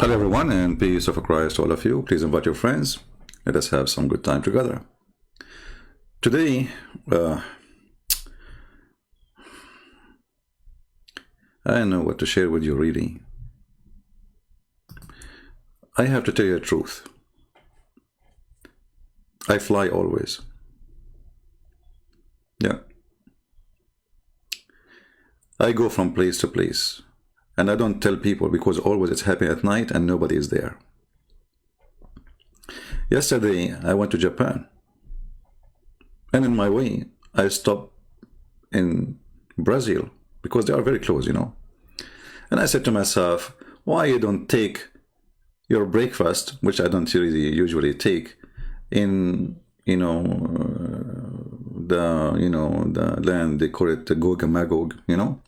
Hello everyone, and peace of Christ to all of you. Please invite your friends. Let us have some good time together. Today, I don't know what to share with you really. I have to tell you the truth. I fly always. Yeah. I go from place to place. And I don't tell people because always it's happening at night and nobody is there. Yesterday, I went to Japan. And in my way, I stopped in Brazil because they are very close, you know. And I said to myself, why you don't take your breakfast, which I don't really usually take, in, the land, they call it the Gog and Magog, you know.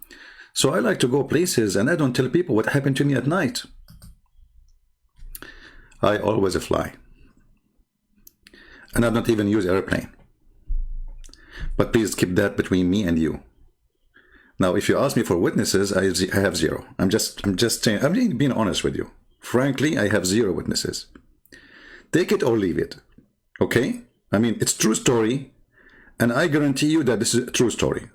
So I like to go places and I don't tell people what happened to me at night. I always fly. And I don't even use airplane. But please keep that between me and you. Now, if you ask me for witnesses, I have zero. I'm just saying, I'm being honest with you. Frankly, I have zero witnesses. Take it or leave it. Okay? I mean, it's true story. And I guarantee you that this is a true story.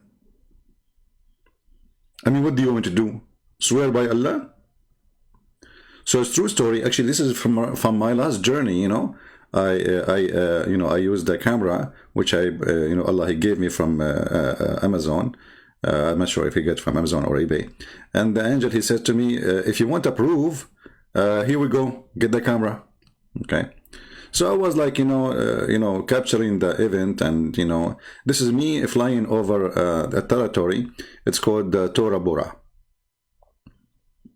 I mean, what do you want to do? Swear by Allah? So it's true story. Actually, this is from my last journey. You know, I used the camera which Allah He gave me from Amazon. I'm not sure if He got from Amazon or eBay. And the angel, he said to me, if you want to prove, here we go, get the camera. Okay. So I was like, capturing the event, and this is me flying over a territory. It's called Tora Bora.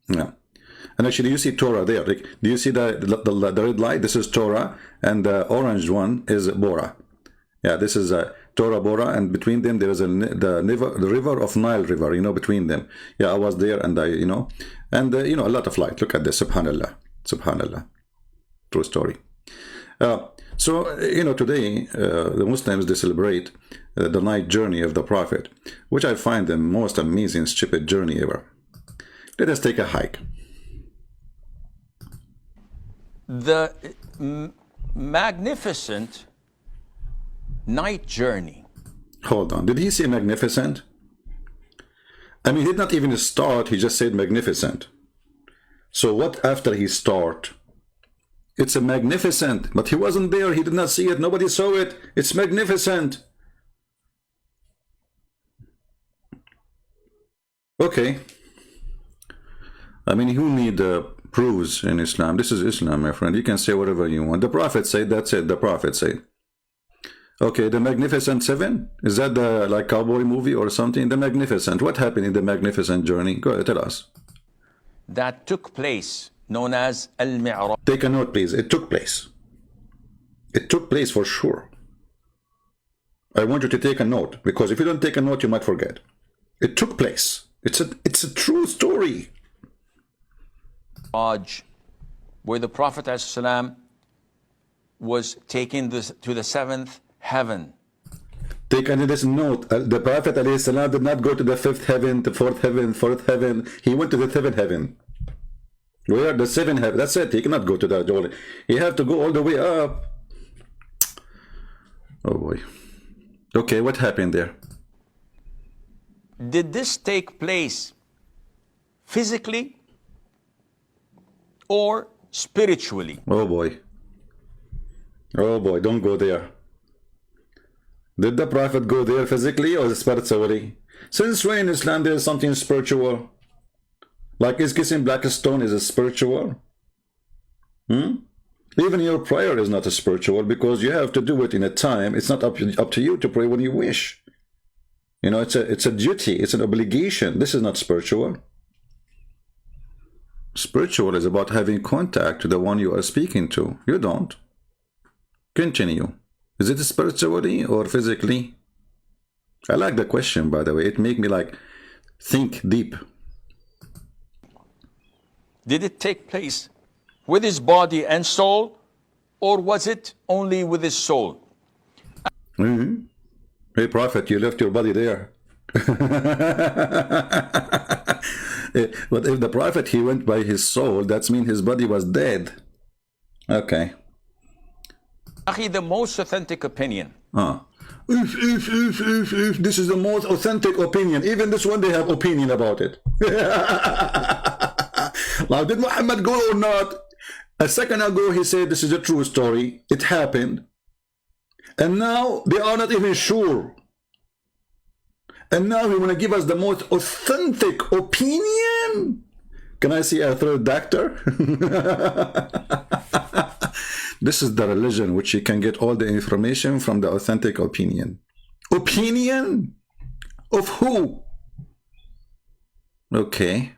Yeah, and actually, you see Torah there. Like, do you see the red light? This is Torah, and the orange one is Bora. Yeah, this is Tora Bora, and between them there is the river of Nile River. Between them. Yeah, I was there, and a lot of light. Look at this, Subhanallah, Subhanallah, true story. Today the Muslims, they celebrate the night journey of the Prophet, which I find the most amazing, stupid journey ever. Let us take a hike. The magnificent night journey. Hold on. Did he say magnificent? I mean, he did not even start. He just said magnificent. So what after he start? It's a magnificent, but he wasn't there. He did not see it. Nobody saw it. It's magnificent. Okay. I mean, who need proofs in Islam? This is Islam, my friend. You can say whatever you want. The Prophet said, that's it. The Prophet said. Okay, the Magnificent Seven? Is that the like cowboy movie or something? The Magnificent. What happened in the Magnificent journey? Go ahead, tell us. That took place, known as Al-Mi'raj. Take a note, please. It took place. It took place for sure. I want you to take a note, because if you don't take a note, you might forget. It took place. It's a true story. Where the Prophet ﷺ was taken to the seventh heaven. Take this note. The Prophet ﷺ did not go to the fifth heaven, the fourth heaven. He went to the seventh heaven. Where the seventh heaven? That's it. He cannot go to that. You have to go all the way up. Oh boy. Okay, what happened there? Did this take place physically or spiritually? Oh boy. Oh boy, don't go there. Did the Prophet go there physically or spiritually? Since when in Islam there is something spiritual? Like, is kissing black stone is a spiritual? Even your prayer is not a spiritual, because you have to do it in a time. It's not up to you to pray when you wish. It's a duty. It's an obligation. This is not spiritual. Spiritual is about having contact to the one you are speaking to. You don't. Continue. Is it spiritually or physically? I like the question, by the way. It makes me think deep. Did it take place with his body and soul, or was it only with his soul? Hey, Prophet, you left your body there. But if the Prophet, he went by his soul, that means his body was dead. Okay. The most authentic opinion. If this is the most authentic opinion, even this one they have opinion about it. Now, did Muhammad go or not? A second ago he said this is a true story, it happened, and now they are not even sure. And now he want to give us the most authentic opinion. Can I see a third doctor? This is the religion which you can get all the information from the authentic opinion. Opinion? Of who? Okay.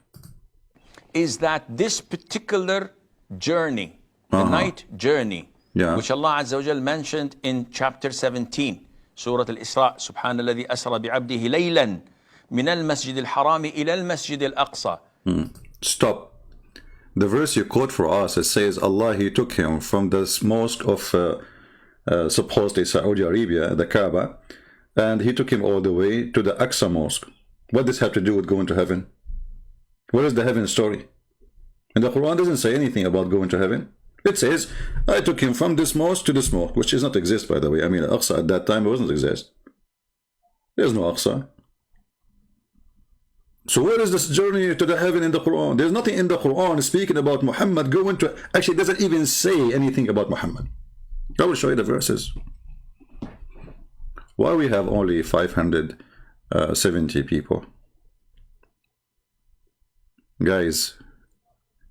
Is that this particular journey, the night journey, which Allah Azza wa Jal mentioned in chapter 17, Surah Al-Isra, Subhanalladhi asra bi'abdihi laylan min al-masjid al-harami ila al-masjid al-aqsa. Stop. The verse you quote for us, it says Allah, he took him from this mosque of supposedly Saudi Arabia, the Kaaba, and he took him all the way to the Aqsa mosque. What does this have to do with going to heaven? Where is the heaven story? And the Quran doesn't say anything about going to heaven. It says, I took him from this mosque to this mosque, which does not exist, by the way. I mean, Aqsa at that time doesn't exist. There's no Aqsa. So where is this journey to the heaven in the Quran? There's nothing in the Quran speaking about Muhammad going to... Actually, it doesn't even say anything about Muhammad. I will show you the verses. Why we have only 570 people? Guys,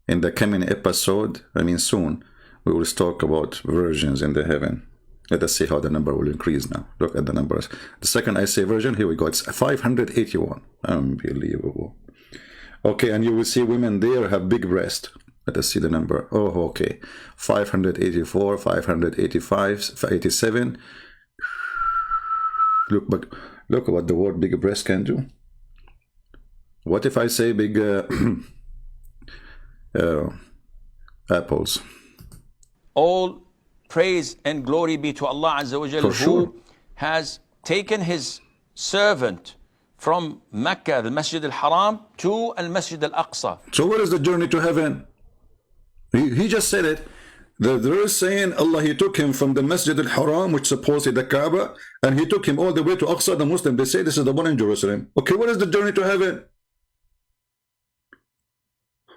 in the coming episode, I mean soon, we will talk about virgins in the heaven. Let us see how the number will increase now. Look at the numbers. The second I say virgin, here we go. It's 581. Unbelievable. Okay, and you will see women there have big breast. Let us see the number. Oh, okay. 584, 585, 87. Look what the word big breast can do. What if I say big apples? All praise and glory be to Allah Azza wa Jalla, who has taken his servant from Mecca, the Masjid al-Haram, to al-Masjid al-Aqsa. So where is the journey to heaven? He just said it. They're saying Allah, he took him from the Masjid al-Haram, which supposedly the Kaaba, and he took him all the way to Aqsa. The Muslim, they say this is the one in Jerusalem. Okay, what is the journey to heaven?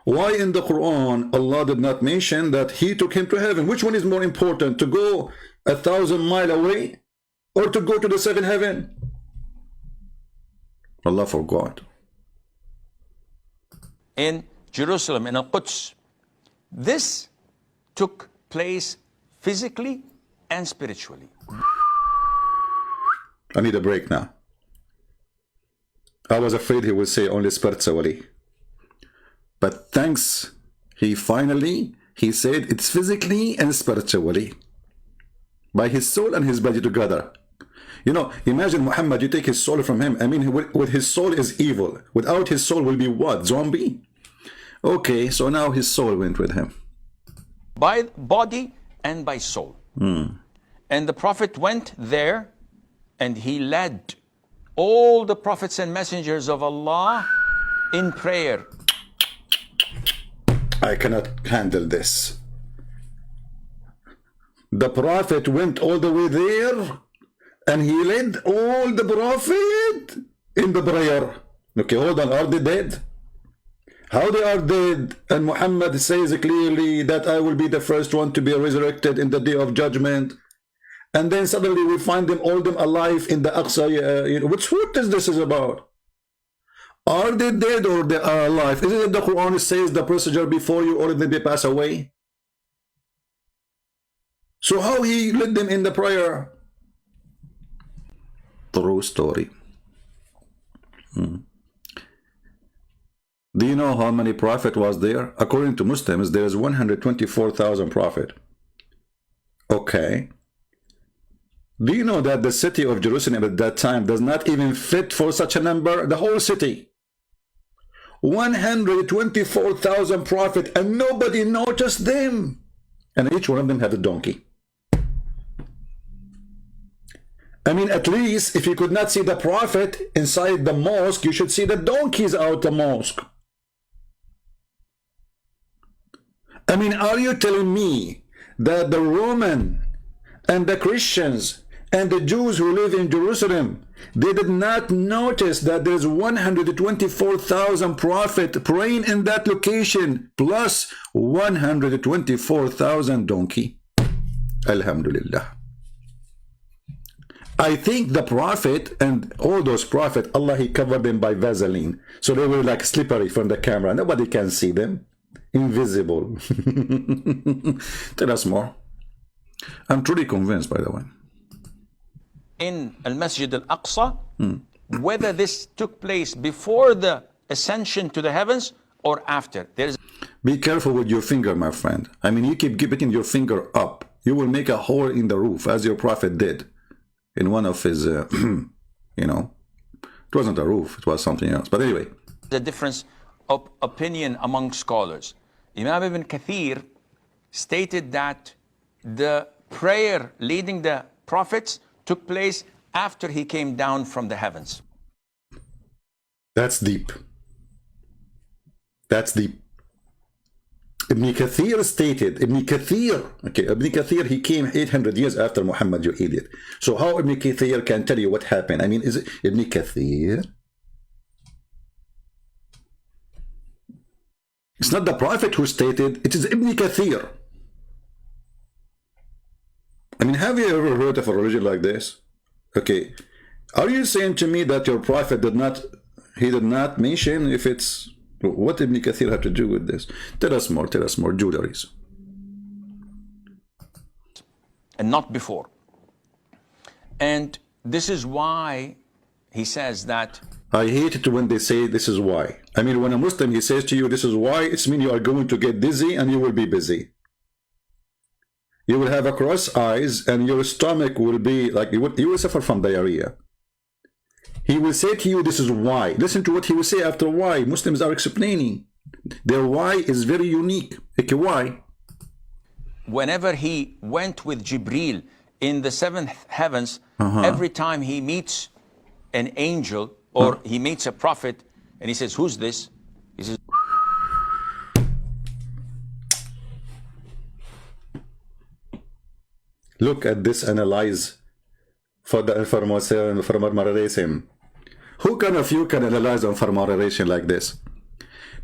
Why in the Quran Allah did not mention that he took him to heaven? Which one is more important, to go 1,000 miles away or to go to the seventh heaven? Allah forgot. In Jerusalem, in Al-Quds, this took place physically and spiritually. I need a break now. I was afraid he would say only spiritually. But thanks, he said it's physically and spiritually. By his soul and his body together. You know, imagine Muhammad, you take his soul from him. I mean, with his soul is evil. Without his soul will be what? Zombie? Okay, so now his soul went with him. By body and by soul. And the Prophet went there and he led all the prophets and messengers of Allah in prayer. I cannot handle this. The Prophet went all the way there and he led all the Prophet in the prayer. Okay, hold on, are they dead? How they are dead? And Muhammad says clearly that I will be the first one to be resurrected in the day of judgment. And then suddenly we find them, all them alive in the Aqsa. What is this about? Are they dead or they are alive? Isn't it the Quran says the procedure before you already they pass away? So how he led them in the prayer? True story. Do you know how many prophet was there? According to Muslims, there is 124,000 prophet. Okay. Do you know that the city of Jerusalem at that time does not even fit for such a number? The whole city. 124,000 prophet and nobody noticed them. And each one of them had a donkey. I mean, at least if you could not see the Prophet inside the mosque, you should see the donkeys out the mosque. I mean, are you telling me that the Roman and the Christians and the Jews who live in Jerusalem, they did not notice that there's 124,000 prophets praying in that location, plus 124,000 donkey? Alhamdulillah. I think the Prophet and all those prophets, Allah, He covered them by Vaseline. So they were like slippery from the camera. Nobody can see them. Invisible. Tell us more. I'm truly convinced, by the way. In Al-Masjid Al-Aqsa, whether this took place before the ascension to the heavens or after. Be careful with your finger, my friend. I mean, you keep keeping your finger up. You will make a hole in the roof, as your Prophet did in one of his, you know, it wasn't a roof, it was something else. But anyway. The difference of opinion among scholars. Imam Ibn Kathir stated that the prayer leading the prophets took place after he came down from the heavens. That's deep. That's deep. Ibn Kathir stated, Ibn Kathir, he came 800 years after Muhammad, you idiot. So how Ibn Kathir can tell you what happened? I mean, is it Ibn Kathir? It's not the Prophet who stated, it is Ibn Kathir. I mean, have you ever heard of a religion like this? Okay, are you saying to me that your Prophet did not mention if it's, what did Ibn Kathir have to do with this? Tell us more, jewelries. And not before. And this is why he says that. I hate it when they say this is why. I mean, when a Muslim, he says to you, this is why, it's mean you are going to get dizzy and you will be busy. You will have a cross eyes and your stomach will be like, you will suffer from diarrhea. He will say to you, this is why. Listen to what he will say after why. Muslims are explaining. Their why is very unique. Okay, why? Whenever he went with Jibreel in the seventh heavens, every time he meets an angel or he meets a prophet and he says, who's this? He says, look at this, analyze for the information. Who of you can analyze information like this?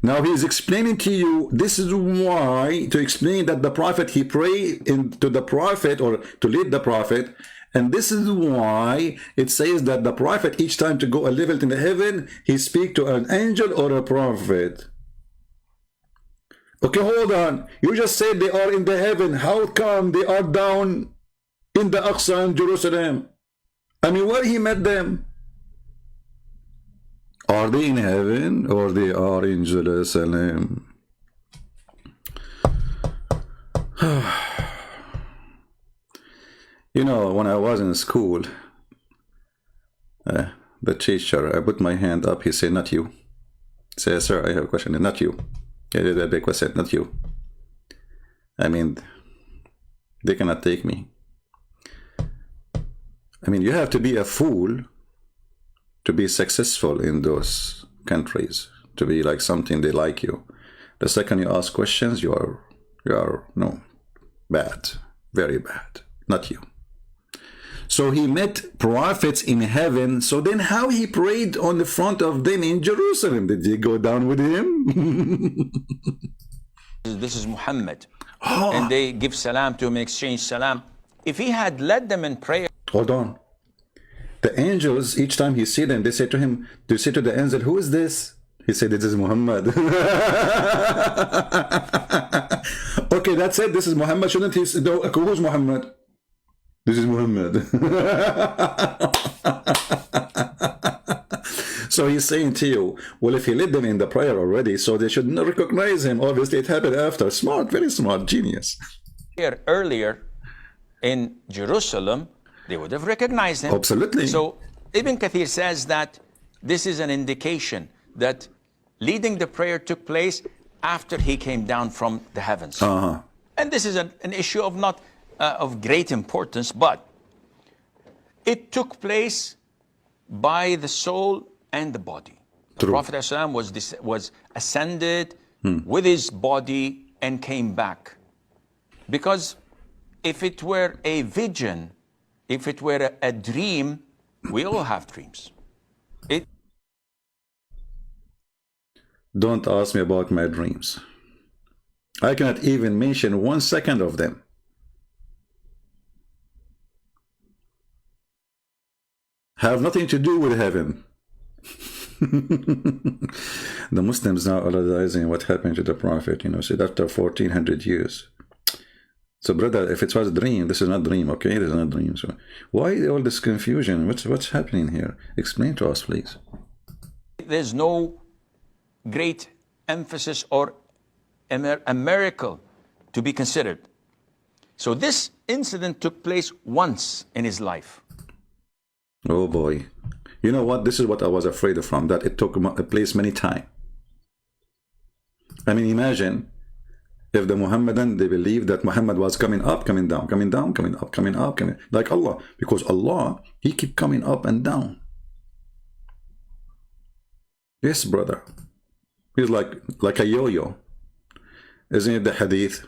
Now he is explaining to you, this is why, to explain that the prophet, he prayed to the prophet or to lead the prophet, and this is why it says that the prophet, each time to go a level in the heaven, he speak to an angel or a prophet. Okay, hold on. You just said they are in the heaven. How come they are down in the Aqsa in Jerusalem? I mean, where he met them? Are they in heaven or they are in Jerusalem? You know, when I was in school, the teacher, I put my hand up, he said, not you. I said, sir, I have a question, not you. Yeah, the big question, not you. I mean, they cannot take me. I mean, you have to be a fool to be successful in those countries, to be like something they like you. The second you ask questions, you are no, bad, very bad, not you. So he met prophets in heaven, so then how he prayed on the front of them in Jerusalem? Did he go down with him? This is Muhammad. And they give salam to him, exchange salam. If he had led them in prayer. Hold on. The angels, each time he see them, they say to him, do you say to the angel, who is this? He said, this is Muhammad. Okay, that's it. This is Muhammad. Shouldn't he say, no, who's Muhammad? This is Muhammad. So he's saying to you, well, if he led them in the prayer already, so they should not recognize him. Obviously, it happened after. Smart, very smart, genius. Here earlier in Jerusalem, they would have recognized him. Absolutely. So Ibn Kathir says that this is an indication that leading the prayer took place after he came down from the heavens. And this is an issue of not of great importance, but it took place by the soul and the body. The Prophet ﷺ was ascended with his body and came back. Because if it were a vision, if it were a dream, we all have dreams. Don't ask me about my dreams. I cannot even mention 1 second of them. Have nothing to do with heaven. The Muslims now are realizing what happened to the Prophet, you know, so after 1400 years. So brother, if it was a dream, this is not a dream, okay? This is not a dream. So why all this confusion? What's happening here? Explain to us, please. There's no great emphasis or a miracle to be considered. So this incident took place once in his life. Oh boy. You know what? This is what I was afraid of from, that it took place many times. I mean, imagine if the Muhammadan, they believe that Muhammad was coming up, coming down, coming down, coming up, coming up, coming, like Allah. Because Allah, he keep coming up and down. Yes, brother. He's like a yo-yo. Isn't it the hadith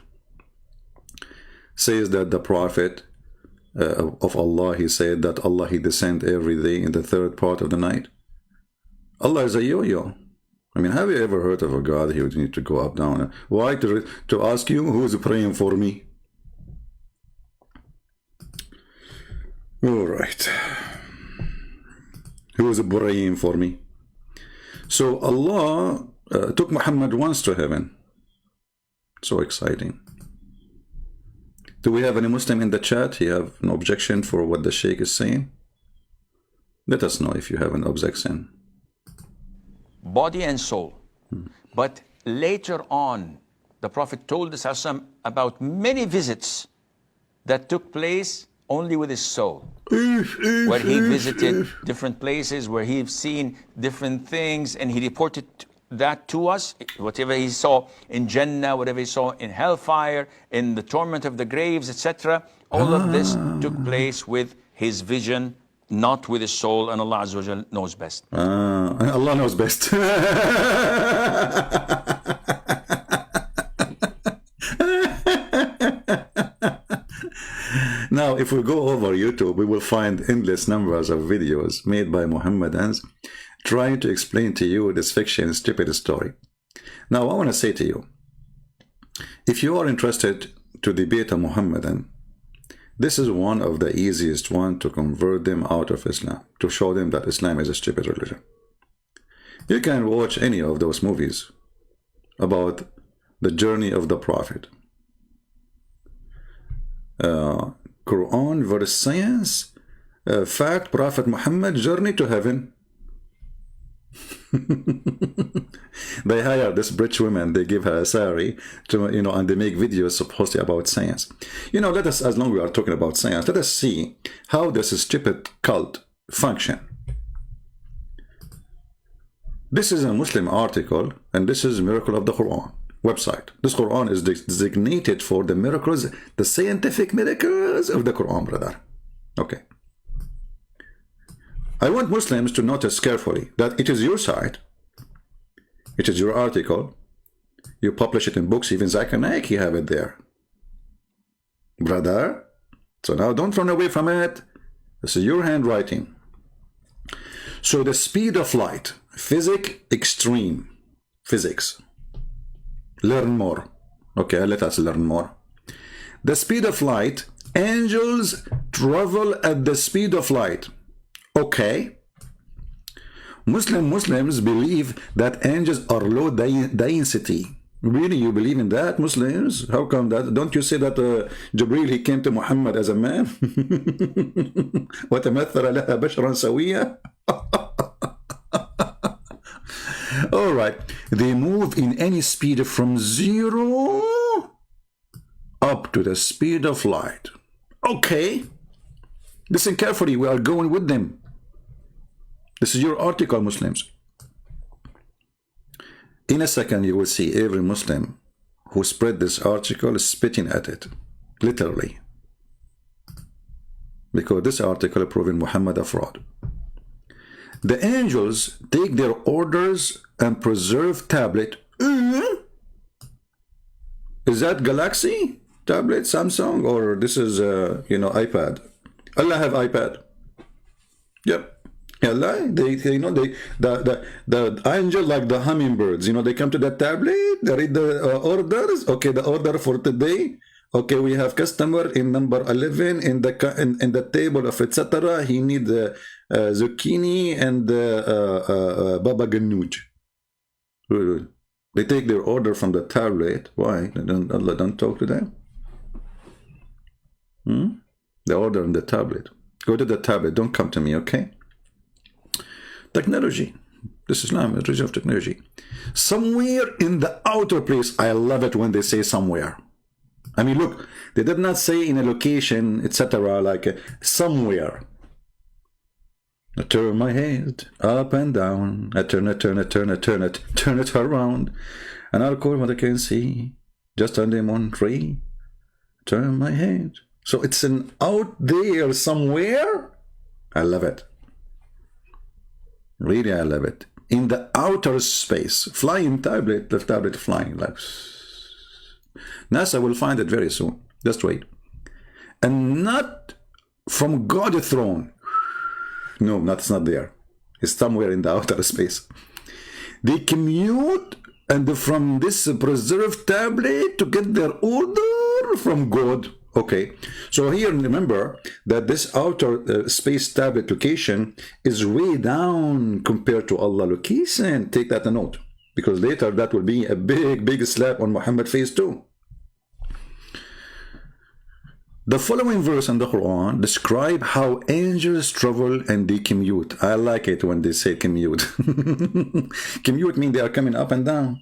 says that the Prophet of Allah, he said that Allah, he descend every day in the third part of the night. Allah is a yo-yo. I mean, have you ever heard of a God who would need to go up, down? Why? To ask you, who is praying for me? All right. Who is praying for me? So Allah took Muhammad once to heaven. So exciting. Do we have any Muslim in the chat? You have no objection for what the Sheikh is saying? Let us know if you have an objection. Body and soul. But later on, the Prophet told us about many visits that took place only with his soul. Where he visited different places, where he's seen different things, and he reported that to us, whatever he saw in Jannah, whatever he saw in hellfire, in the torment of the graves, etc. All of this took place with his vision, not with his soul, and Allah Azza wa Jal knows best. Allah knows best. Now, if we go over YouTube, we will find endless numbers of videos made by Mohammedans trying to explain to you this fiction stupid story. Now, I want to say to you, if you are interested to debate a Mohammedan, this is one of the easiest one to convert them out of Islam, to show them that Islam is a stupid religion. You can watch any of those movies about the journey of the Prophet. Qur'an versus Science, fact, Prophet Muhammad, journey to heaven. They hire this rich woman, they give her a salary to, you know, and they make videos supposedly about science. You know, let us, as long as we are talking about science, let us see how this stupid cult function. This is a Muslim article, and this is Miracle of the Quran website. This Quran is designated for the miracles, the scientific miracles of the Quran, brother. Okay. I want Muslims to notice carefully that it is your site, it is your article, you publish it in books, even Zakir Naik, you have it there. Brother, so now don't run away from it. This is your handwriting. So the speed of light, physics extreme, physics. Learn more. Okay, let us learn more. The speed of light, angels travel at the speed of light. Okay. Muslims believe that angels are low density. Really, you believe in that, Muslims? How come that? Don't you say that Jibreel, he came to Muhammad as a man? وَتَمَثَّلَ لَهَا بَشْرًا سَوِيًّا. All right. They move in any speed from 0 up to the speed of light. Okay. Listen carefully. We are going with them. This is your article, Muslims. In a second, you will see every Muslim who spread this article spitting at it. Literally. because this article proving Muhammad a fraud. The angels take their orders and preserve tablet. Is that Galaxy tablet, Samsung, or this is iPad? Allah have iPad. Yep. Allah, the angel like the hummingbirds. They come to the tablet. They read the orders. Okay, the order for today. Okay, we have customer in number 11 in the table of etc. He need the zucchini and baba ganoush. They take their order from the tablet. Why? Allah don't talk to them. The order in the tablet. Go to the tablet. Don't come to me. Okay. Technology. This is Islam, a religion of technology. Somewhere in the outer place. I love it when they say somewhere. I mean, look, they did not say in a location, etc. Like somewhere. I turn my head up and down. I turn it around. And I'll call what I can see. Just on the one tree. Turn my head. So it's an out there somewhere. I love it. Really, I love it. In the outer space. Flying tablet, the tablet flying like... NASA will find it very soon. Just wait. And not from God's throne. No, that's not there. It's somewhere in the outer space. They commute and from this preserved tablet to get their order from God. Okay. So here, remember that this outer space tablet location is way down compared to Allah location. Take that a note. Because later that will be a big slap on Muhammad's face too. The following verse in the Quran describe how angels travel and they commute. I like it when they say commute. Commute means they are coming up and down.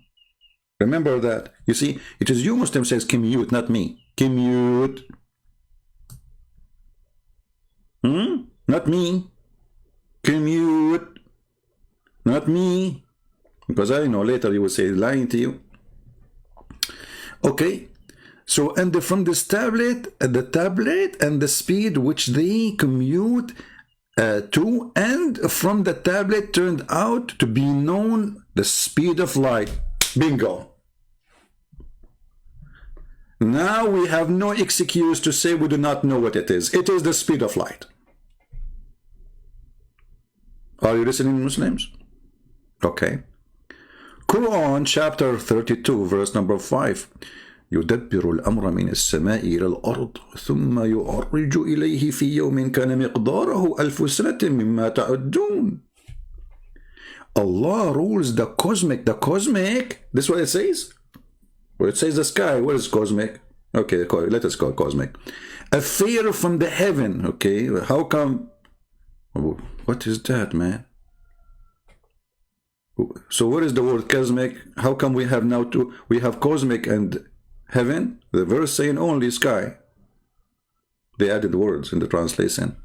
Remember that. You see, it is you Muslim says commute, not me. Commute. Not me. Commute. Not me. Because I know later you will say lying to you. Okay. So, and from this tablet, the tablet and the speed which they commute to, and from the tablet turned out to be known the speed of light. Bingo. Now we have no excuse to say we do not know what it is. It is the speed of light. Are you listening, Muslims? Okay. Quran chapter 32, verse number 5. يدبر الأمر من السماء إلى الأرض ثم يعرج إليه في يوم كان مقداره 1000 سنة مما تعدون. Allah rules the cosmic. The cosmic, this is what it says? Well, it says the sky. What is cosmic? Okay, let us call it cosmic. Affair from the heaven. Okay, how come? What is that, man? So what is the word cosmic? How come we have now two? We have cosmic and heaven. The verse saying only sky. They added words in the translation.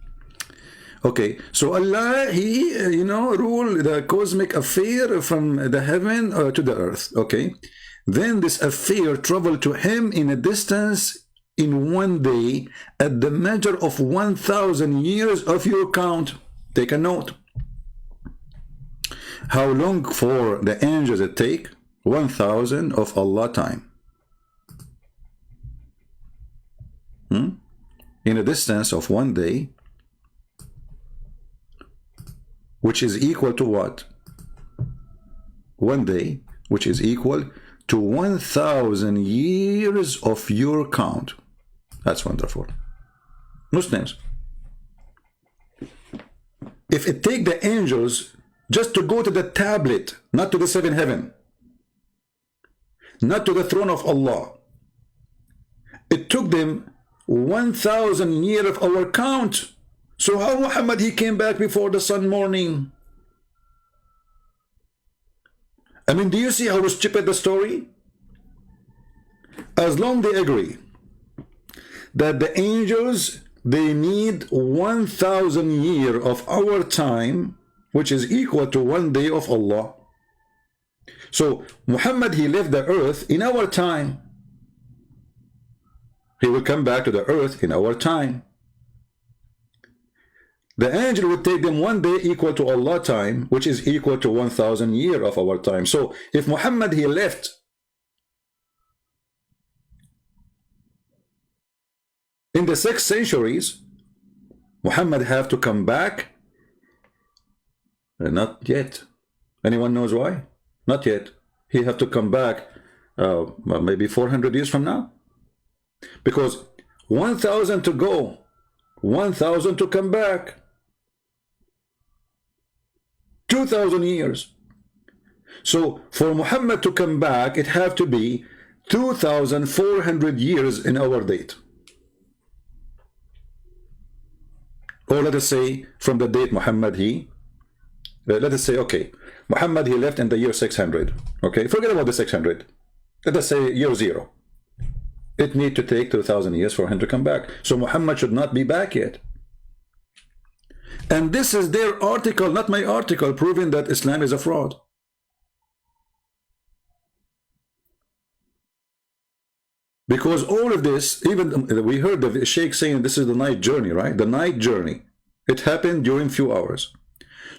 Okay, so Allah, He, rule the cosmic affair from the heaven to the earth. Okay, then this affair traveled to Him in a distance in one day at the measure of 1000 years of your count. Take a note. How long for the angels it take? 1000 of Allah time. In a distance of one day, which is equal to what? One day, which is equal to 1000 years of your count. That's wonderful. Muslims, if it take the angels just to go to the tablet, not to the seventh heaven, not to the throne of Allah, it took them 1000 years of our count. So how Muhammad, he came back before the sun morning? I mean, do you see how stupid the story? As long they agree that the angels, they need 1000 years of our time, which is equal to one day of Allah. So Muhammad, he left the earth in our time. He will come back to the earth in our time. The angel would take them 1 day equal to Allah time, which is equal to 1,000 years of our time. So if Muhammad, he left in the 6th centuries, Muhammad have to come back. Not yet. Anyone knows why? Not yet. He have to come back maybe 400 years from now. Because 1,000 to go, 1,000 to come back. 2,000 years. So for Muhammad to come back, it have to be 2,400 years in our date. Or let us say from the date Muhammad let us say, okay, Muhammad, he left in the year 600. Okay, forget about the 600. Let us say year 0. It need to take 2,000 years for him to come back. So Muhammad should not be back yet. And this is their article, not my article, proving that Islam is a fraud. Because all of this, even we heard the Sheikh saying this is the night journey, right? The night journey. It happened during few hours.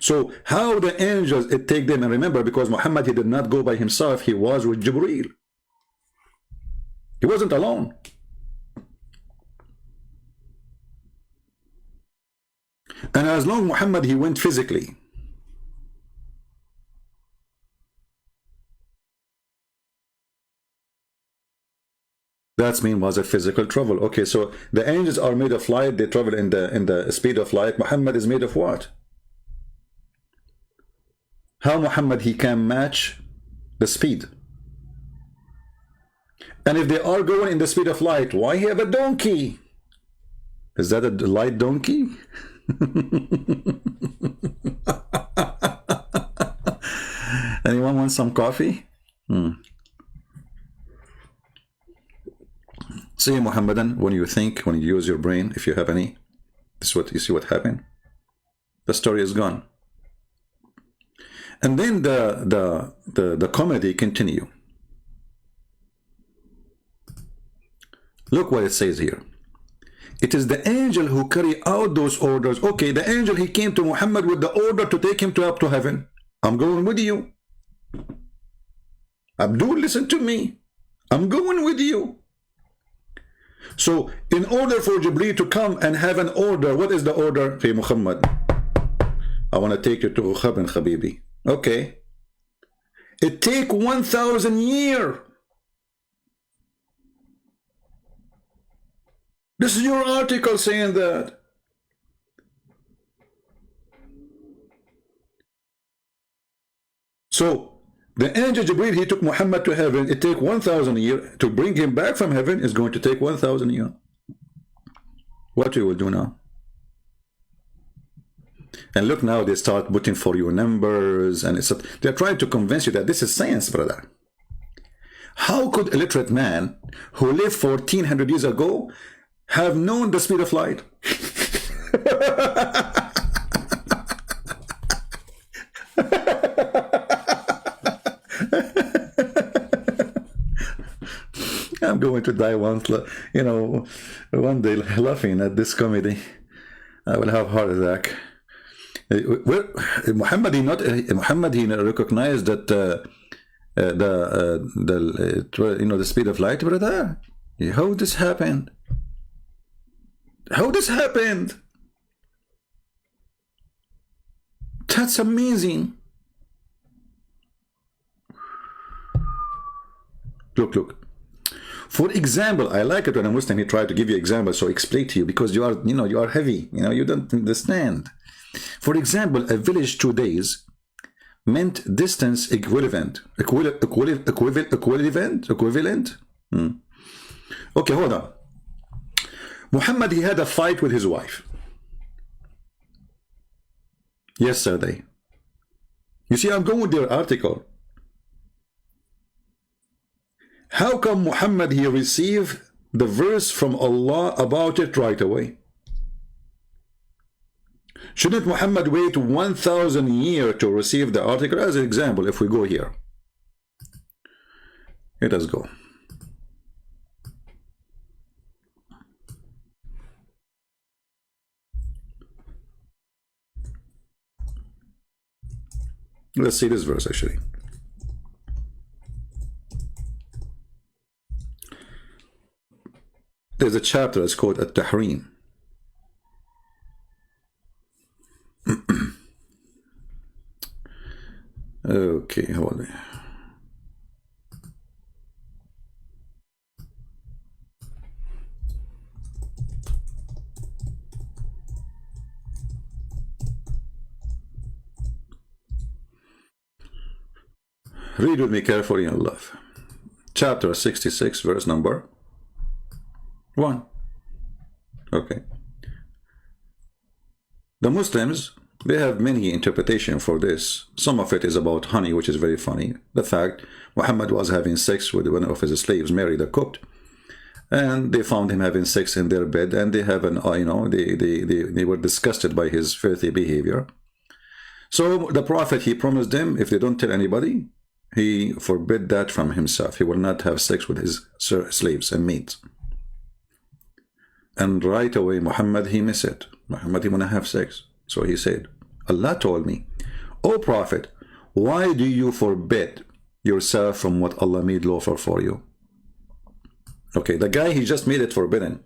So how the angels, it take them, and remember, because Muhammad, he did not go by himself, he was with Jibreel. He wasn't alone. And as long Muhammad, he went physically. That mean was a physical travel. Okay, so the angels are made of light, they travel in the speed of light. Muhammad is made of what? How Muhammad, he can match the speed? And if they are going in the speed of light, why he have a donkey? Is that a light donkey? Anyone want some coffee? See, Muhammadan, when you think, when you use your brain, if you have any, this is what you see what happened. The story is gone. And then the comedy continue. Look what it says here. It is the angel who carry out those orders. Okay, the angel, he came to Muhammad with the order to take him up to heaven. I'm going with you. Abdul, listen to me. I'm going with you. So, in order for Jibreel to come and have an order, what is the order? Hey, Muhammad, I want to take you to heaven, Habibi. Okay. It take 1,000 years. This is your article saying that. So, the angel Jibreel, he took Muhammad to heaven. It take 1,000 years. To bring him back from heaven is going to take 1,000 years. What you will do now? And look now, they start putting for you numbers, and they're trying to convince you that this is science, brother. How could a literate man who lived 1,400 years ago have known the speed of light? I'm going to die once, one day laughing at this comedy. I will have a heart attack. Muhammad, he recognized that the speed of light, brother. How this happened? How this happened? That's amazing. Look. For example, I like it when a Muslim, he try to give you examples, so explain to you, because you are heavy, you don't understand. For example, a village 2 days meant distance equivalent. Equivalent? Okay, hold on. Muhammad, he had a fight with his wife yesterday. You see, I'm going with their article. How come Muhammad, he received the verse from Allah about it right away? Shouldn't Muhammad wait 1,000 years to receive the article? As an example, if we go here. Let us go. Let's see this verse actually. There's a chapter that's called At-Tahrim. Okay, hold on. Read with me carefully in love. Chapter 66, verse number 1. Okay. The Muslims, they have many interpretations for this. Some of it is about honey, which is very funny. The fact Muhammad was having sex with one of his slaves, married a Copt, and they found him having sex in their bed, and they have an, they were disgusted by his filthy behavior. So the Prophet, he promised them, if they don't tell anybody, he forbid that from himself. He will not have sex with his slaves and mates. And right away, Muhammad, he missed it. Muhammad, he want to have sex. So he said, Allah told me, O Prophet, why do you forbid yourself from what Allah made lawful for you? Okay, the guy, he just made it forbidden.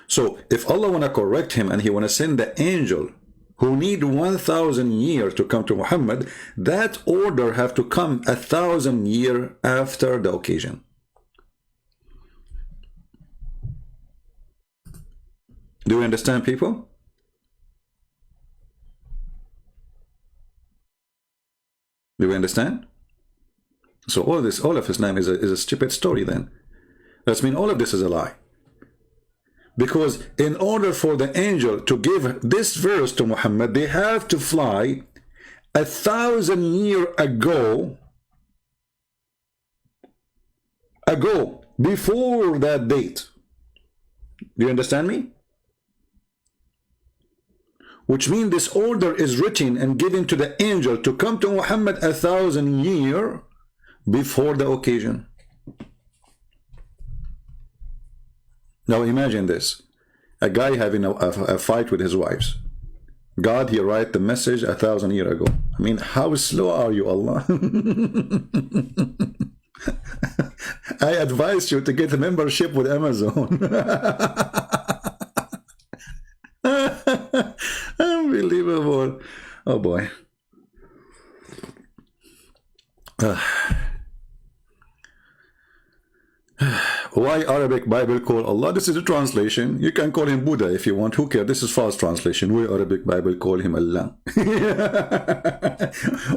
So if Allah want to correct him and he want to send the angel who need 1,000 years to come to Muhammad, that order have to come 1,000 years after the occasion. Do you understand, people? Do you understand? So all of Islam is a stupid story then. That means all of this is a lie. Because in order for the angel to give this verse to Muhammad, they have to fly 1,000 years ago, before that date. Do you understand me? Which means this order is written and given to the angel to come to Muhammad 1,000 years before the occasion. Now imagine this. A guy having a fight with his wives. God, he write the message 1,000 years ago. I mean, how slow are you, Allah? I advise you to get a membership with Amazon. Unbelievable. Oh boy. Why Arabic Bible call Allah? This is a translation. You can call him Buddha if you want. Who cares? This is false translation. Why Arabic Bible call him Allah?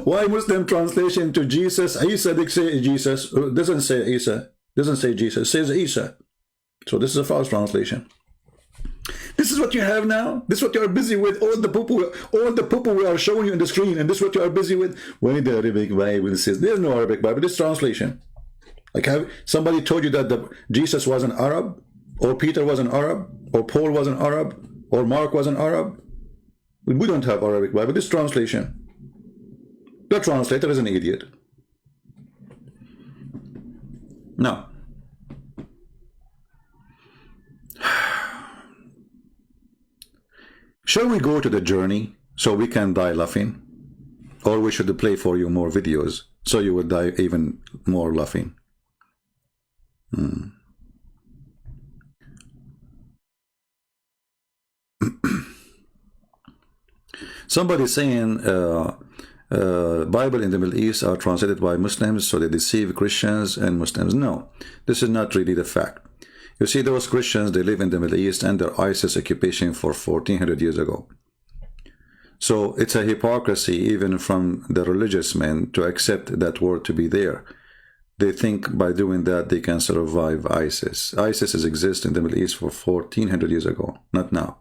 Why Muslim translation to Jesus? Isa, they say Jesus. Doesn't say Isa. Doesn't say Jesus. Says Isa. So this is a false translation. This is what you have now. This is what you are busy with. All the poo we are showing you on the screen, and this is what you are busy with. Why the Arabic Bible says there's no Arabic Bible. This translation. Like, have somebody told you that Jesus was an Arab, or Peter was an Arab, or Paul was an Arab, or Mark was an Arab? We don't have Arabic Bible. This translation. The translator is an idiot. No. Shall we go to the journey so we can die laughing? Or we should play for you more videos so you will die even more laughing? Somebody saying Bible in the Middle East are translated by Muslims so they deceive Christians and Muslims. No, this is not really the fact. You see, those Christians, they live in the Middle East under ISIS occupation for 1400 years ago. So it's a hypocrisy even from the religious men to accept that word to be there. They think by doing that they can survive ISIS. ISIS has existed in the Middle East for 1400 years ago, not now.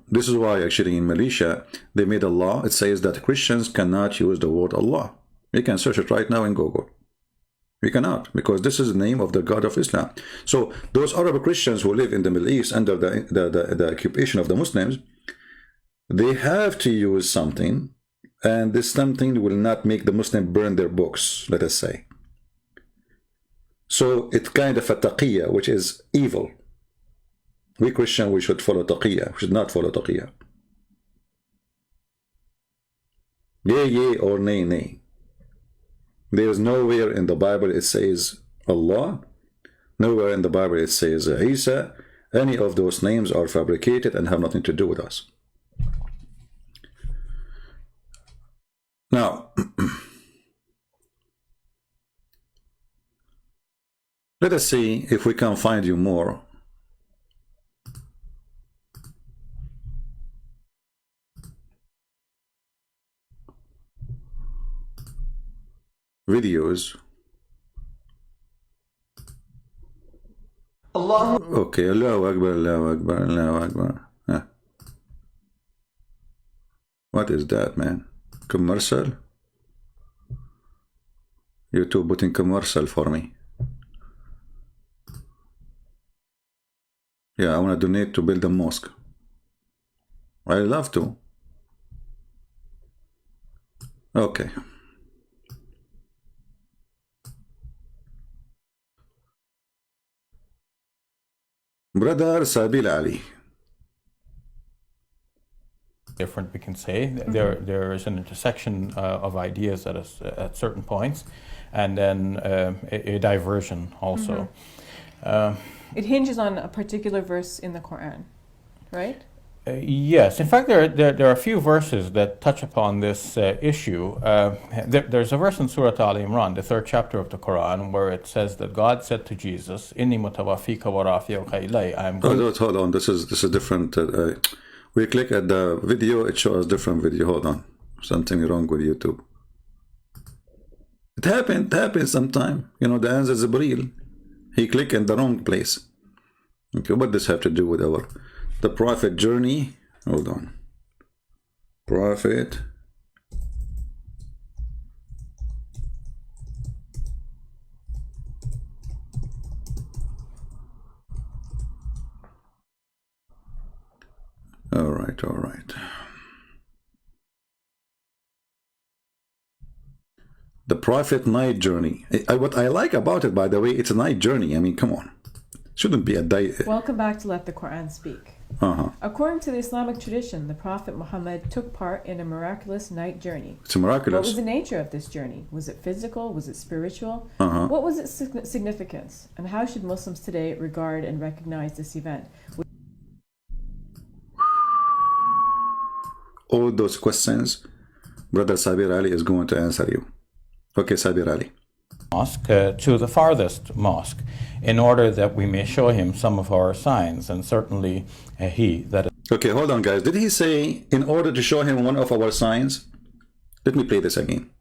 This is why actually in Malaysia they made a law. It says that Christians cannot use the word Allah. You can search it right now in Google. We cannot, because this is the name of the God of Islam. So those Arab Christians who live in the Middle East under the occupation of the Muslims, they have to use something, and this something will not make the Muslim burn their books, let us say. So it's kind of a taqiyya, which is evil. We Christian, we should follow taqiyya. We should not follow taqiyya. Yea, yea, or nay, nay. There is nowhere in the Bible it says Allah. Nowhere in the Bible it says Isa. Any of those names are fabricated and have nothing to do with us. Now, let us see if we can find you more videos. Allah. Okay, Allahu Akbar, Allahu Akbar, Allahu Akbar. Huh. What is that, man? Commercial? YouTube putting commercial for me. Yeah, I want to donate to build a mosque. I love to. Okay. Brother Sabil Ali. Different, we can say. There is an intersection of ideas at certain points, and then a diversion also. It hinges on a particular verse in the Quran, right? Yes, in fact, there are a few verses that touch upon this issue. There's a verse in Surah Al Imran, the 3rd chapter of the Quran, where it says that God said to Jesus, "Inni mutawaffika wa rafi'uka ilay." I am going. Hold on. This is different. We click at the video, it shows different video. Hold on, something wrong with YouTube. It happens sometime. You know, the answer is Jibreel. He clicked in the wrong place. Okay, what does this have to do with the Prophet journey? Hold on. Prophet. All right. The Prophet night journey. What I like about it, by the way, it's a night journey. I mean, come on. Shouldn't be a day. Welcome back to Let the Quran Speak. According to the Islamic tradition, the Prophet Muhammad took part in a miraculous night journey. It's miraculous. What was the nature of this journey? Was it physical? Was it spiritual? What was its significance? And how should Muslims today regard and recognize this event? All those questions, Brother Sabir Ali is going to answer you. Okay, Sabir Ali. Mosque to the farthest mosque, in order that we may show him some of our signs, and certainly he that. Okay, hold on, guys. Did he say in order to show him one of our signs? Let me play this again.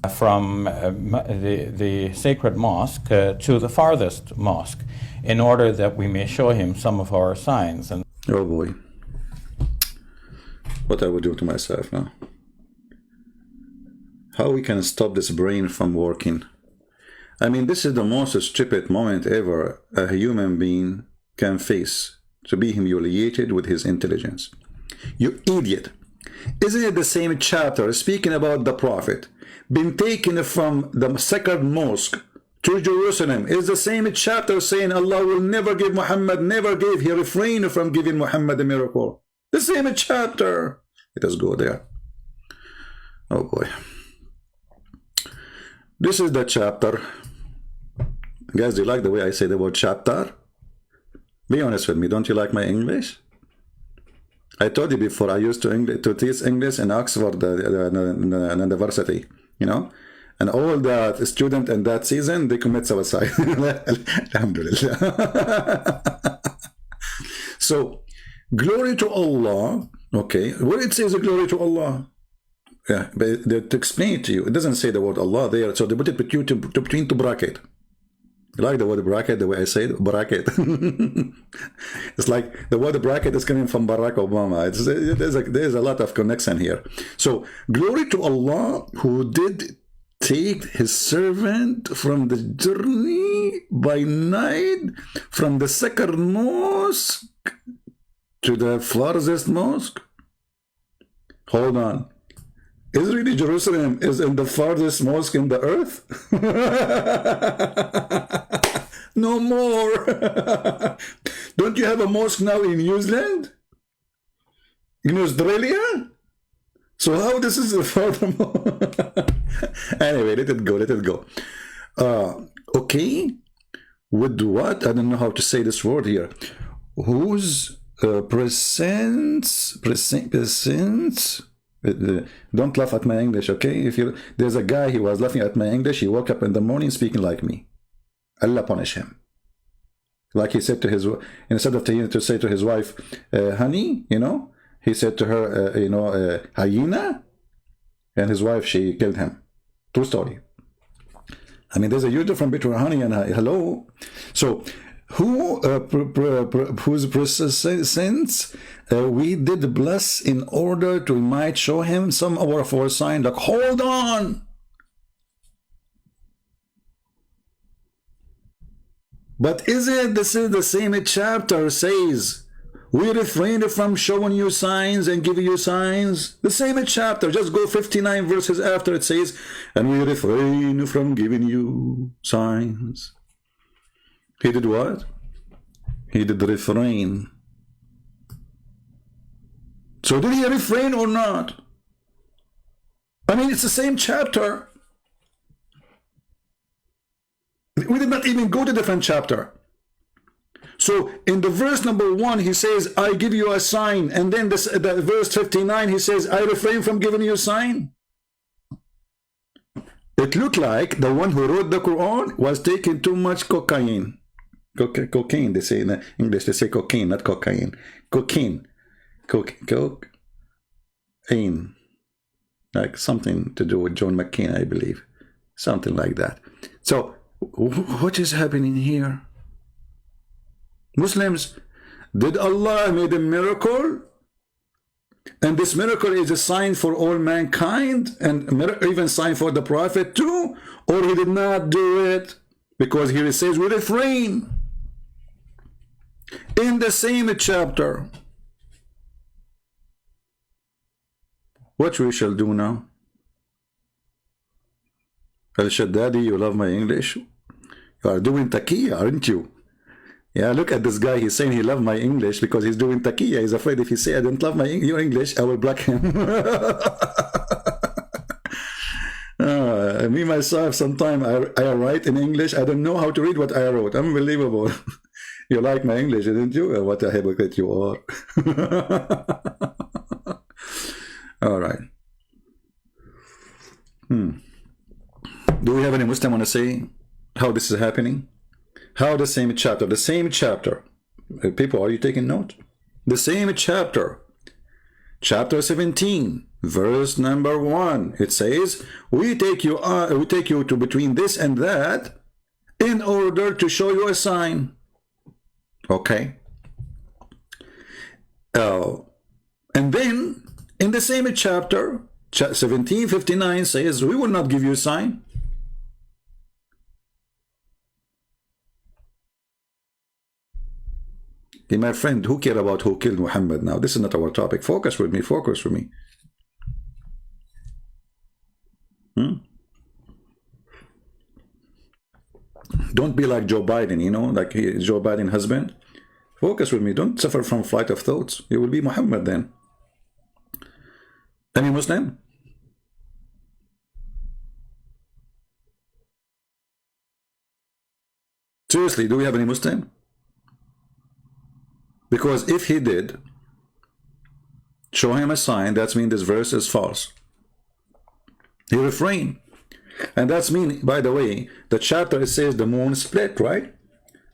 From the sacred mosque to the farthest mosque, in order that we may show him some of our signs. And oh boy, what I would do to myself now. How we can stop this brain from working? I mean, this is the most stupid moment ever a human being can face, to be humiliated with his intelligence. You idiot. Isn't it the same chapter speaking about the Prophet been taken from the sacred mosque to Jerusalem? Is the same chapter saying Allah will never give Muhammad, never gave, he refrained from giving Muhammad a miracle. The same chapter. Let us go there. Oh boy. This is the chapter. Guys, do you like the way I say the word chapter? Be honest with me, don't you like my English? I told you before, I used to teach English in Oxford University, you know, and all the students in that season, they commit suicide. Alhamdulillah. So, glory to Allah. Okay, where it says glory to Allah? Yeah, but to explain it to you, it doesn't say the word Allah there, so they put it between two bracket. You like the word bracket, the way I say it? Bracket. It's like the word bracket is coming from Barack Obama. There's a lot of connection here. So, glory to Allah who did take his servant from the journey by night from the sacred mosque to the farthest mosque. Hold on. Is really Jerusalem is in the farthest mosque in the earth? No more. Don't you have a mosque now in New Zealand? In Australia? So how this is furthermore? Anyway, let it go, let it go. Okay, with what? I don't know how to say this word here. Whose presence? Don't laugh at my English, okay? If you, there's a guy, he was laughing at my English. He woke up in the morning speaking like me. Allah punish him. Like he said to his, instead of to say to his wife, honey, you know, he said to her, you know, hyena, and his wife, she killed him. True story. I mean, there's a huge difference between honey and hello. So, whose presence we did bless in order to might show him some of our sign. Like, hold on. But is it this is the same chapter says we refrained from showing you signs and giving you signs? The same chapter, just go 59 verses after it says, and we refrain from giving you signs. He did what? He did refrain. So did he refrain or not? I mean, it's the same chapter. We did not even go to different chapter. So in the verse number 1, he says, I give you a sign. And then the verse 59, he says, I refrain from giving you a sign. It looked like the one who wrote the Quran was taking too much cocaine. Cocaine, they say in English, they say cocaine, not cocaine. Cocaine. Cocaine. Like something to do with John McCain, I believe. Something like that. So, what is happening here? Muslims, did Allah made a miracle? And this miracle is a sign for all mankind and even sign for the Prophet too? Or he did not do it? Because here it says we refrain. In the same chapter. What we shall do now? Al-Shaddadi, you love my English? You are doing taqiyya, aren't you? Yeah, look at this guy. He's saying he loves my English because he's doing taqiyya. He's afraid if he say I don't love your English, I will block him. Me, myself, sometimes I write in English. I don't know how to read what I wrote. Unbelievable. You like my English, didn't you? What a hypocrite you are. All right. Do we have any Muslim want to say how this is happening? How the same chapter, people, are you taking note? The same chapter, chapter 17, verse number 1, it says, we take you to between this and that in order to show you a sign. Okay. And then in the same chapter, 17:59 says, we will not give you a sign. Hey, my friend, who cares about who killed Muhammad now? This is not our topic. Focus with me, focus with me. Don't be like Joe Biden, you know, like Joe Biden's husband. Focus with me. Don't suffer from flight of thoughts. You will be Muhammad then. Any Muslim? Seriously, do we have any Muslim? Because if he did, show him a sign, that's mean this verse is false. He refrained. And that's mean, by the way, the chapter, it says the moon split, right?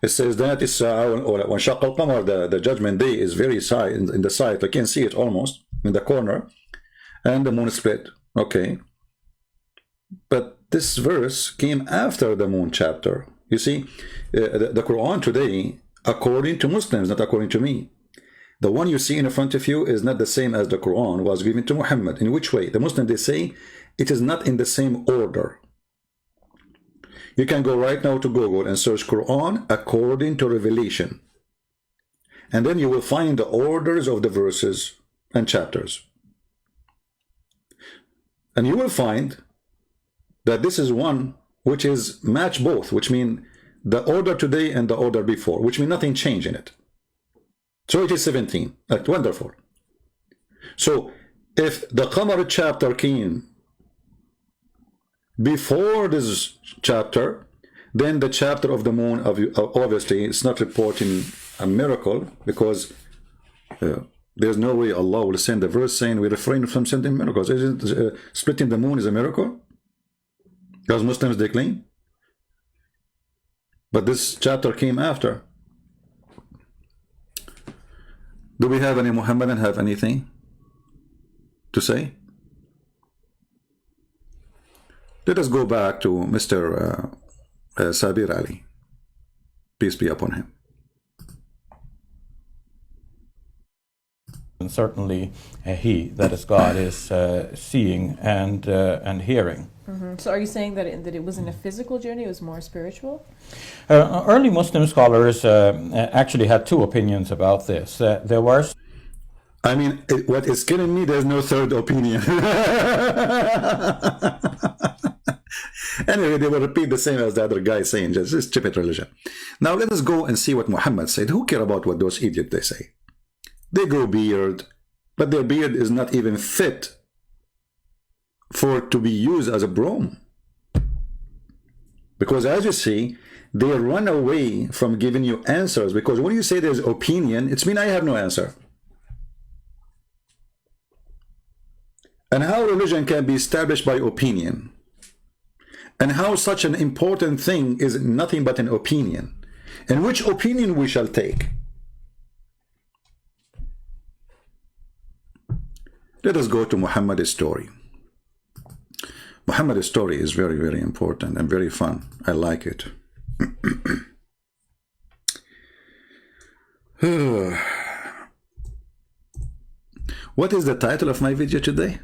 It says that it's when Shaq al-Qamar, the judgment day is very side in the side. I can see it almost in the corner. And the moon split. Okay. But this verse came after the moon chapter. You see, the Quran today, according to Muslims, not according to me, the one you see in front of you is not the same as the Quran was given to Muhammad. In which way? The Muslims, they say it is not in the same order. You can go right now to Google and search Quran according to revelation. And then you will find the orders of the verses and chapters. And you will find that this is one which is match both, which mean the order today and the order before, which mean nothing changed in it. So it is 17. Wonderful. So if the Qamar chapter came before this chapter, then the chapter of the moon, obviously, it's not reporting a miracle, because there's no way Allah will send a verse saying we refrain from sending miracles. Isn't splitting the moon is a miracle? As Muslims they claim. But this chapter came after. Do we have any Muhammadan have anything to say? Let us go back to Mr. Sabir Ali. Peace be upon him. And certainly he, that is God, is seeing and hearing. So are you saying that it wasn't a physical journey, it was more spiritual? Early Muslim scholars actually had two opinions about this. There were... I mean, what is killing me, there's no third opinion. Anyway, they will repeat the same as the other guy saying, just stupid religion. Now let us go and see what Muhammad said. Who care about what those idiots they say? They grow beard, but their beard is not even fit for to be used as a broom. Because as you see, they run away from giving you answers, because when you say there's opinion, it's mean I have no answer. And how religion can be established by opinion, and how such an important thing is nothing but an opinion, and which opinion we shall take. Let us go to Muhammad's story. Muhammad's story is very, very important and very fun. I like it. What is the title of my video today?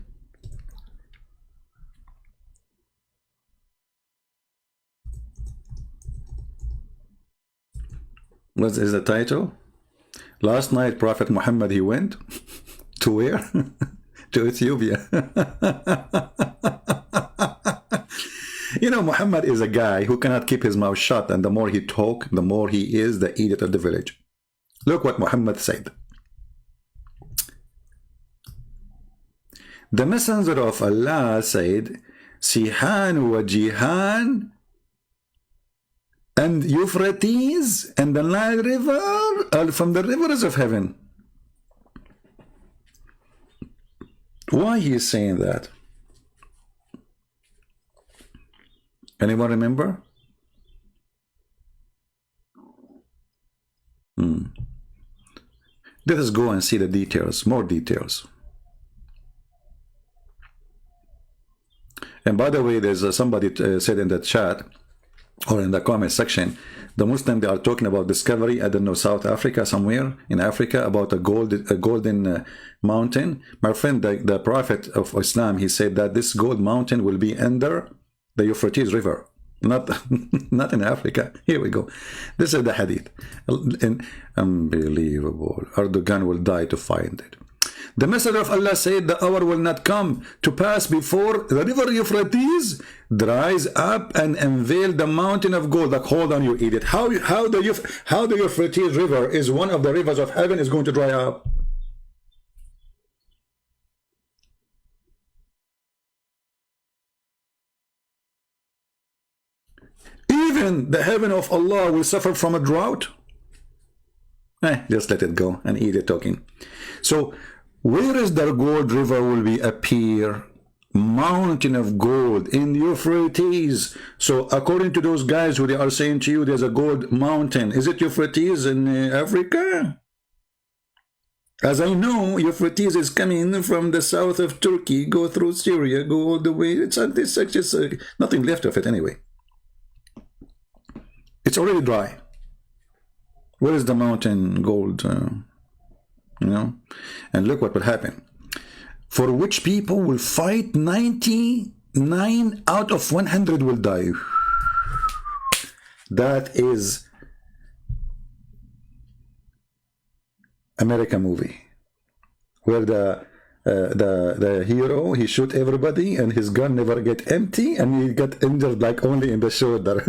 What is the title? Last night Prophet Muhammad, he went to where? To Ethiopia. You know, Muhammad is a guy who cannot keep his mouth shut, and the more he talk, the more he is the idiot of the village. Look what Muhammad said. The messenger of Allah said, Sihan wa Jihan and Euphrates and the Nile River are from the rivers of heaven. Why he is saying that? Anyone remember? Let us go and see the details, more details. And by the way, there's somebody said in the chat or in the comment section, the Muslim, they are talking about discovery, I don't know, South Africa, somewhere in Africa, about a golden mountain. My friend, the Prophet of Islam, he said that this gold mountain will be under the Euphrates River, not in Africa. Here we go. This is the hadith. Unbelievable. Erdogan will die to find it. The Messenger of Allah said, the hour will not come to pass before the river Euphrates dries up and unveil the mountain of gold. Like, hold on, you idiot. How the Euphrates River is one of the rivers of heaven is going to dry up? Even the heaven of Allah will suffer from a drought? Just let it go, an idiot talking. So, where is the gold river will be appear? Mountain of gold in Euphrates. So according to those guys who they are saying to you there's a gold mountain, is it Euphrates in Africa? As I know, Euphrates is coming from the south of Turkey, go through Syria, go all the way. It's nothing left of it anyway. It's already dry. Where is the mountain gold? You know, and look what will happen. For which people will fight, 99 out of 100 will die. That is American movie, where the hero, he shoot everybody and his gun never get empty and he got injured like only in the shoulder.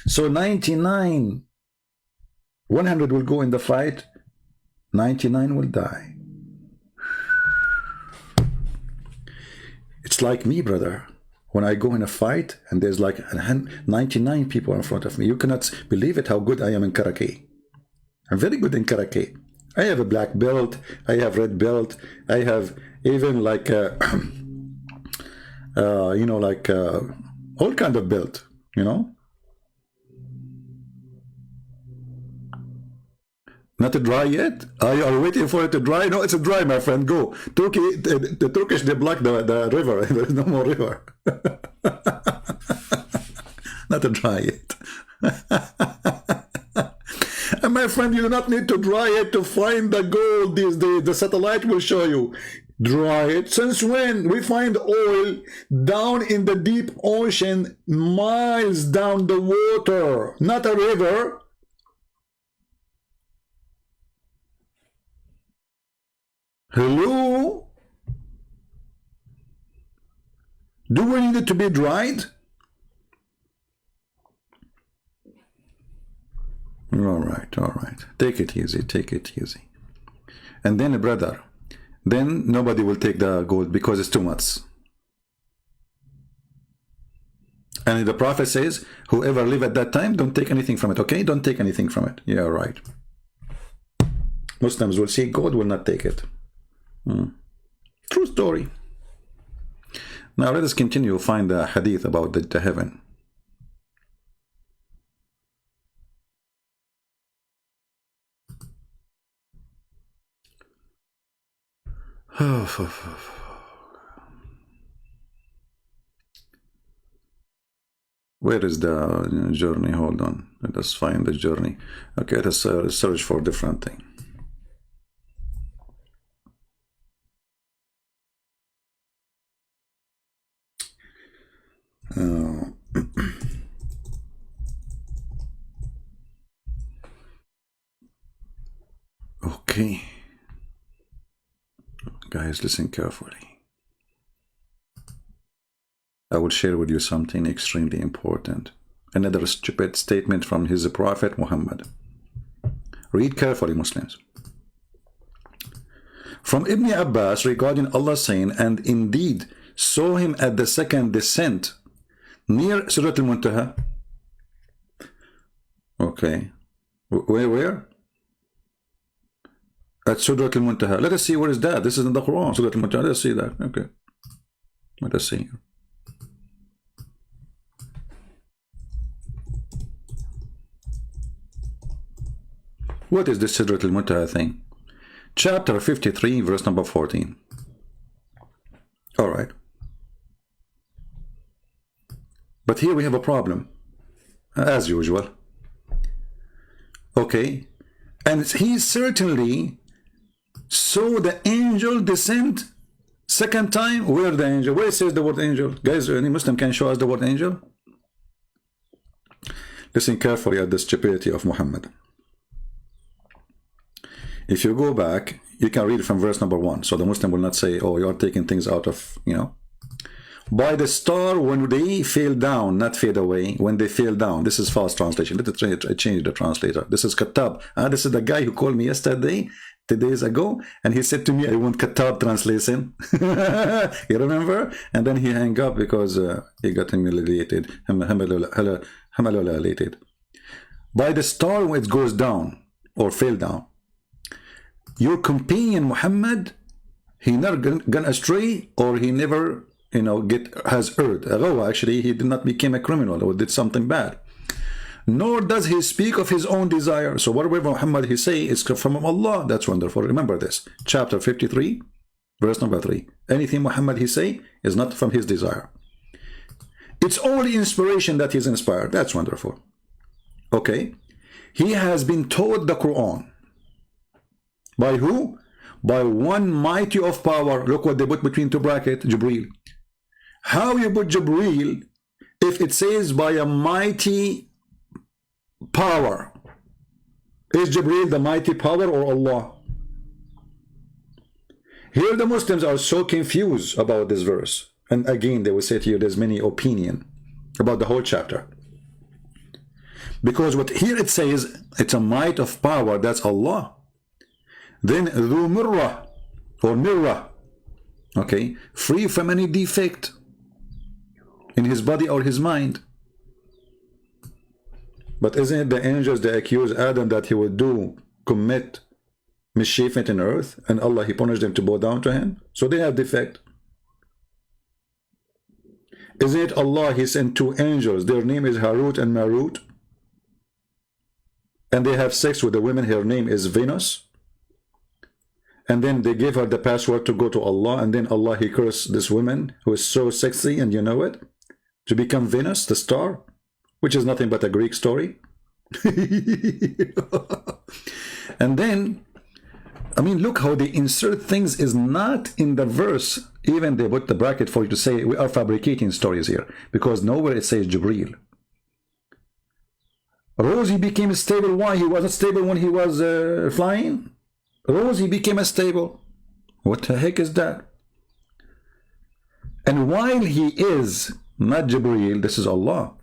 So 99 100 will go in the fight, 99 will die. It's like me, brother. When I go in a fight and there's like 99 people in front of me, you cannot believe it how good I am in karate. I'm very good in karate. I have a black belt, I have red belt, I have even like you know, like all kind of belt, you know. Not dry yet? Are you waiting for it to dry? No, it's a dry, my friend. Go. Turkey, the Turkish, they block the river. There's no more river. Not a dry yet. And my friend, you do not need to dry it to find the gold these days. The satellite will show you. Dry it. Since when? We find oil down in the deep ocean, miles down the water, not a river. Hello? Do we need it to be dried? All right, all right. Take it easy, take it easy. And then, brother, then nobody will take the gold because it's too much. And the Prophet says, whoever live at that time, don't take anything from it, okay? Don't take anything from it. Yeah, right. Muslims will see gold, will not take it. True story. Now let us continue, find the hadith about the heaven. Where is the journey? Hold on. Let us find the journey. Okay, let us search for different thing. Okay, guys, listen carefully. I will share with you something extremely important. Another stupid statement from his prophet Muhammad. Read carefully, Muslims. From Ibn Abbas regarding Allah saying, and indeed saw him at the second descent near Surah Al-Muntaha. Okay. Where? At Surah Al-Muntaha. Let us see where is that. This is in the Quran. Surah Al-Muntaha. Let us see that. Okay. Let us see. What is this Surah Al-Muntaha thing? Chapter 53, verse number 14. All right. But here we have a problem, as usual. Okay. And he certainly saw the angel descend second time. Where the angel? Where it says the word angel? Guys, any Muslim can show us the word angel? Listen carefully at the stupidity of Muhammad. If you go back, you can read from verse number 1. So the Muslim will not say, oh, you are taking things out of, you know. By the star when they fell down, not fade away, when they fell down. This is false translation. Let us change the translator. This is Kattab. This is the guy who called me yesterday, 2 days ago, and he said to me, I want Kattab translation. You remember? And then he hung up because he got humiliated. By the star when it goes down or fell down. Your companion Muhammad, he never gone astray, or he never, you know, has erred. Actually, he did not become a criminal or did something bad. Nor does he speak of his own desire. So whatever Muhammad he say is from Allah. That's wonderful. Remember this. Chapter 53, verse number 3. Anything Muhammad he say is not from his desire. It's only inspiration that he's inspired. That's wonderful. Okay. He has been taught the Quran. By who? By one mighty of power. Look what they put between two brackets, Jibreel. How you put Jibreel if it says by a mighty power? Is Jibreel the mighty power or Allah? Here the Muslims are so confused about this verse. And again, they will say to you there's many opinions about the whole chapter. Because what here it says, it's a might of power, that's Allah. Then ذو مرة or mirror, okay, free from any defect in his body or his mind. But isn't it the angels that accuse Adam that he would commit mischief in earth, and Allah, he punished them to bow down to him? So they have defect. Isn't it Allah, he sent 2 angels, their name is Harut and Marut, and they have sex with the women, her name is Venus, and then they gave her the password to go to Allah, and then Allah, he cursed this woman who is so sexy, and you know it, to become Venus, the star, which is nothing but a Greek story. And then, I mean, look how they insert things is not in the verse. Even they put the bracket for you to say we are fabricating stories here, because nowhere it says Jibreel. Rosie became stable. Why? He wasn't stable when he was flying. Rosie became stable. What the heck is that? And while he is not Jibreel, this is Allah,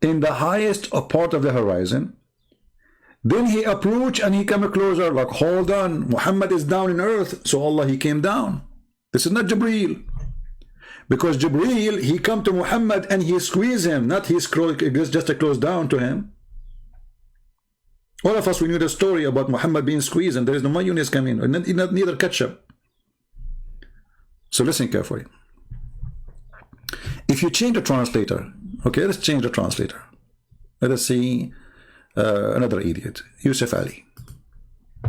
in the highest part of the horizon, then he approached and he came closer, like, hold on, Muhammad is down in earth, so Allah, he came down. This is not Jibreel, because Jibreel, he come to Muhammad and he squeeze him, not he just a close down to him. All of us, we knew the story about Muhammad being squeezed, and there is no mayonnaise coming, and neither ketchup. So listen carefully. If you change the translator, okay, let's change the translator. Let us see another idiot, Yusuf Ali.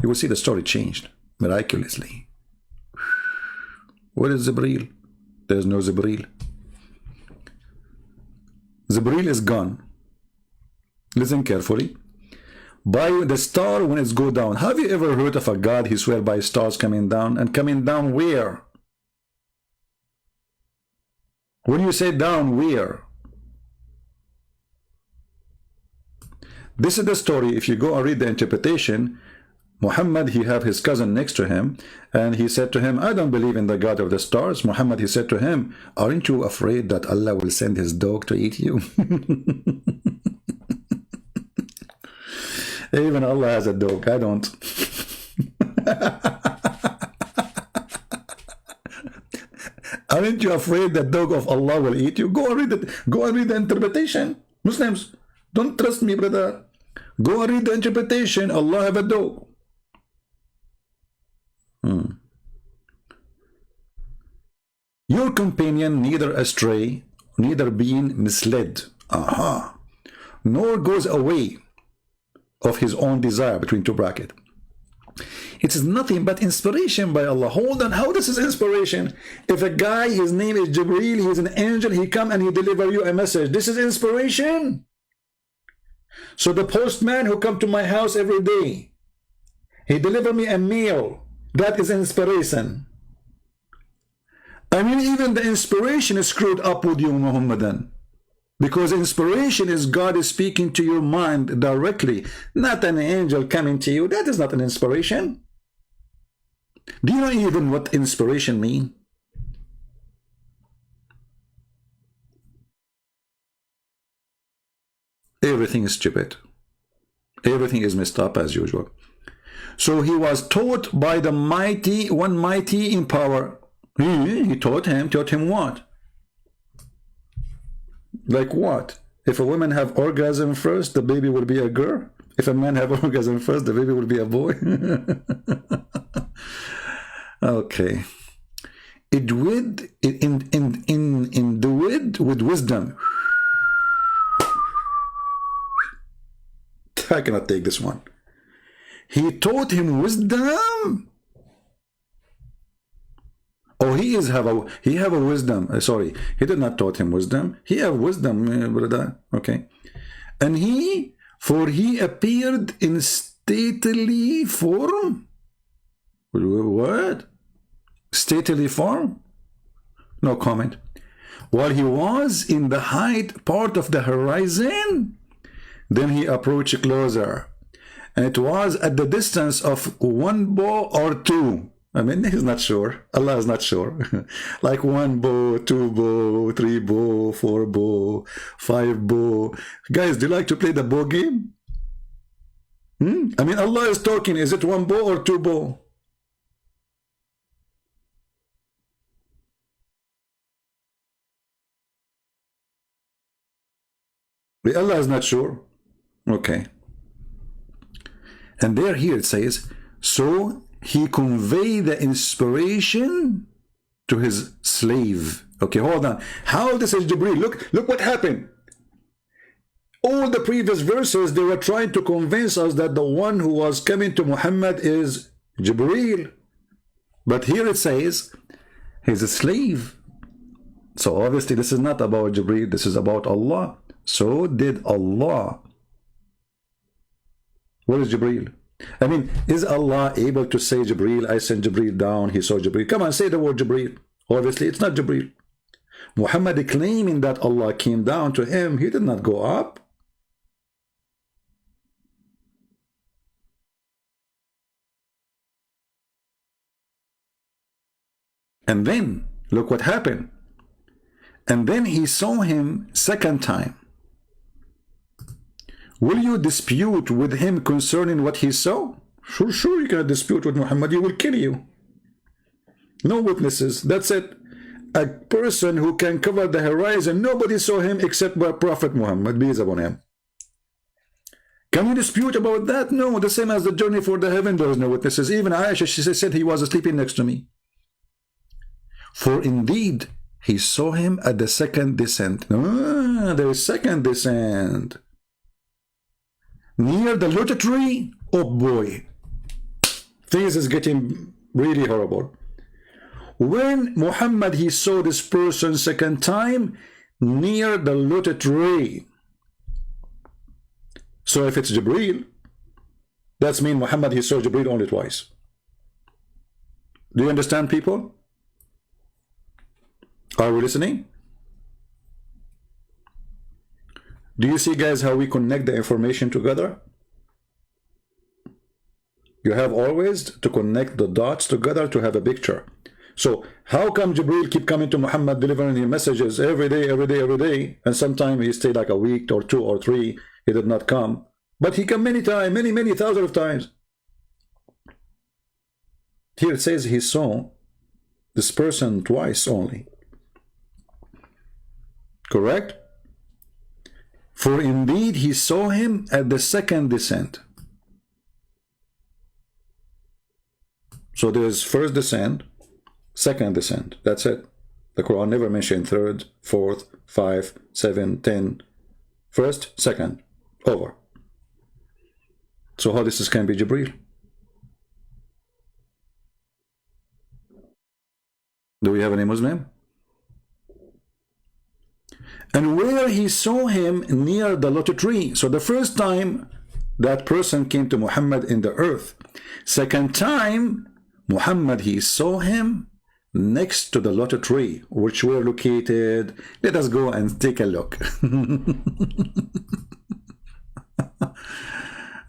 You will see the story changed miraculously. Where is Jibreel? There is no Jibreel. Jibreel is gone. Listen carefully. By the star when it's go down. Have you ever heard of a God he swear by stars coming down? And coming down where? When you say down, where? This is the story. If you go and read the interpretation, Muhammad, he have his cousin next to him, and he said to him, I don't believe in the God of the stars. Muhammad, he said to him, aren't you afraid that Allah will send his dog to eat you? Even Allah has a dog. I don't. Aren't you afraid that dog of Allah will eat you? Go and read it. Go and read the interpretation. Muslims, don't trust me, brother. Go and read the interpretation. Allah have a dog. Your companion neither astray, neither being misled, nor goes away of his own desire, between 2 brackets. It is nothing but inspiration by Allah. Hold on, how this is inspiration? If a guy, his name is Jibreel, he's an angel, he come and he deliver you a message. This is inspiration. So the postman who come to my house every day, he deliver me a meal. That is inspiration. I mean, even the inspiration is screwed up with you, Muhammadan. Because inspiration is God is speaking to your mind directly, not an angel coming to you. That is not an inspiration. Do you know even what inspiration means? Everything is stupid. Everything is messed up as usual. So he was taught by the mighty, one mighty in power. He taught him what? Like what? If a woman have orgasm first, the baby will be a girl. If a man have orgasm first, the baby will be a boy. Okay. Endued with wisdom. I cannot take this one. He taught him wisdom. Oh, he have a wisdom. Sorry, he did not taught him wisdom. He have wisdom, brother. Okay, and he appeared in stately form. What? Stately form? No comment. While he was in the height part of the horizon, then he approached closer, and it was at the distance of 1 bow or 2. I mean, he's not sure. Allah is not sure. Like 1 bow, 2 bow, 3 bow, 4 bow, 5 bow. Guys, do you like to play the bow game? I mean, Allah is talking. Is it 1 bow or 2 bow? Allah is not sure. Okay. And here it says, so he conveyed the inspiration to his slave. Okay, hold on. How this is Jibreel? Look what happened. All the previous verses, they were trying to convince us that the one who was coming to Muhammad is Jibreel. But here it says, he's a slave. So obviously this is not about Jibreel, this is about Allah. So did Allah. Where is Jibreel? I mean, is Allah able to say Jibreel, I sent Jibreel down, he saw Jibreel? Come on, say the word Jibreel. Obviously it's not Jibreel. Muhammad claiming that Allah came down to him, he did not go up. And then, look what happened. And then he saw him second time. Will you dispute with him concerning what he saw? Sure, you cannot dispute with Muhammad, he will kill you. No witnesses, that's it. A person who can cover the horizon, nobody saw him except by Prophet Muhammad, peace upon him. Can you dispute about that? No, the same as the journey for the heaven, there is no witnesses. Even Aisha, she said he was sleeping next to me. For indeed, he saw him at the second descent. There is second descent. Near the lotus tree. Oh boy. Things is getting really horrible. When Muhammad, he saw this person second time near the lotus tree. So if it's Jibreel, that's mean Muhammad, he saw Jibreel only twice. Do you understand, people? Are we listening? Do you see, guys, how we connect the information together? You have always to connect the dots together to have a picture. So how come Jibreel keep coming to Muhammad, delivering his messages every day, and sometimes he stayed like a week or 2 or 3, he did not come, but he come many times, many thousands of times. Here it says he saw this person twice only. Correct? For indeed he saw him at the second descent. So there's first descent, second descent. That's it. The Quran never mentioned third, fourth, 5, 7, 10. First, second, over. So how this can be Jibreel? Do we have any Muslim? And where he saw him near the lotus tree. So the first time that person came to Muhammad in the earth. Second time, Muhammad, he saw him next to the lotus tree, which were located. Let us go and take a look.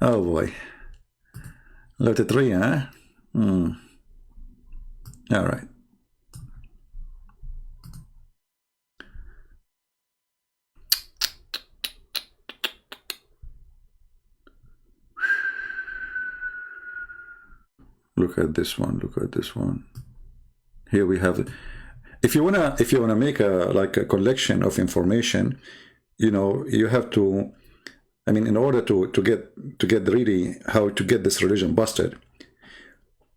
Oh boy. Lotus tree, huh? All right. Look at this one. Look at this one. Here we have it. If you wanna make a collection of information, you know, you have to. I mean, in order to get really how to get this religion busted,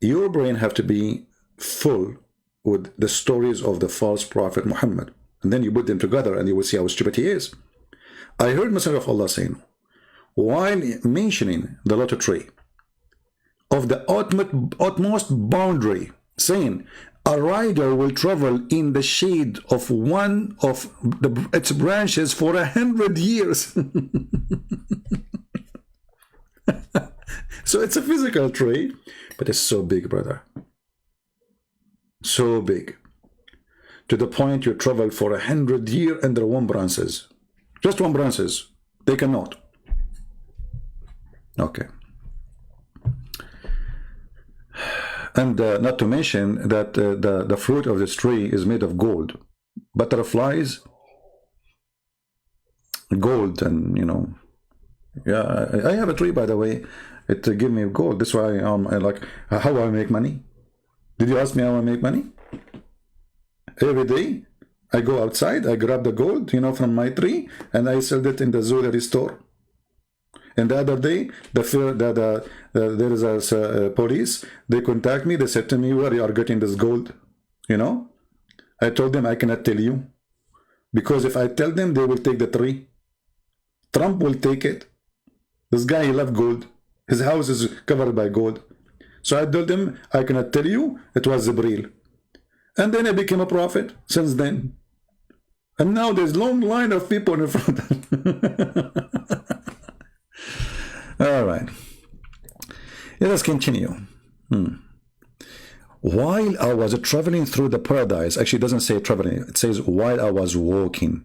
your brain have to be full with the stories of the false prophet Muhammad, and then you put them together, and you will see how stupid he is. I heard Messenger of Allah saying, while mentioning the lotus tree, of the utmost boundary, saying a rider will travel in the shade of one of its branches for 100 years. So it's a physical tree, but it's so big, brother. So big. To the point you travel for 100 years under one branches. Just one branches. They cannot. Okay. And not to mention that the fruit of this tree is made of gold. Butterflies, gold, and you know, yeah, I have a tree, by the way. It give me gold. That's why I like, how I make money. Did you ask me how I make money? Every day I go outside, I grab the gold, you know, from my tree, and I sell it in the jewelry store. And the other day, there is a police. They contact me. They said to me, "Where you are getting this gold?" You know, I told them I cannot tell you, because if I tell them, they will take the tree. Trump will take it. This guy, he loves gold. His house is covered by gold. So I told them I cannot tell you. It was Jibril. And then I became a prophet since then. And now there's a long line of people in front of All right. Let us continue. While I was traveling through the paradise, actually it doesn't say traveling, it says while I was walking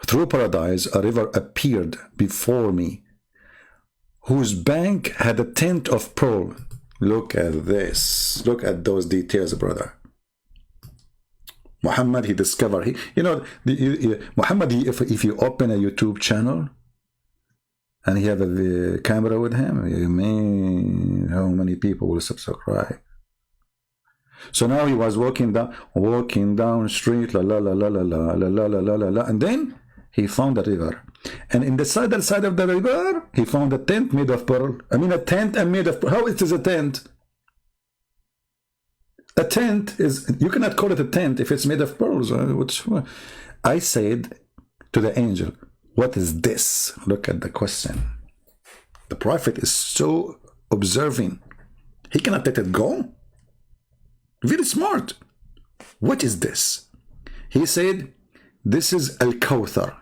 through paradise, a river appeared before me, whose bank had a tint of pearl. Look at this. Look at those details, brother. Muhammad, he discovered, Muhammad, if you open a YouTube channel and he have a camera with him, man, how many people will subscribe? So now he was walking down street, la la la la la la la la la la la, and then he found a river. And in the side of the river, he found a tent made of pearl. I mean, a tent made of pearl. How it is a tent? A tent is, you cannot call it a tent if it's made of pearls. I said to the angel, what is this? Look at the question. The prophet is so observing. He cannot let it go. Very smart. What is this? He said, this is Al-Kawthar.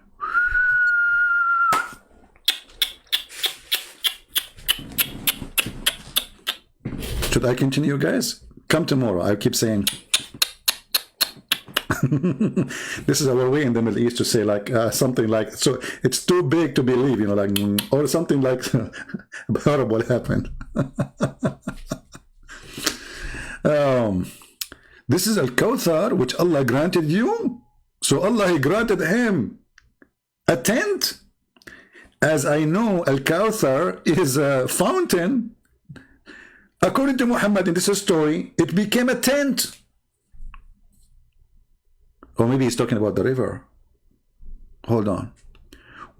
Should I continue, guys? Come tomorrow. I keep saying this is our way in the Middle East to say like something like, so it's too big to believe, you know, like, or something like horrible happened. This is Al-Kawthar, which Allah granted you. So Allah, he granted him a tent. As I know, Al-Kawthar is a fountain. According to Muhammad in this story, it became a tent. Or maybe he's talking about the river. Hold on.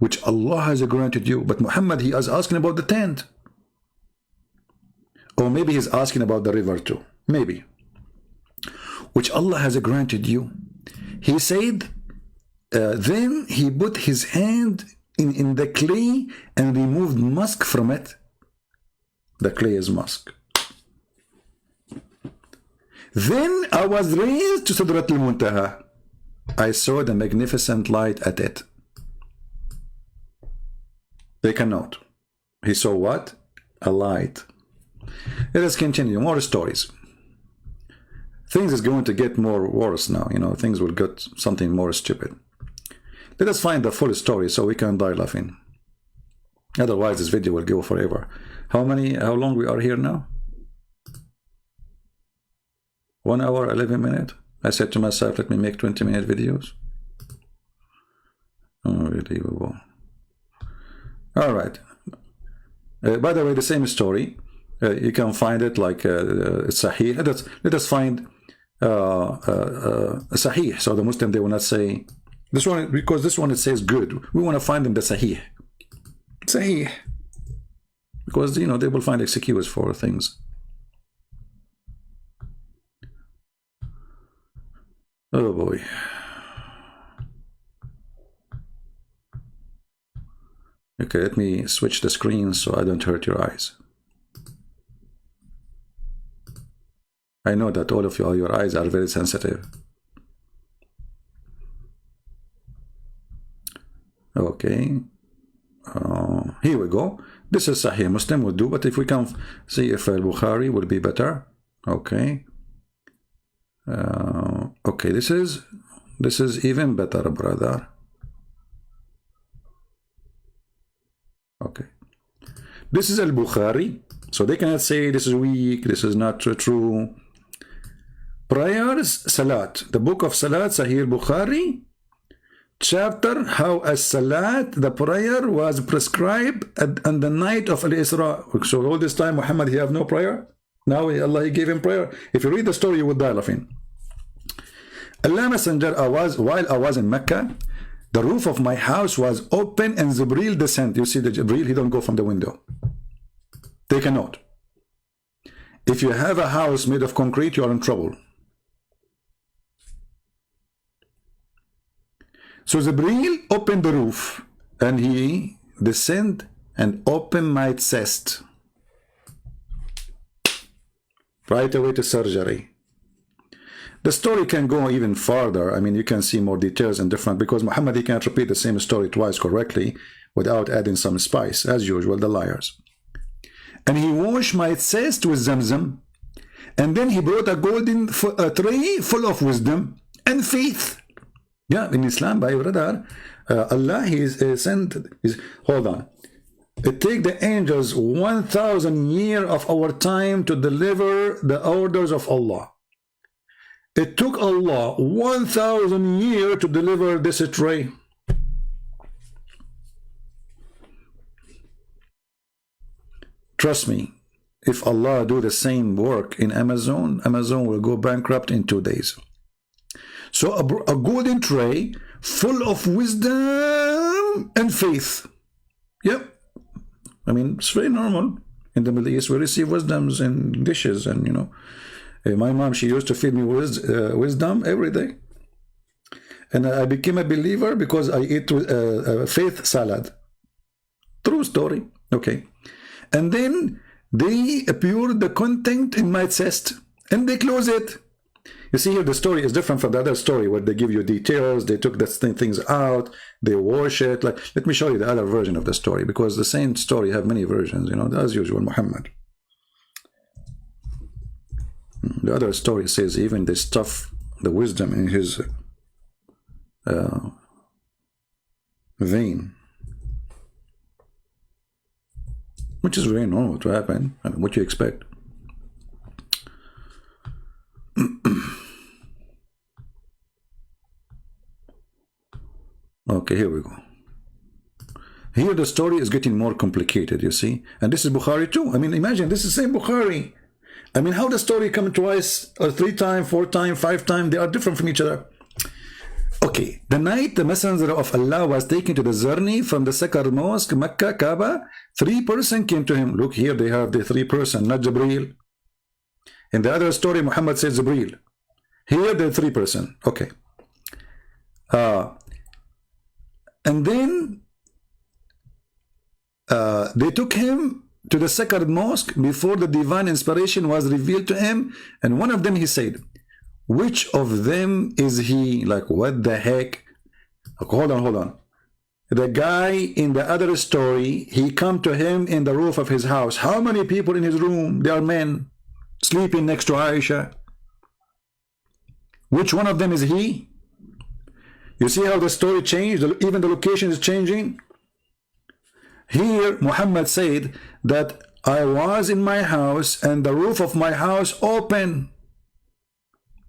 Which Allah has granted you. But Muhammad, he is asking about the tent. Or maybe he's asking about the river too. Maybe. Which Allah has granted you. He said, then he put his hand in the clay and removed musk from it. The clay is musk. Then I was raised to Sidrat al-Muntaha. I saw the magnificent light at it. Take a note. He saw what? A light. Let us continue. More stories. Things is going to get more worse now. You know, things will get something more stupid. Let us find the full story so we can die laughing. Otherwise, this video will go forever. How long we are here now? 1 hour, 11 minutes. I said to myself, let me make 20-minute videos. Unbelievable. All right. By the way, the same story. You can find it like Sahih. Let us find Sahih. So the Muslim, they will not say this one, because this one it says good. We want to find in the Sahih. Sahih. Because, you know, they will find excuse for things. Oh boy. Okay, let me switch the screen so I don't hurt your eyes. I know that all of you, your eyes are very sensitive. Okay. Here we go. This is Sahih Muslim would do, but if we can see if Al-Bukhari would be better. Okay. Okay, this is even better, brother. Okay. This is Al-Bukhari. So they cannot say this is weak, this is not true. Prayers, Salat. The book of Salat, Sahih Bukhari, chapter, how as Salat, the prayer was prescribed on the night of Al-Isra. So all this time, Muhammad, he have no prayer? Now Allah, he gave him prayer. If you read the story, you would die laughing. Allah Messenger, while I was in Mecca, the roof of my house was open and Jibreel descended. You see the Jibreel, he don't go from the window. Take a note. If you have a house made of concrete, you are in trouble. So Jibreel opened the roof and he descended and opened my chest. Right away to surgery. The story can go even farther. I mean, you can see more details and different, because Muhammad, he can't repeat the same story twice correctly without adding some spice, as usual, the liars. And he washed my chest with Zamzam, and then he brought a golden tray full of wisdom and faith. Yeah, in Islam, by radar, Allah, he is sent. Hold on. It takes the angels 1,000 years of our time to deliver the orders of Allah. It took Allah 1,000 years to deliver this tray. Trust me, if Allah do the same work in Amazon, Amazon will go bankrupt in 2 days. So a golden tray full of wisdom and faith. Yep. I mean, it's very normal. In the Middle East, we receive wisdoms in dishes, and you know, my mom, she used to feed me wisdom every day. And I became a believer because I ate faith salad. True story. Okay. And then they poured the content in my chest and they close it. You see here, the story is different from the other story where they give you details, they took the things out, they wash it. Like, let me show you the other version of the story, because the same story have many versions, you know, as usual, Muhammad. The other story says even they stuff the wisdom in his vein, which is very normal to happen. I mean, what you expect? Okay, here we go. Here the story is getting more complicated, you see. And this is Bukhari too. I mean, imagine, this is the same Bukhari. I mean, how the story come twice, or 3 times, 4 times, 5 times, they are different from each other. Okay, the night the Messenger of Allah was taken to the journey from the sacred mosque, Mecca, Kaaba, 3 persons came to him. Look here, they have the 3 persons, not Jibreel. In the other story, Muhammad says Jibreel. Here, the 3 persons. Okay. And then they took him to the sacred mosque before the divine inspiration was revealed to him. And one of them, he said, which of them is he? Like, what the heck? Hold on. The guy in the other story, he come to him in the roof of his house. How many people in his room? They are men sleeping next to Aisha. Which one of them is he? You see how the story changed? Even the location is changing. Here, Muhammad said that I was in my house and the roof of my house open.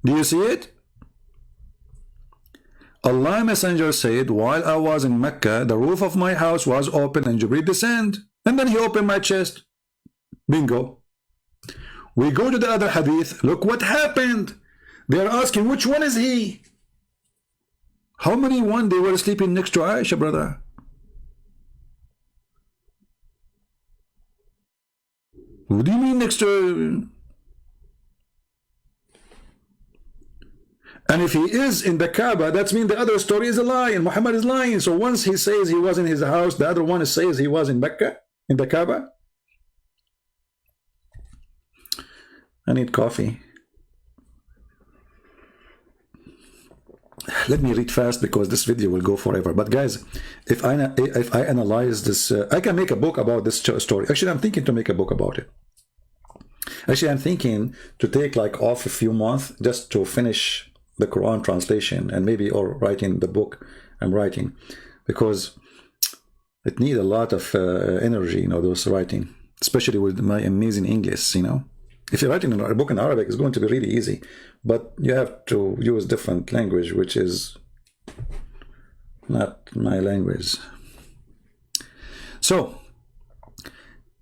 Do you see it? Allah Messenger said, while I was in Mecca, the roof of my house was open and Jibreel descended. And then he opened my chest. Bingo. We go to the other hadith. Look what happened. They are asking, which one is he? How many one they were sleeping next to Aisha, brother? What do you mean next to? And if he is in the Kaaba, that means the other story is a lie and Muhammad is lying. So once he says he was in his house, the other one says he was in Mecca, in the Kaaba. I need coffee. Let me read fast because this video will go forever. But guys, if I analyze this, I can make a book about this story. Actually, I'm thinking to make a book about it. Actually, I'm thinking to take like off a few months just to finish the Quran translation and maybe or writing the book I'm writing, because it needs a lot of energy, you know, those writing. especially with my amazing English, you know. If you're writing a book in Arabic, it's going to be really easy, but you have to use different language, which is not my language. So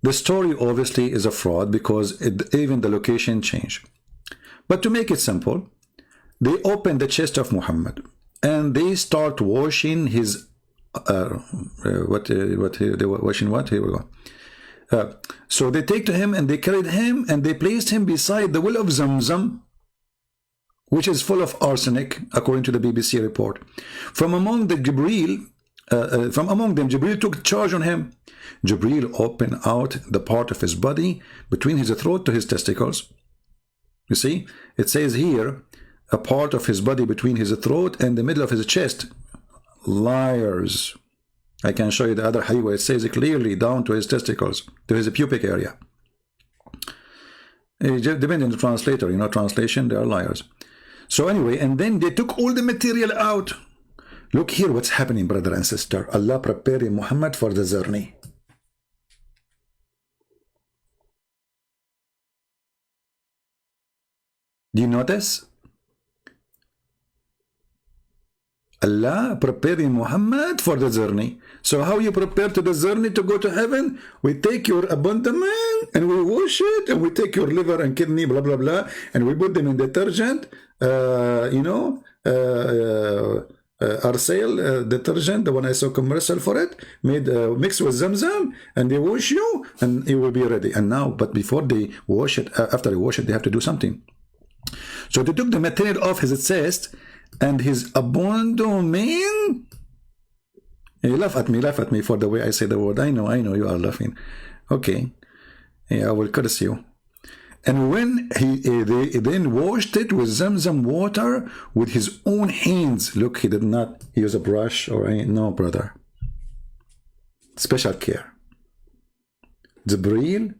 the story obviously is a fraud because even the location changed. But to make it simple, they open the chest of Muhammad and they start washing his they were washing what? Here we go. So they take to him and they carried him and they placed him beside the well of Zamzam, which is full of arsenic, according to the BBC report. From among them, Jibreel took charge on him. Jibreel opened out the part of his body between his throat to his testicles. You see, it says here, a part of his body between his throat and the middle of his chest. Liars. I can show you the other hadith where it says it clearly down to his testicles, to his pubic area. Depending on the translator, you know, translation, they are liars. So anyway, and then they took all the material out. Look here what's happening, brother and sister. Allah preparing Muhammad for the journey. Do you notice? Allah preparing Muhammad for the journey. So how you prepare to the journey to go to heaven? We take your abdomen and we wash it, and we take your liver and kidney, blah, blah, blah, and we put them in detergent, you know, Arcel detergent, the one I saw commercial for it, made mixed with Zamzam, and they wash you, and you will be ready. And now, but before they wash it, after they wash it, they have to do something. So they took the material off his chest and his abdomen. You laugh at me for the way I say the word. I know you are laughing. Okay, yeah, I will curse you. And when they then washed it with Zamzam water with his own hands. Look, he did not use a brush or any, no, brother. Special care. Jibreel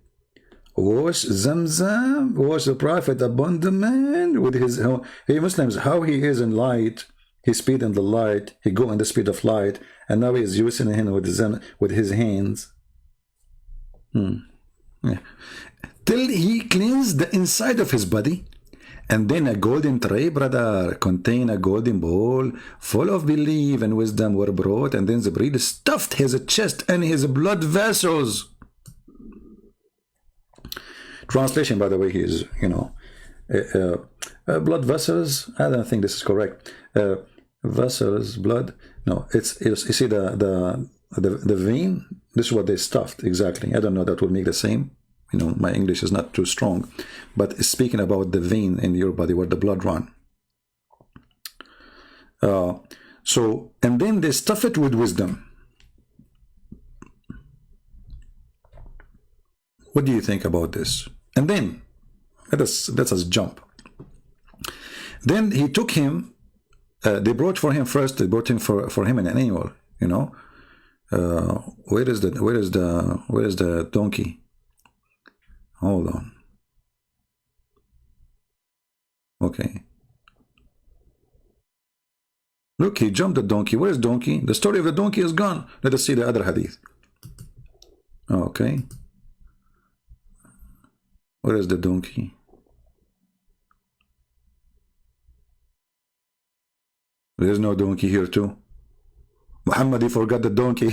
wash Zamzam, wash the Prophet abandonment with his, hey Muslims, how he is in light, he speed in the light, he go in the speed of light, and now he is using him with his hands. Yeah. Till he cleansed the inside of his body, and then a golden tray, brother, contain a golden bowl full of belief and wisdom were brought, and then Jibreel stuffed his chest and his blood vessels. Translation, by the way, is, you know, blood vessels. I don't think this is correct. Vessels, blood. No, it's you see the vein. This is what they stuffed exactly. I don't know. That would make the same. You know, my English is not too strong, but it's speaking about the vein in your body where the blood run. So, and then they stuff it with wisdom. What do you think about this? And then let us jump. Then he took him. They brought for him first. They brought him for him an animal. You know, where is the donkey? Hold on. Okay. Look, he jumped the donkey. Where is donkey? The story of the donkey is gone. Let us see the other hadith. Okay. Where is the donkey? There's no donkey here too. Muhammad, he forgot the donkey.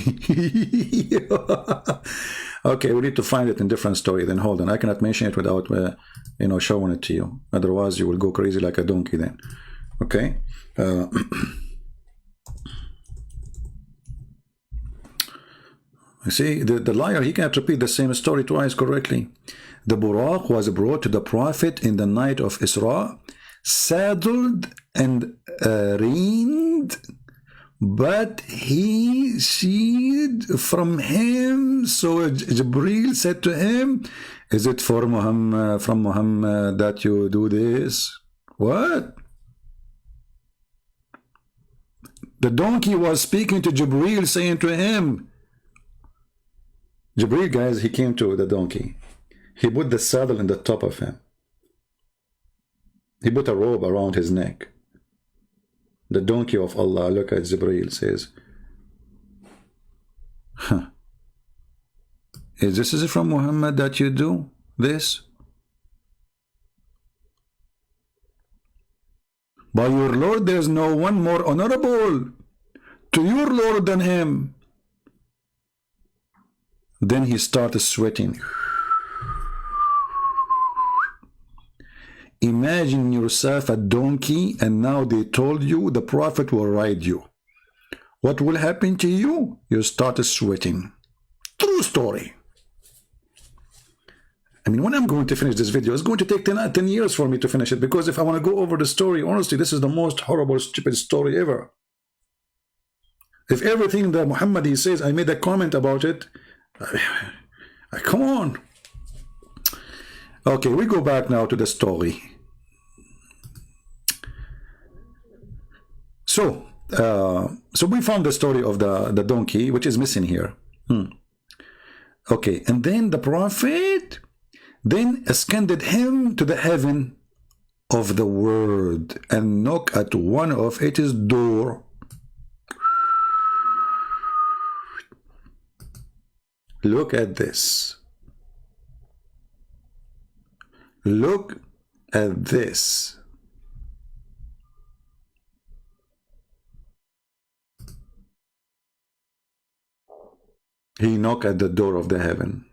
Okay, we need to find it in different story. Then hold on, I cannot mention it without, you know, showing it to you. Otherwise, you will go crazy like a donkey then. Okay. You see, the liar, he cannot repeat the same story twice correctly. The Buraq was brought to the Prophet in the night of Isra, saddled and reined, but he sheed from him. So Jibreel said to him, is it for Muhammad, from Muhammad that you do this? What? The donkey was speaking to Jibreel, saying to him, Jibreel, guys, he came to the donkey. He put the saddle in the top of him. He put a robe around his neck. The donkey of Allah, look at Jibreel, says, huh. Is this from Muhammad that you do this? By your Lord, there is no one more honorable to your Lord than him. Then he started sweating. Imagine yourself a donkey, and now they told you the Prophet will ride you. What will happen to you? You started sweating. True story. I mean, when I'm going to finish this video, it's going to take 10 years for me to finish it, because if I want to go over the story, honestly, this is the most horrible, stupid story ever. If everything that Muhammad says, I made a comment about it, come on. Okay, we go back now to the story. So we found the story of the donkey, which is missing here. Okay, and then the Prophet then ascended him to the heaven of the world and knocked at one of its door. Look at this. Look at this. He knocked at the door of the heaven.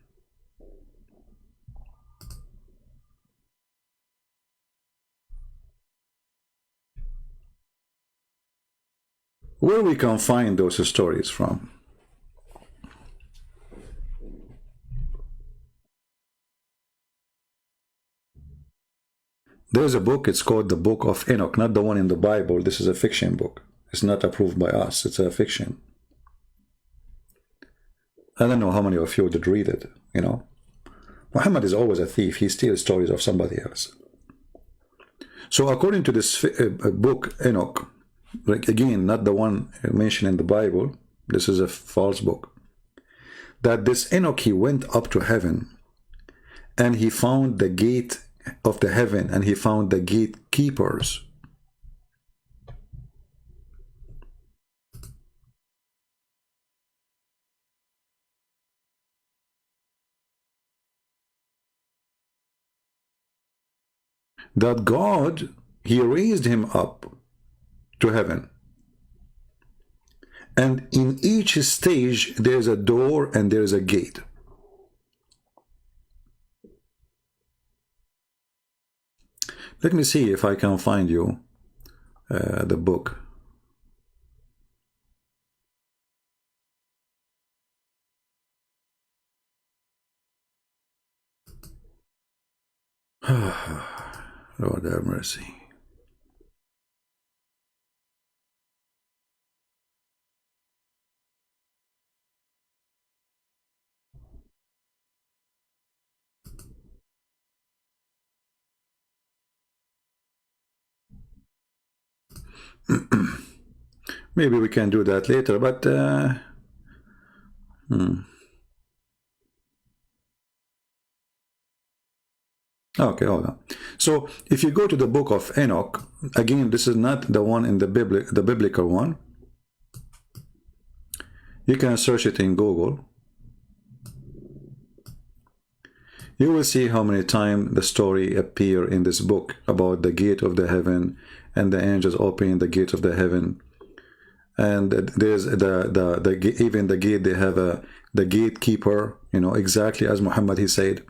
Where we can find those stories from? There's a book, it's called the Book of Enoch, not the one in the Bible. This is a fiction book. It's not approved by us. It's a fiction. I don't know how many of you did read it, you know. Muhammad is always a thief. He steals stories of somebody else. So according to this book, Enoch, like again, not the one mentioned in the Bible, this is a false book, that this Enoch, he went up to heaven and he found the gate of the heaven and he found the gatekeepers. That God, he raised him up to heaven. And in each stage, there's a door and there's a gate. Let me see if I can find you the book. Lord have mercy. Maybe we can do that later, but okay, hold on. So if you go to the book of Enoch, again, this is not the one in the biblical one. You can search it in Google. You will see how many times the story appear in this book about the gate of the heaven and the angels opening the gate of the heaven. And there's even the gate, they have the gatekeeper, you know, exactly as Muhammad he said.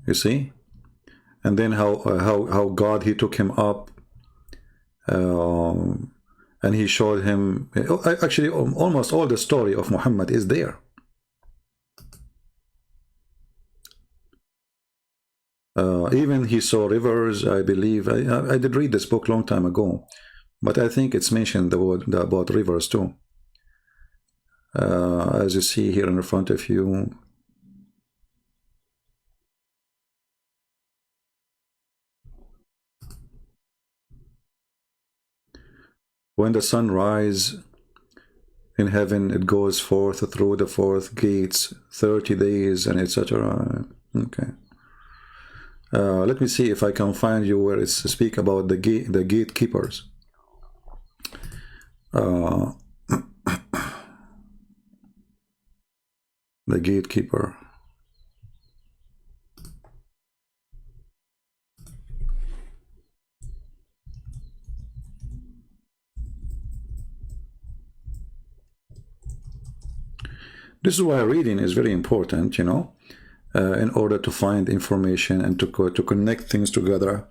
You see? And then how God, he took him up, and he showed him, actually almost all the story of Muhammad is there. Even he saw rivers, I believe. I did read this book long time ago, but I think it's mentioned about rivers too. As you see here in front of you. When the sun rises in heaven, it goes forth through the fourth gates, 30 days, and etc. Okay. Let me see if I can find you where it's speak about the gatekeepers. The gatekeeper. This is why reading is very important, you know, in order to find information and to connect things together.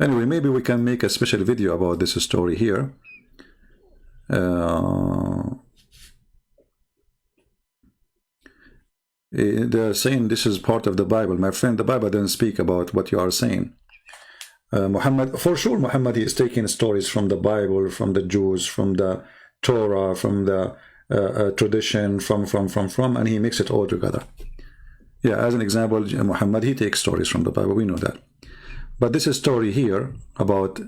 Anyway, maybe we can make a special video about this story here. They're saying this is part of the Bible. My friend, the Bible doesn't speak about what you are saying. Muhammad, for sure, Muhammad, he is taking stories from the Bible, from the Jews, from the Torah, from the tradition, from, and he mixes it all together. Yeah, as an example, Muhammad, he takes stories from the Bible. We know that. But this is story here about,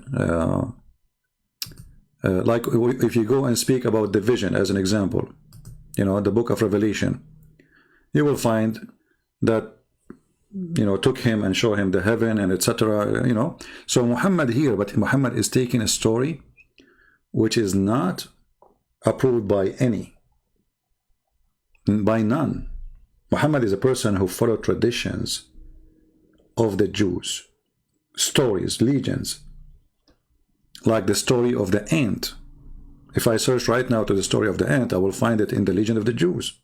like, if you go and speak about the vision, as an example, you know, the book of Revelation, you will find that, you know, took him and show him the heaven and etc. You know, so Muhammad here, but Muhammad is taking a story which is not approved by any, by none. Muhammad is a person who followed traditions of the Jews, stories, legends, like the story of the ant. If I search right now to the story of the ant, I will find it in the legend of the Jews.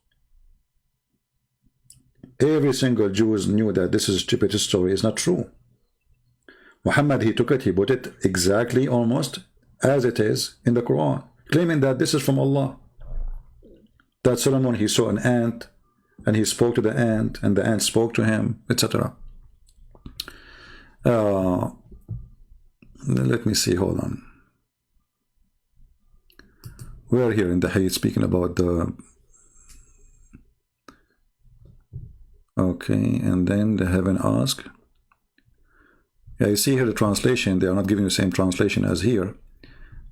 Every single Jew knew that this is stupid story is not true. Muhammad, he took it, he put it exactly almost as it is in the Quran, claiming that this is from Allah. That Solomon, he saw an ant and he spoke to the ant and the ant spoke to him, etc. Let me see, hold on. We're here in the Hadith speaking about the... Okay, and then the heaven ask. Yeah, you see here the translation, they are not giving the same translation as here.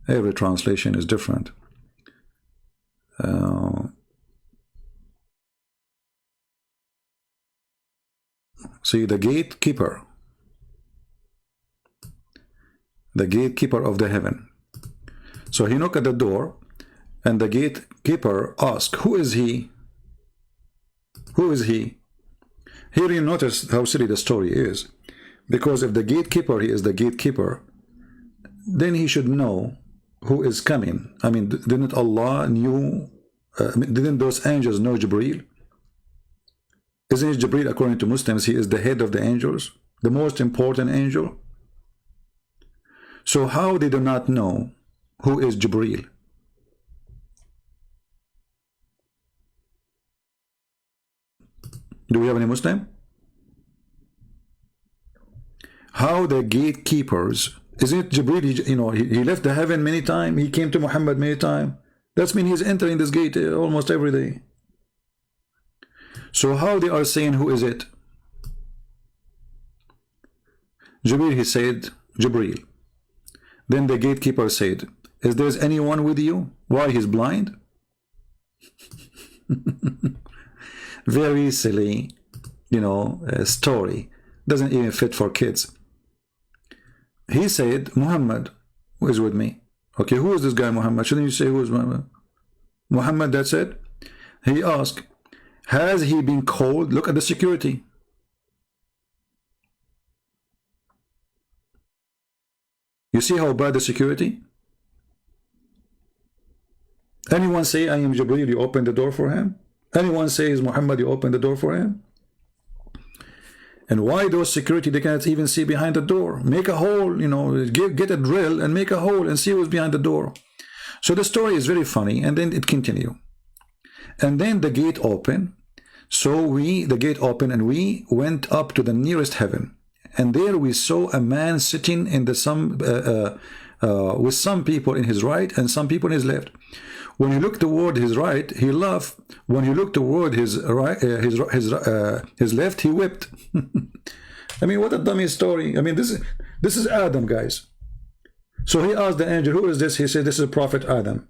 Every translation is different. See, the gatekeeper of the heaven. So he knocked at the door, and the gatekeeper asked, who is he? Who is he? Here you notice how silly the story is. Because if the gatekeeper, he is the gatekeeper, then he should know who is coming. I mean, didn't Allah knew, didn't those angels know Jibreel? Isn't it Jibreel, according to Muslims, he is the head of the angels, the most important angel? So how they do not know who is Jibreel? Do we have any Muslim? How the gatekeepers, isn't it Jibreel, he left the heaven many times, he came to Muhammad many times. That means he's entering this gate almost every day. So how they are saying who is it? Jibreel, he said, Jibreel. Then the gatekeeper said, is there anyone with you? Why, he's blind? Very silly, story. Doesn't even fit for kids. He said, Muhammad is with me. Okay, who is this guy Muhammad? Shouldn't you say who is Muhammad? Muhammad, that's it. He asked, has he been called? Look at the security. You see how bad the security? Anyone say, I am Jibreel, you open the door for him? Anyone says Muhammad, you open the door for him? And why those security, they cannot even see behind the door? Make a hole, get a drill and make a hole and see who's behind the door. So the story is very funny, and then it continues. And then the gate opened. So the gate opened and we went up to the nearest heaven. And there we saw a man sitting in with some people in his right and some people in his left. When you look toward his right, he laughed. When you look toward his right, his left, he wept. I mean, what a dummy story. I mean, this is Adam, guys. So he asked the angel, who is this? He said, this is Prophet Adam.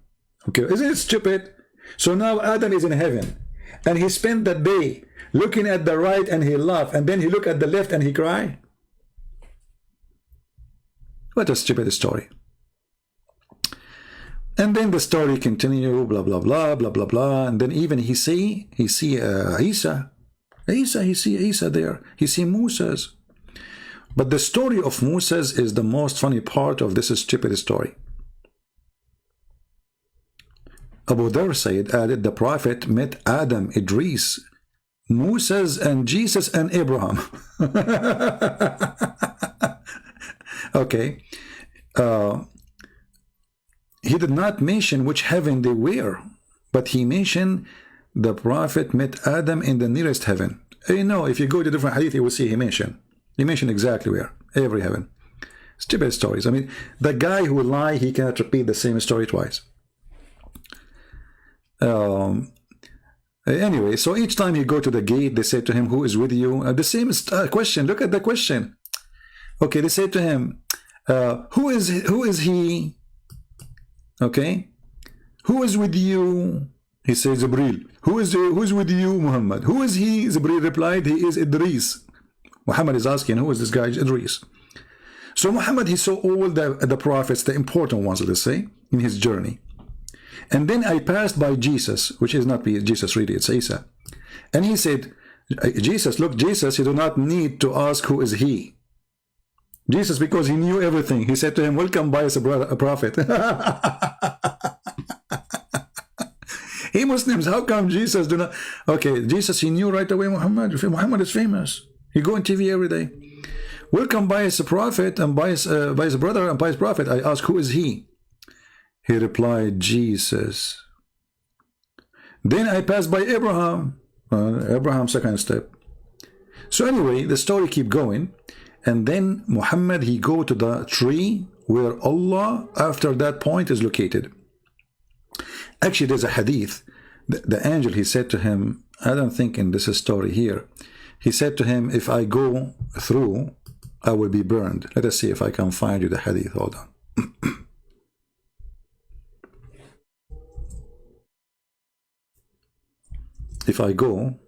Okay, isn't it stupid? So now Adam is in heaven, and he spent that day looking at the right and he laughed, and then he looked at the left and he cried. What a stupid story. And then the story continue, blah blah blah blah blah blah, and then even he see Isa there. He see Moses. But the story of Moses is the most funny part of this stupid story. Abu Dhar said, added, the Prophet met Adam, Idris, Moses, and Jesus, and Abraham. Okay. He did not mention which heaven they were, but he mentioned the Prophet met Adam in the nearest heaven. You know, if you go to different hadith, you will see he mentioned exactly where, every heaven. Stupid stories. I mean, the guy who lie, he cannot repeat the same story twice. Anyway, so each time he go to the gate, they say to him, who is with you? The same question. Look at the question. Okay, they say to him, who is he? Okay, who is with you? He says, Jibreel. Who is with you, Muhammad? Who is he? Jibreel replied, he is Idris. Muhammad is asking, who is this guy? Idris. So Muhammad, he saw all the prophets, the important ones, let's say, in his journey. And then I passed by Jesus, which is not Jesus really, it's Isa. And he said, Jesus, look, Jesus, you do not need to ask who is he. Jesus, because he knew everything. He said to him, welcome by as a prophet. Hey, Muslims, how come Jesus do not... Okay, Jesus, he knew right away Muhammad. Muhammad is famous. He go on TV every day. Welcome by as a prophet and by his brother and by his prophet. I ask, who is he? He replied, Jesus. Then I passed by Abraham. Abraham, second step. So anyway, the story keep going. And then Muhammad, he go to the tree where Allah, after that point, is located. Actually, there's a hadith. The angel, he said to him, I don't think in this story here, he said to him, if I go through, I will be burned. Let us see if I can find you the hadith. Hold on. If I go,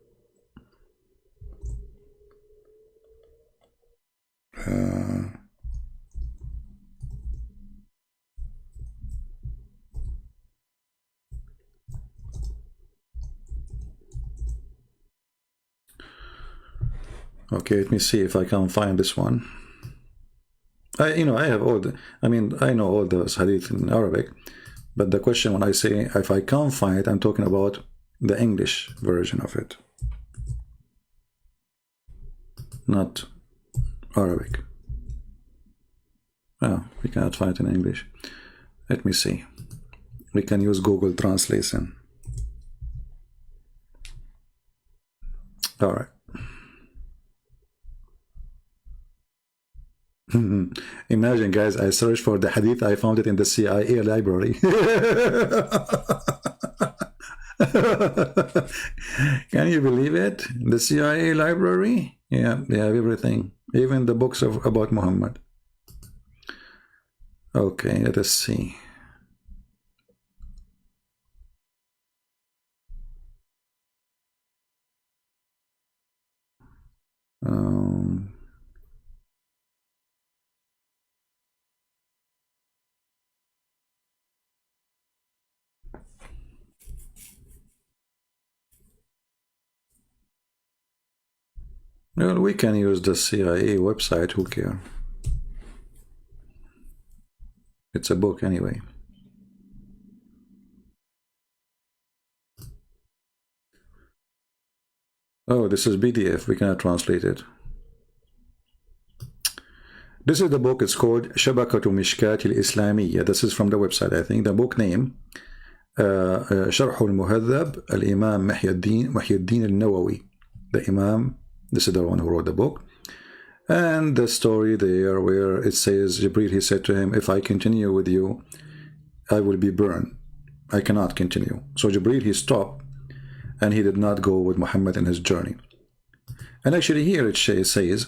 okay, let me see if I can find this one. I have all the, I know all those hadith in Arabic, but the question when I say if I can't find it, I'm talking about the English version of it, not Arabic. Oh, we cannot find it in English. Let me see. We can use Google Translation. All right. Imagine, guys, I searched for the hadith, I found it in the CIA library. Can you believe it? The CIA library? Yeah, they have everything, even the books about Muhammad. Okay, let us see. Well, we can use the CIA website, who cares? It's a book anyway. Oh, this is PDF, we cannot translate it. This is the book, it's called Shabakatu Mishkat al-Islamiyya. This is from the website, I think. The book name, Sharh al-Muhadhab, al-Imam Muhyiddin al-Nawawi. The Imam, this is the one who wrote the book. And the story there where it says, Jibreel, he said to him, if I continue with you, I will be burned. I cannot continue. So Jibreel, he stopped, and he did not go with Muhammad in his journey. And actually here it says,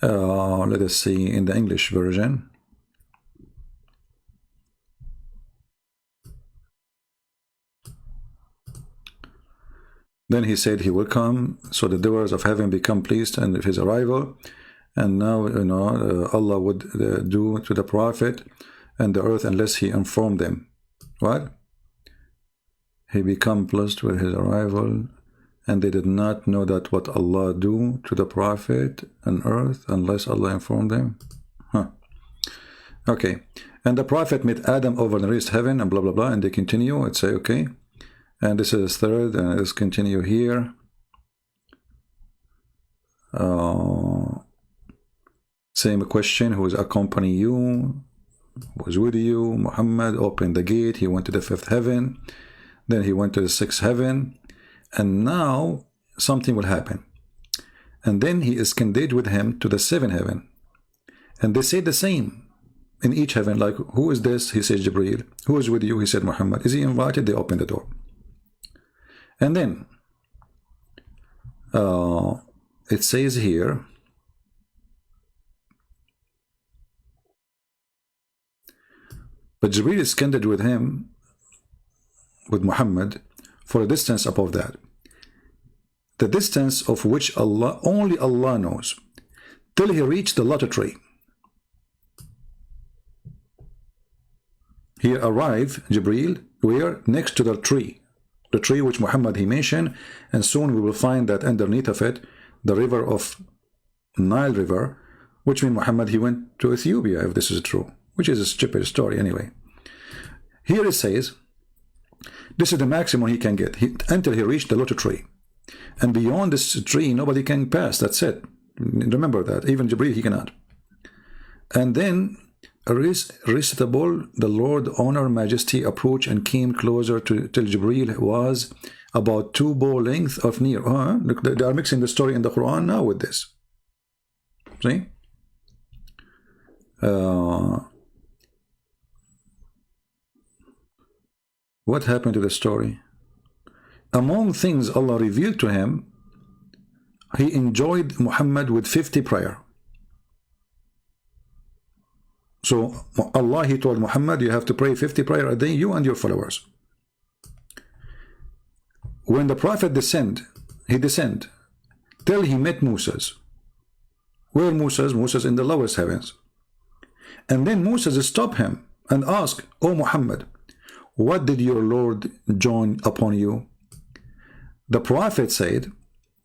Let us see in the English version. Then he said he will come, so the doors of heaven become pleased and of his arrival. And now, Allah would do to the Prophet and the earth unless he informed them. What? He become pleased with his arrival, and they did not know that what Allah do to the Prophet and earth unless Allah informed them. Okay. And the Prophet met Adam over the raised heaven and blah blah blah, and they continue. Let's say okay. And this is third, and let's continue here. Same question, who is accompany you, was with you? Muhammad opened the gate, he went to the fifth heaven, then he went to the sixth heaven, and now something will happen. And then he is conveyed with him to the seventh heaven. And they say the same in each heaven, like, who is this? He says Jibreel. Who is with you? He said Muhammad. Is he invited? They open the door. And then it says here, but Jibreel is connected with him, with Muhammad, for a distance above that. The distance of which only Allah knows, till he reached the lotus tree. He arrived, Jibreel, where? Next to the tree. The tree which Muhammad he mentioned, and soon we will find that underneath of it, the river of Nile River, which means Muhammad he went to Ethiopia, if this is true, which is a stupid story anyway. Here it says, this is the maximum he can get, until he reached the lotus tree. And beyond this tree, nobody can pass, that's it. Remember that, even Jibreel he cannot. And then, irresistible, the Lord honor majesty approached and came closer till Jibreel was about 2 bow length of near. Look, they are mixing the story in the Quran now with this. See? What happened to the story? Among things Allah revealed to him, he enjoyed Muhammad with 50 prayer. So Allah, he told Muhammad, you have to pray 50 prayer a day, you and your followers. When the Prophet he descended till he met Moses. Where Moses? Moses in the lowest heavens. And then Moses stopped him and asked, O Muhammad, what did your Lord join upon you? The Prophet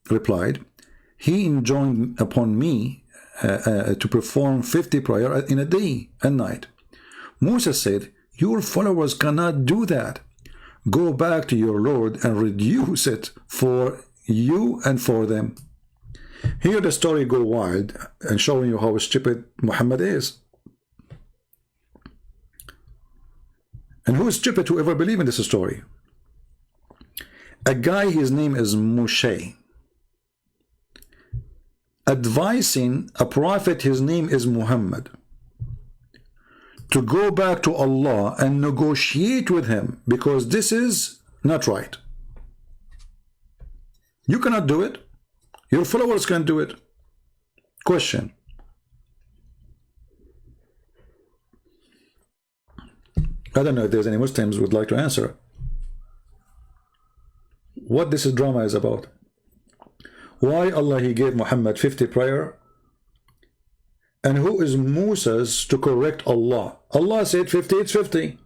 replied, he enjoined upon me to perform 50 prayer in a day and night. Moses said, your followers cannot do that. Go back to your Lord and reduce it for you and for them. Here the story go wild and showing you how stupid Muhammad is. And who is stupid to ever believe in this story? A guy, his name is Moshe, advising a prophet, his name is Muhammad, to go back to Allah and negotiate with him, because this is not right. You cannot do it. Your followers can do it. Question. I don't know if there's any Muslims who would like to answer what this drama is about. Why Allah he gave Muhammad 50 prayer, and who is Moses to correct Allah? Allah said 50, it's 50.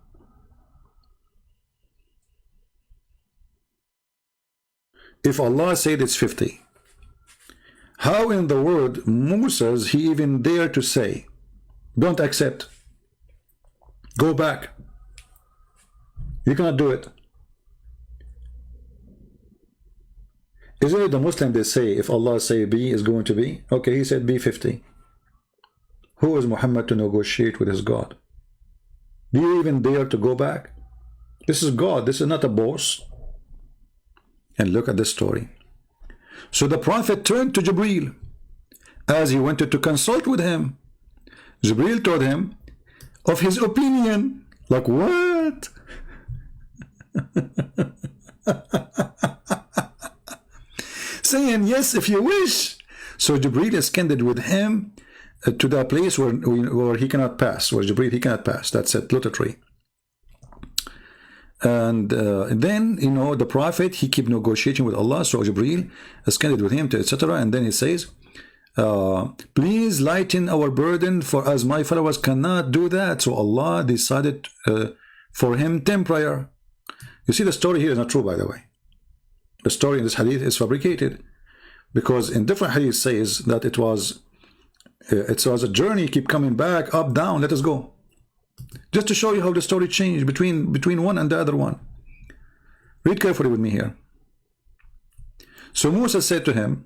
If Allah said it's 50, how in the world Moses he even dare to say, don't accept, go back? You cannot do it. Isn't it the Muslim they say, if Allah say B is going to be? Okay, he said B 50. Who is Muhammad to negotiate with his God? Do you even dare to go back? This is God, this is not a boss. And look at this story. So the Prophet turned to Jibreel as he wanted to consult with him. Jibreel told him of his opinion. Like what? Saying yes if you wish. So Jibreel is candid with him to that place where he cannot pass, where Jibreel he cannot pass. That's it, literally. And then, you know, the Prophet, he keep negotiating with Allah. So Jibreel scanned with him, etc. And then he says, please lighten our burden, for as my followers cannot do that. So Allah decided for him 10 prayer. You see, the story here is not true, by the way. The story in this hadith is fabricated, because in different hadith says that it was a journey, keep coming back, up, down, let us go. Just to show you how the story changed between one and the other one. Read carefully with me here. So Musa said to him,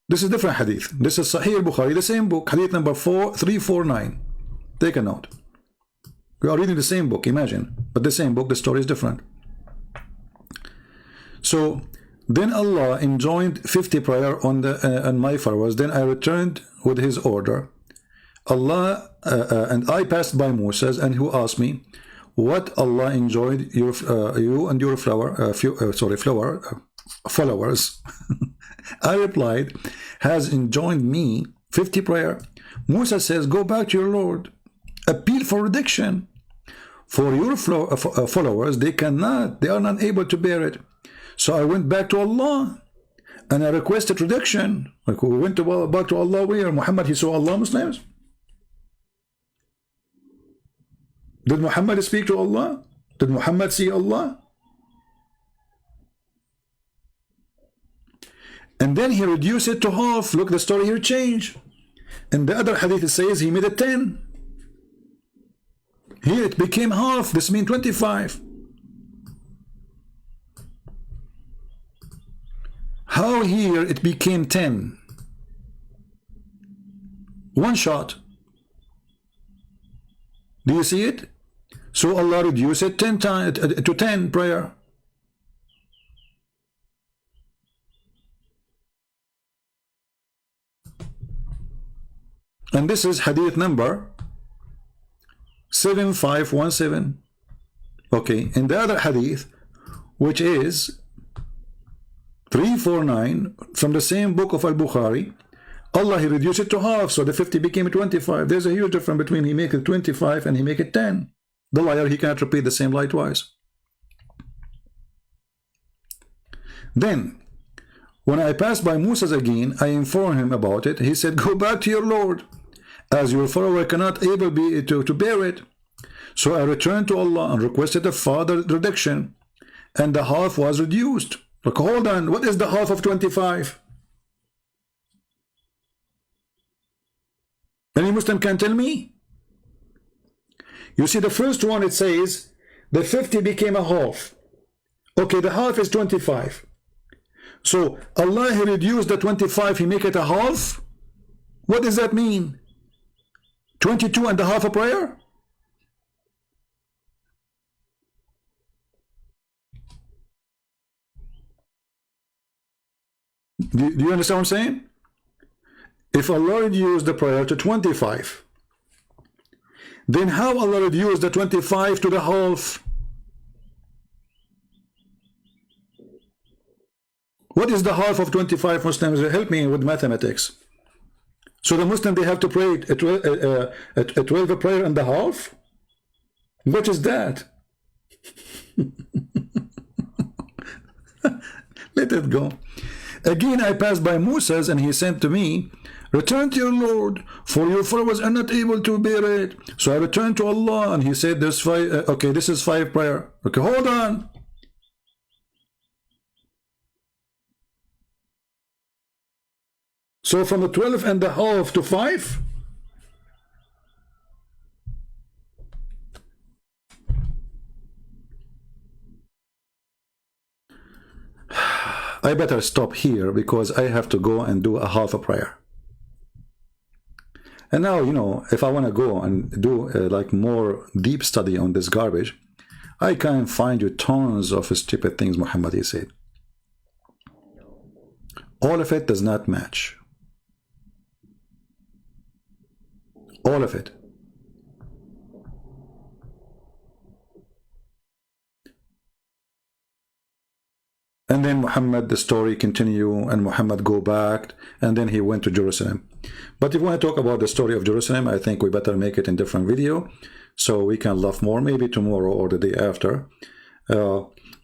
this is different hadith. This is Sahih al-Bukhari, the same book, hadith number 349. Take a note. We are reading the same book, imagine. But the same book, the story is different. So then Allah enjoined 50 prayer on my followers. Then I returned with his order. Allah and I passed by Moses, and who asked me, what Allah enjoined you and your followers? I replied, has enjoined me 50 prayer. Musa says, go back to your Lord, appeal for reduction. For your followers, they are not able to bear it. So I went back to Allah and I requested reduction. Like, we went back to Allah where? Muhammad, he saw Allah, Muslims? Did Muhammad speak to Allah? Did Muhammad see Allah? And then he reduced it to half. Look, the story here changed. In the other hadith it says he made it 10. Here it became half. This means 25. How here it became 10? One shot. Do you see it? So Allah reduced it 10 times to 10 prayer. And this is hadith number 7517. Okay, in the other hadith, which is 349 from the same book of Al-Bukhari, Allah, he reduced it to half, so the 50 became 25. There's a huge difference between he make it 25 and he make it 10. The liar, he cannot repeat the same lie twice. Then, when I passed by Moses again, I informed him about it. He said, go back to your Lord, as your follower cannot able be to bear it. So I returned to Allah and requested a further reduction, and the half was reduced. Look, hold on, what is the half of 25? Any Muslim can tell me? You see, the first one, it says the 50 became a half. Okay, the half is 25. So Allah, he reduced the 25, he make it a half. What does that mean? 22 and a half a prayer? Do you understand what I'm saying? If Allah reduced the prayer to 25, then how Allah reduced the 25 to the half? What is the half of 25, Muslims? Help me with mathematics. So the Muslim, they have to pray a 12 prayer and a half? What is that? Let it go. Again, I passed by Moses, and he said to me, return to your Lord, for your followers are not able to bear it. So I returned to Allah, and he said, there's 5, okay, this is 5 prayer. Okay, hold on. So from the 12 and a half to 5? I better stop here, because I have to go and do a half a prayer. And now, you know, if I want to go and do like more deep study on this garbage, I can find you tons of stupid things Muhammad he said. All of it does not match. All of it. And then Muhammad, the story continue, and Muhammad go back, and then he went to Jerusalem. But if we want to talk about the story of Jerusalem, I think we better make it in different video, so we can laugh more, maybe tomorrow or the day after.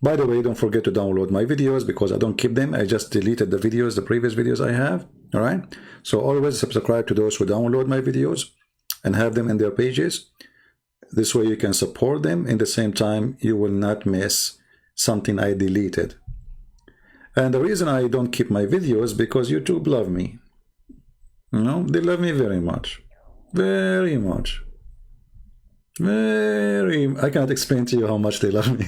By the way, don't forget to download my videos, because I don't keep them. I just deleted the videos, the previous videos I have. All right. So always subscribe to those who download my videos and have them in their pages. This way you can support them. In the same time, you will not miss something I deleted. And the reason I don't keep my videos, because YouTube love me. You know, they love me very much. Very much. I cannot explain to you how much they love me.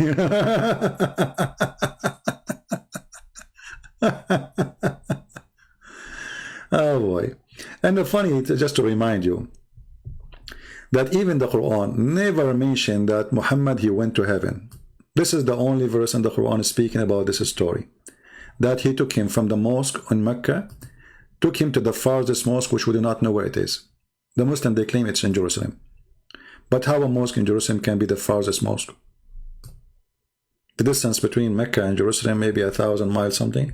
Oh boy. And the funny, just to remind you, that even the Quran never mentioned that Muhammad, he went to heaven. This is the only verse in the Quran speaking about this story. That he took him from the mosque in Mecca, took him to the farthest mosque, which we do not know where it is. The Muslims, they claim it's in Jerusalem. But how a mosque in Jerusalem can be the farthest mosque? The distance between Mecca and Jerusalem maybe 1,000 miles something.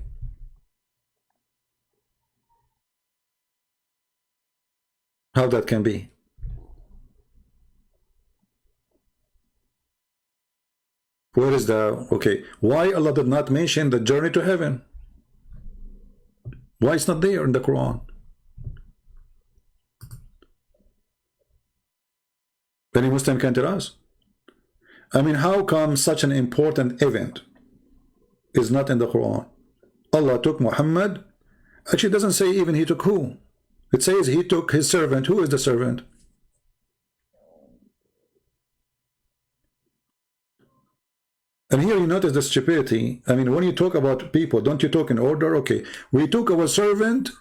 How that can be? Where is the, okay, why Allah did not mention the journey to heaven? Why it's not there in the Quran? Any Muslim can tell us. I mean, how come such an important event is not in the Quran? Allah took Muhammad. Actually, it doesn't say even he took who. It says he took his servant. Who is the servant? And here you notice the stupidity. I mean, when you talk about people, don't you talk in order? Okay, we took our servant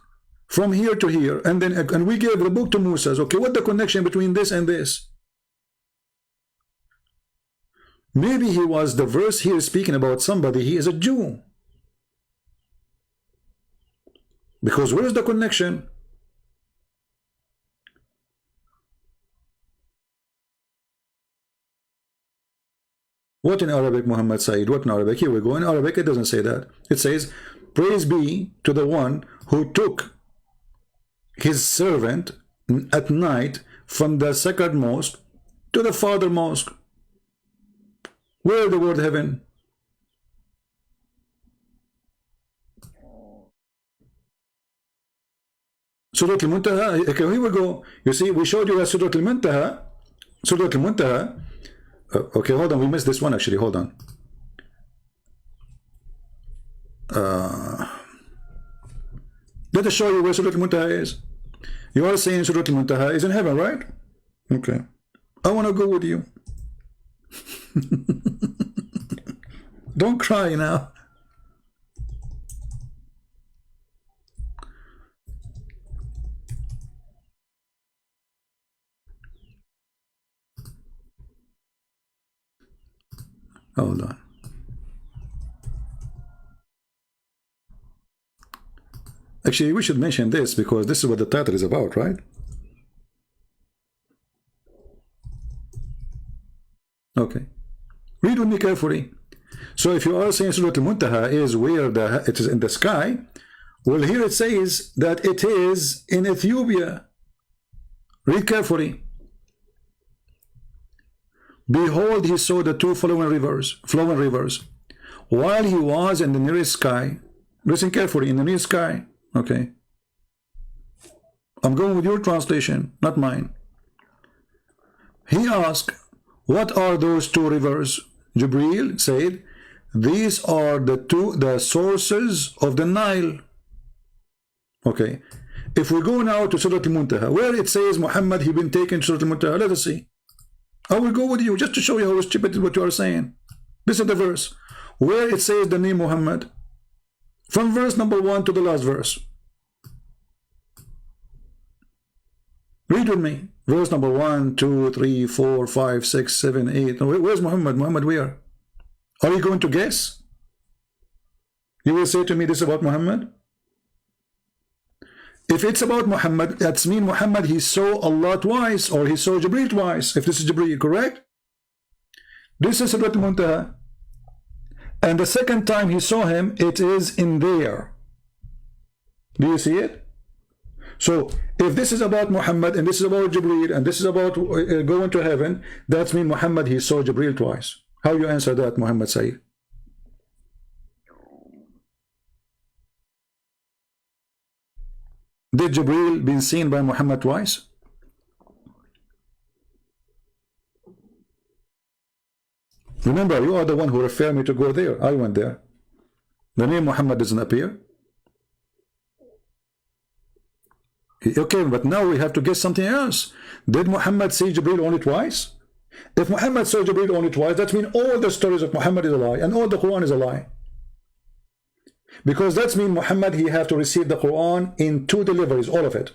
from here to here, and then we gave the book to Moses. Okay, what's the connection between this and this? Maybe he was, the verse here speaking about somebody, he is a Jew. Because where is the connection? What in Arabic, Muhammad Said? What in Arabic? Here we go. In Arabic, it doesn't say that. It says, praise be to the one who took his servant at night from the sacred mosque to the farther mosque. Where is the word heaven? Surah Al-Muntaha. Okay, here we go. You see, we showed you that Surah Al-Muntaha. Surah Al-Muntaha. Okay, hold on. We missed this one actually. Hold on. Let us show you where Surah Al-Muntaha is. You are saying Surah Al-Muntaha is in heaven, right? Okay. I want to go with you. Don't cry now. Hold on. Actually, we should mention this because this is what the title is about, right? Okay. Read with me carefully. So if you are saying Surah Al-Muntaha is where it is in the sky, well, here it says that it is in Ethiopia. Read carefully. Behold, he saw the two flowing rivers, while he was in the nearest sky. Listen carefully, in the nearest sky. Okay. I'm going with your translation, not mine. He asked, what are those two rivers? Jibreel said, these are the sources of the Nile. Okay. If we go now to Surah Al-Muntaha, where it says Muhammad, he been taken to Surah Al-Muntaha, let us see. I will go with you just to show you how stupid is what you are saying. This is the verse where it says the name Muhammad, from verse number 1 to the last verse. Read with me. Verse number 1, 2, 3, 4, 5, 6, 7, 8. Where's Muhammad? Muhammad where? Are you going to guess? You will say to me this is about Muhammad? If it's about Muhammad, that's mean Muhammad, he saw Allah twice, or he saw Jibreel twice, if this is Jibreel, correct? This is Surah Al-Muntaha. And the second time he saw him, it is in there. Do you see it? So if this is about Muhammad, and this is about Jibreel, and this is about going to heaven, that means Muhammad, he saw Jibreel twice. How you answer that, Muhammad Sayyid? Did Jibreel been seen by Muhammad twice? Remember, you are the one who referred me to go there. I went there. The name Muhammad doesn't appear. Okay, but now we have to guess something else. Did Muhammad see Jibreel only twice? If Muhammad saw Jibreel only twice, that means all the stories of Muhammad is a lie, and all the Quran is a lie. Because that means Muhammad, he have to receive the Quran in 2 deliveries, all of it.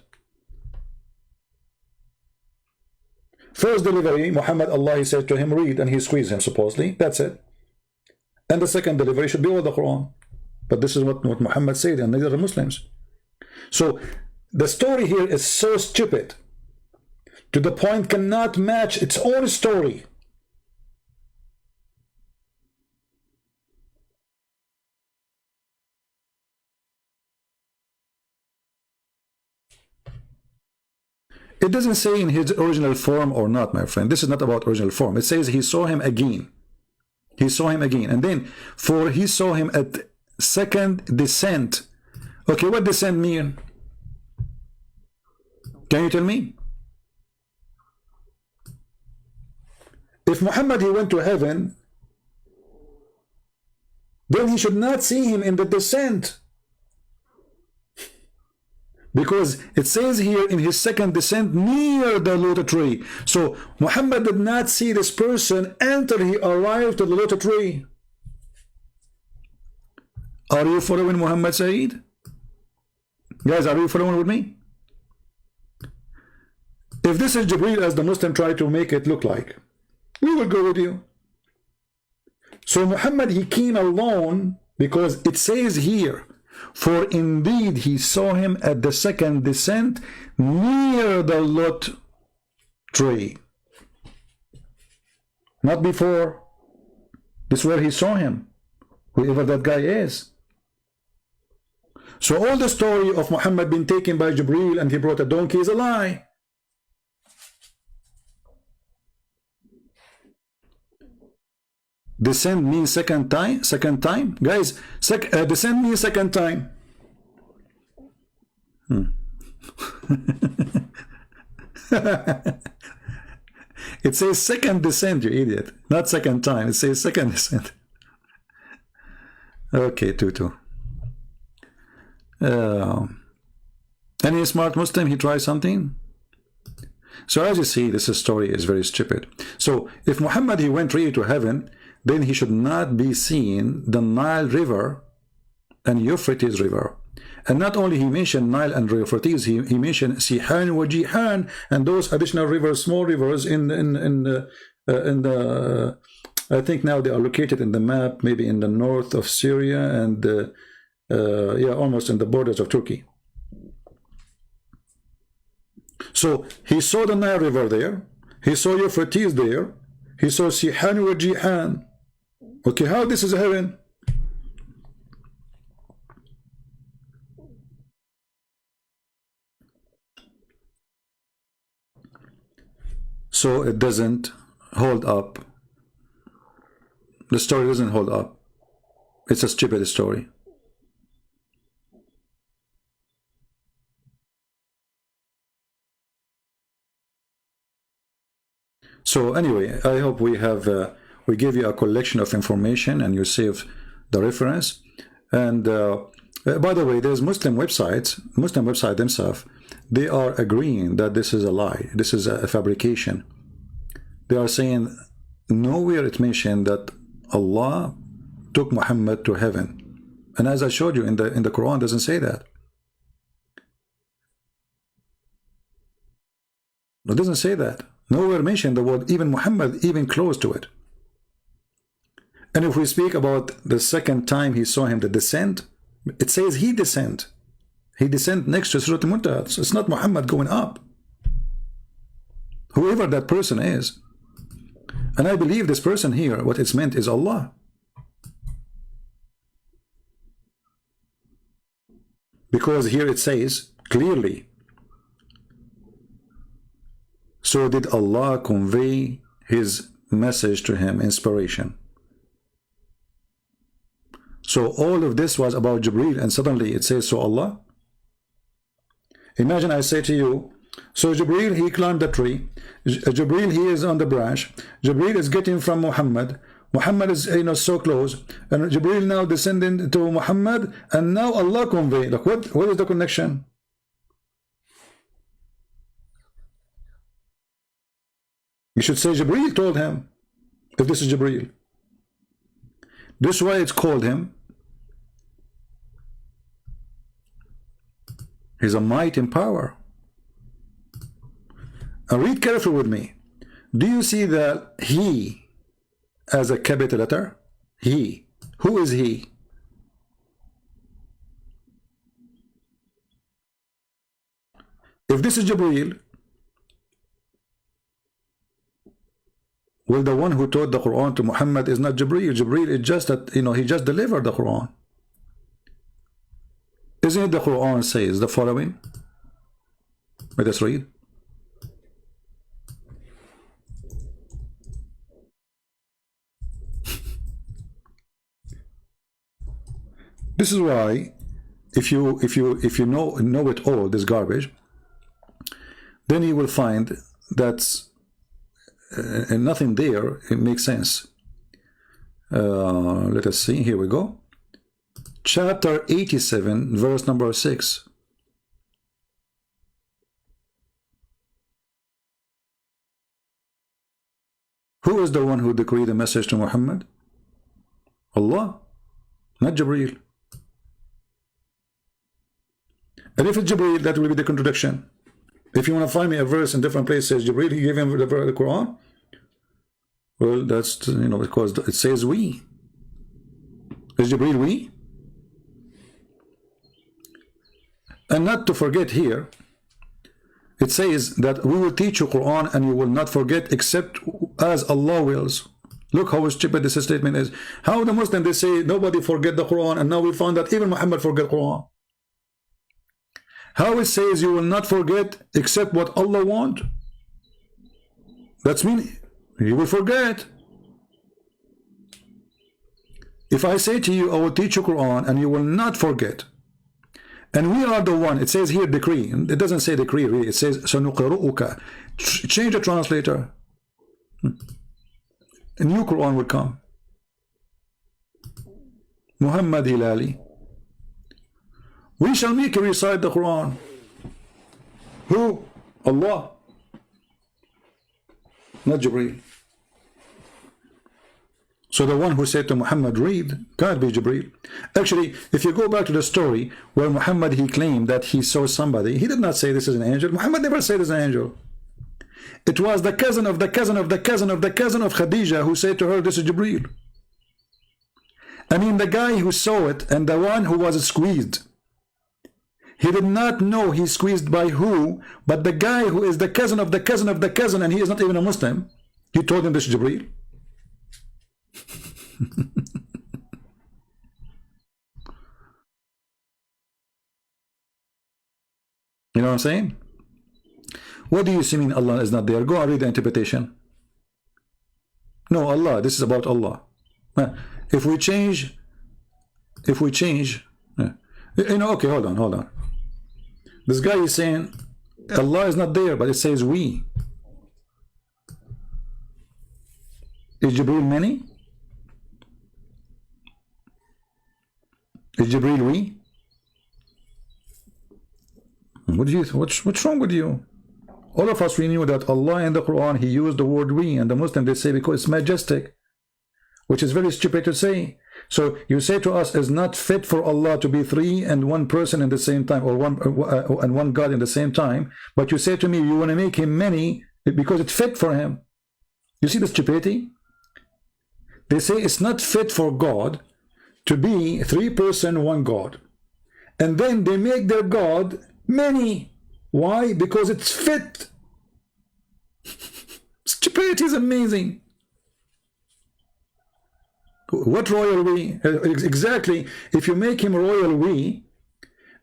First delivery, Muhammad, Allah, he said to him, read, and he squeezed him, supposedly. That's it. And the second delivery should be all the Quran. But this is what Muhammad said, and neither are Muslims. So the story here is so stupid, to the point cannot match its own story. It doesn't say in his original form or not, my friend. This is not about original form. It says he saw him again. He saw him again. And then, for he saw him at second descent. Okay, what descent mean? Can you tell me? If Muhammad, he went to heaven, then he should not see him in the descent. Because it says here in his second descent near the lotus tree. So Muhammad did not see this person until he arrived to the lotus tree. Are you following Muhammad Sayyid? Guys, are you following with me? If this is Jibreel as the Muslim try to make it look like, we will go with you. So Muhammad, he came alone because it says here, for indeed he saw him at the second descent near the lotus tree. Not before. This is where he saw him, whoever that guy is. So all the story of Muhammad being taken by Jibreel and he brought a donkey is a lie. Descent means second time. Guys, descent means second time. It says second descent, you idiot. Not second time. It says second descent. Okay, Tutu. Any smart Muslim, he tries something? So as you see, this story is very stupid. So if Muhammad, he went really to heaven, then he should not be seeing the Nile River and Euphrates River. And not only he mentioned Nile and Euphrates, he mentioned Sihan wa Jihan and those additional rivers, small rivers in the I think now they are located in the map, maybe in the north of Syria and yeah, almost in the borders of Turkey. So he saw the Nile River there, he saw Euphrates there, he saw Sihan wa Jihan. Okay, how this is heaven? So it doesn't hold up. The story doesn't hold up. It's a stupid story. So anyway, I hope we have we give you a collection of information and you save the reference. And by the way, there's Muslim website themselves, they are agreeing that this is a lie, this is a fabrication. They are saying nowhere it mentioned that Allah took Muhammad to heaven. And as I showed you in the Quran, doesn't say that. It doesn't say that. Nowhere mentioned the word even Muhammad, even close to it. And if we speak about the second time he saw him, the descent, it says he descent. He descent next to Surah Al-Muntaha. So it's not Muhammad going up. Whoever that person is. And I believe this person here, what it's meant is Allah. Because here it says clearly, so did Allah convey his message to him, inspiration. So all of this was about Jibreel, and suddenly it says so Allah. Imagine I say to you, so Jibreel, he climbed the tree, Jibreel, he is on the branch, Jibreel is getting from Muhammad, Muhammad is, you know, so close, and Jibreel now descending to Muhammad, and now Allah convey. Like what is the connection? You should say Jibreel told him, if this is Jibreel. This is why it's called him. He's a might in power. And read carefully with me. Do you see the he as a capital letter? He. Who is he? If this is Jibreel, well, the one who taught the Quran to Muhammad is not Jibreel. Jibreel is just that, you know, he just delivered the Quran. Isn't it the Quran says the following? Let us read. This is why, if you know it all, this garbage, then you will find that and nothing there, it makes sense. Let us see, here we go. Chapter 87, verse number 6. Who is the one who decreed the message to Muhammad? Allah, not Jibreel. And if it's Jibreel, that will be the contradiction. If you want to find me a verse in different places, Jibreel, he gave him the Quran. Well, that's, you know, because it says we. Is Jibreel we? And not to forget here, it says that we will teach you Quran and you will not forget except as Allah wills. Look how stupid this statement is. How the Muslims, they say nobody forget the Quran, and now we found that even Muhammad forget Quran. How it says you will not forget except what Allah want. That's mean you will forget. If I say to you, I will teach you Quran and you will not forget, and we are the one, it says here decree, it doesn't say decree really, it says sanuqiru'uka. Change the translator, a new Quran will come. Muhammad Hilali, we shall make you recite the Quran. Who? Allah, not Jibreel. So the one who said to Muhammad, read, can't be Jibreel. Actually, if you go back to the story where Muhammad, he claimed that he saw somebody, he did not say this is an angel. Muhammad never said this is an angel. It was the cousin of the cousin of the cousin of the cousin of Khadija who said to her, this is Jibreel. I mean, the guy who saw it and the one who was squeezed, he did not know he's squeezed by who, but the guy who is the cousin of the cousin of the cousin, and he is not even a Muslim, he told him this is Jibreel. You know what I'm saying? What do you see mean Allah is not there? Go and read the interpretation. No, Allah, this is about Allah. If we change, you know, okay, hold on. This guy is saying Allah is not there, but it says we. Is Jibreel many? Is Jibreel we? What do you? What's wrong with you? All of us, we knew that Allah in the Quran, he used the word we, and the Muslim, they say because it's majestic, which is very stupid to say. So you say to us, it's not fit for Allah to be three and one person in the same time, or one God in the same time, but you say to me, you want to make him many because it's fit for him. You see the stupidity? They say it's not fit for God to be three person, one God. And then they make their God many. Why? Because it's fit. Stupidity is amazing. What royal we? Exactly. If you make him royal we,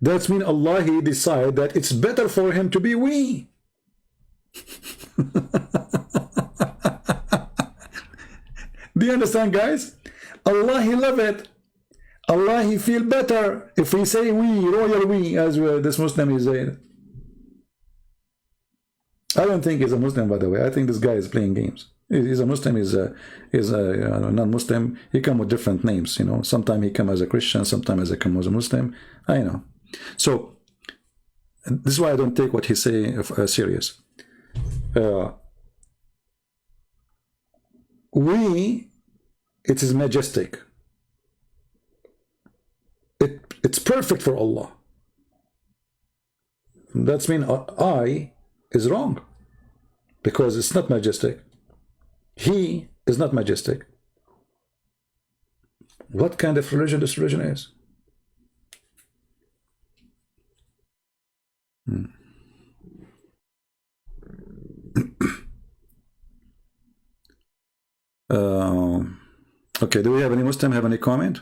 That means Allah, he decide that it's better for him to be we. Do you understand, guys? Allah, he love it. Allah, he feel better if we say we, royal we, as this Muslim is saying. I don't think he's a Muslim, by the way. I think this guy is playing games. He's a Muslim, he's a non-Muslim. He come with different names, you know. Sometimes he come as a Christian, sometimes he come as a Muslim. I know. So this is why I don't take what he say serious. We, it is majestic. It's perfect for Allah. That means I is wrong, because it's not majestic. He is not majestic. What kind of religion this religion is? Okay, do we have any Muslim have any comment?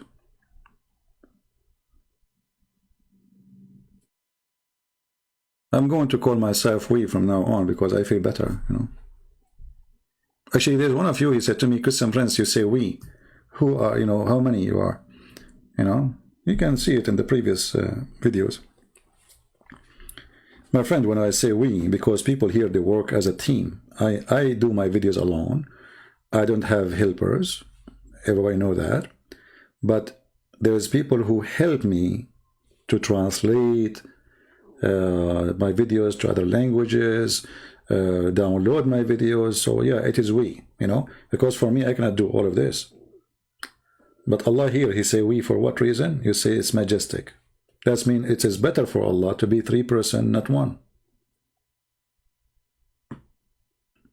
I'm going to call myself we from now on because I feel better, you know. Actually, there's one of you, he said to me, Christian Prince, you say we. Who are, you know, how many you are? You know, you can see it in the previous videos. My friend, when I say we, because people here, they work as a team. I do my videos alone. I don't have helpers. Everybody know that. But there's people who help me to translate my videos to other languages, download my videos. So yeah, it is we, you know, because for me, I cannot do all of this. But Allah here, he say we for what reason? You say it's majestic. That means it is better for Allah to be 3 persons, not 1.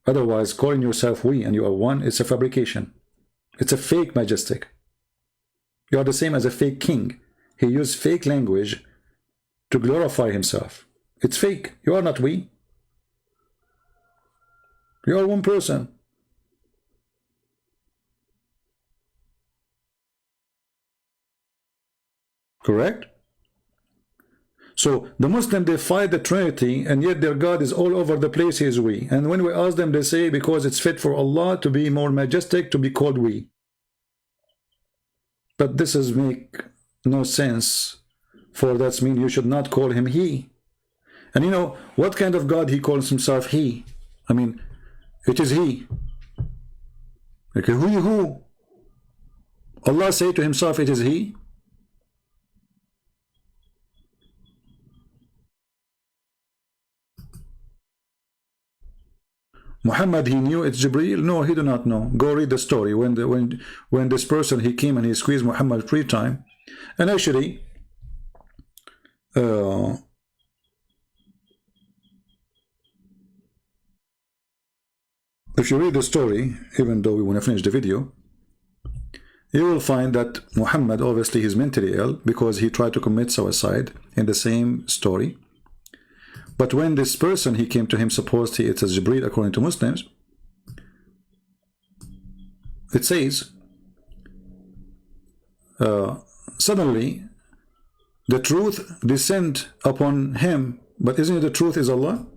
Otherwise, calling yourself we and you are 1, it's a fabrication. It's a fake majestic. You are the same as a fake king. He used fake language to glorify himself. It's fake. You are not we. You are 1 person. Correct? So the Muslim, they fight the Trinity, and yet their God is all over the place. He is we. And when we ask them, they say because it's fit for Allah to be more majestic, to be called we. But this is make no sense. For that means you should not call him he. And you know, what kind of God he calls himself he? I mean, it is he. Okay, who? Allah say to himself, it is he? Muhammad, he knew it's Jibreel? No, he do not know. Go read the story. When this person, he came and he squeezed Muhammad 3 times. And actually, if you read the story, even though we want to finish the video, you will find that Muhammad, obviously, he's mentally ill because he tried to commit suicide in the same story. But when this person, he came to him, supposedly it's a Jibreel according to Muslims, it says, suddenly, the truth descend upon him. But isn't it the truth is Allah?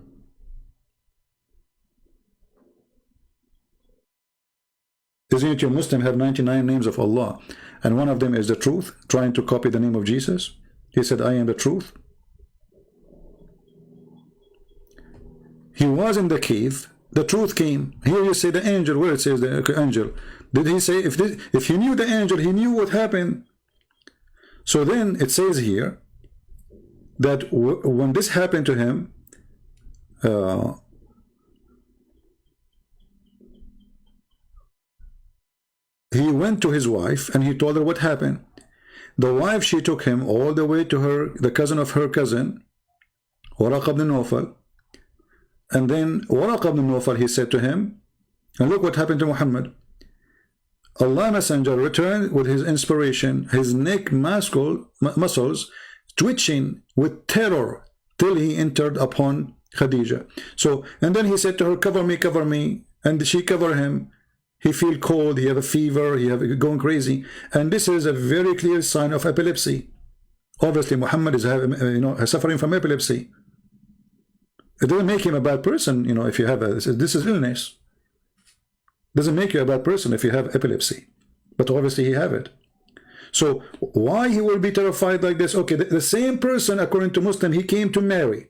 Isn't it your Muslim have 99 names of Allah, and one of them is the truth, trying to copy the name of Jesus? He said, I am the truth. He was in the cave, the truth came. Here you say the angel, where it says the angel. Did he say, if he knew the angel, he knew what happened? So then it says here that when this happened to him, he went to his wife and he told her what happened. The wife, she took him all the way to the cousin of her cousin, Waraq ibn Nawfal. And then Waraq ibn Nawfal, he said to him, and look what happened to Muhammad. Allah Messenger returned with his inspiration, his neck muscles twitching with terror till he entered upon Khadija. So, and then he said to her, cover me, and she covered him. He feel cold, he have a fever, he have going crazy, and this is a very clear sign of epilepsy. Obviously, Muhammad is suffering from epilepsy. It doesn't make him a bad person, if you have this is illness. Doesn't make you a bad person if you have epilepsy, but obviously he have it. So why he will be terrified like this? Okay, the same person, according to Muslim, he came to Mary.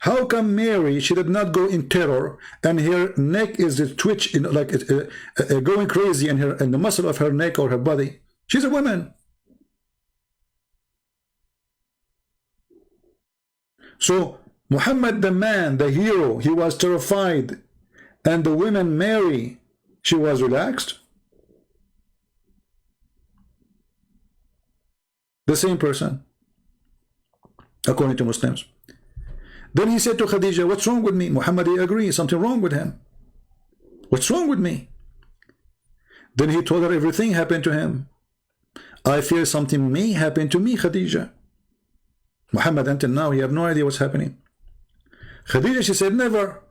How come Mary, she did not go in terror and her neck is twitch, like going crazy, and the muscle of her neck or her body? She's a woman. So Muhammad, the man, the hero, he was terrified, and the woman Mary, she was relaxed. The same person, according to Muslims. Then he said to Khadija, what's wrong with me? Muhammad, he agrees, something wrong with him. What's wrong with me? Then he told her everything happened to him. I fear something may happen to me, Khadija. Muhammad, until now, he have no idea what's happening. Khadija, she said, never.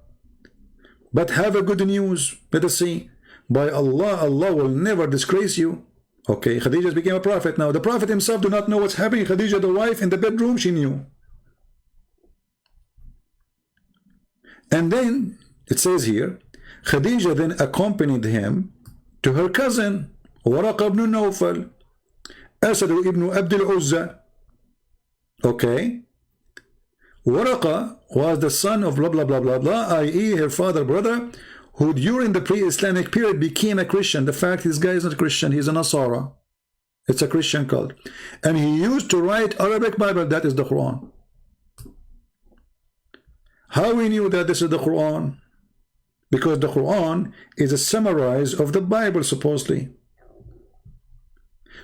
But have a good news. Let us see. By Allah, Allah will never disgrace you. Okay, Khadija became a prophet now. The prophet himself do not know what's happening. Khadija, the wife, in the bedroom, she knew. And then, it says here, Khadija then accompanied him to her cousin, Waraqa ibn Nawfal, Asad ibn Abdul Uzza. Okay? Waraqa was the son of blah blah blah blah blah, i.e. her father brother, who during the pre-Islamic period became a Christian. The fact this guy is not a Christian, he's a Nasara. It's a Christian cult. And he used to write Arabic Bible, that is the Quran. How we knew that this is the Quran? Because the Quran is a summary of the Bible, supposedly.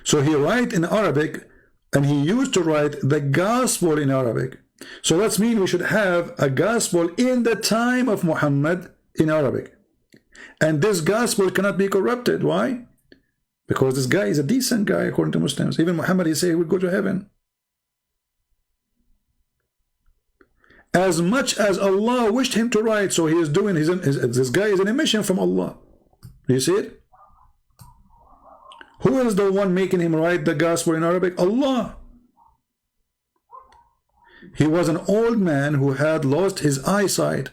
So he write in Arabic, and he used to write the gospel in Arabic. So that means we should have a gospel in the time of Muhammad in Arabic. And this gospel cannot be corrupted. Why? Because this guy is a decent guy, according to Muslims. Even Muhammad, he say he would go to heaven. As much as Allah wished him to write, so he is doing this guy is an emission from Allah. Do you see it? Who is the one making him write the gospel in Arabic? Allah. He was an old man who had lost his eyesight.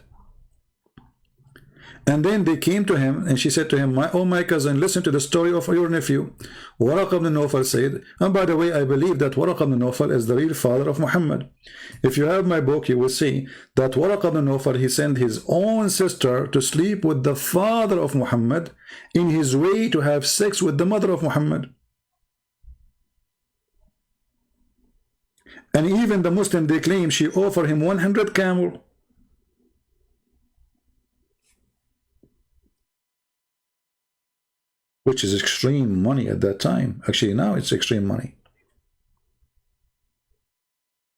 And then they came to him, and she said to him, oh my cousin, listen to the story of your nephew. Waraqa ibn Nawfal said, and by the way, I believe that Waraqa ibn Nawfal is the real father of Muhammad. If you have my book, you will see that Waraqa ibn Nawfal, he sent his own sister to sleep with the father of Muhammad in his way to have sex with the mother of Muhammad. And even the Muslim, they claim she offered him 100 camel. Which is extreme money at that time. Actually, now it's extreme money.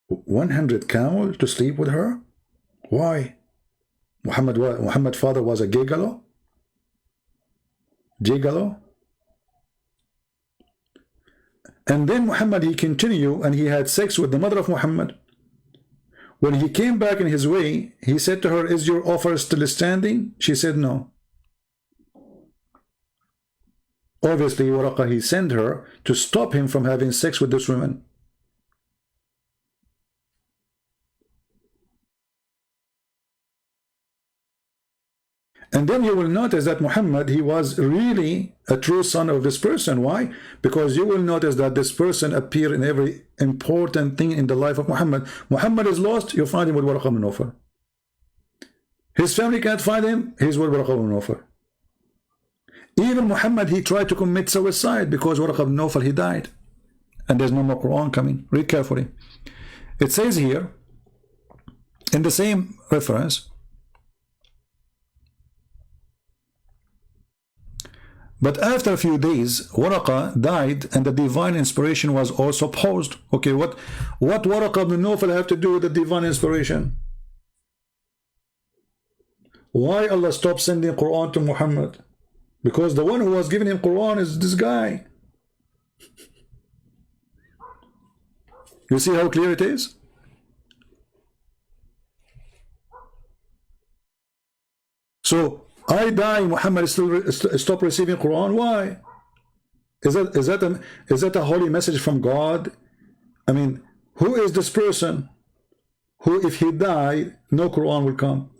100 camel to sleep with her? Why? Muhammad's father was a gigolo? Gigolo? And then Muhammad, he continued and he had sex with the mother of Muhammad. When he came back in his way, he said to her, is your offer still standing? She said no. Obviously, Waraqa, he sent her to stop him from having sex with this woman. And then you will notice that Muhammad, he was really a true son of this person. Why? Because you will notice that this person appeared in every important thing in the life of Muhammad. Muhammad is lost, you find him with Waraqa ibn Nawfal. His family can't find him, he's with Waraqa ibn Nawfal. Even Muhammad, he tried to commit suicide because Waraqa ibn Nawfal, he died. And there's no more Quran coming. Read carefully. It says here, in the same reference, but after a few days, Waraqa died and the divine inspiration was also paused. Okay, what Waraqa ibn Nawfal have to do with the divine inspiration? Why Allah stopped sending Quran to Muhammad? Because the one who was giving him Quran is this guy. You see how clear it is? So, I die, Muhammad still stop receiving Quran. Why? Is that a holy message from God? I mean, who is this person who, if he died, no Quran will come?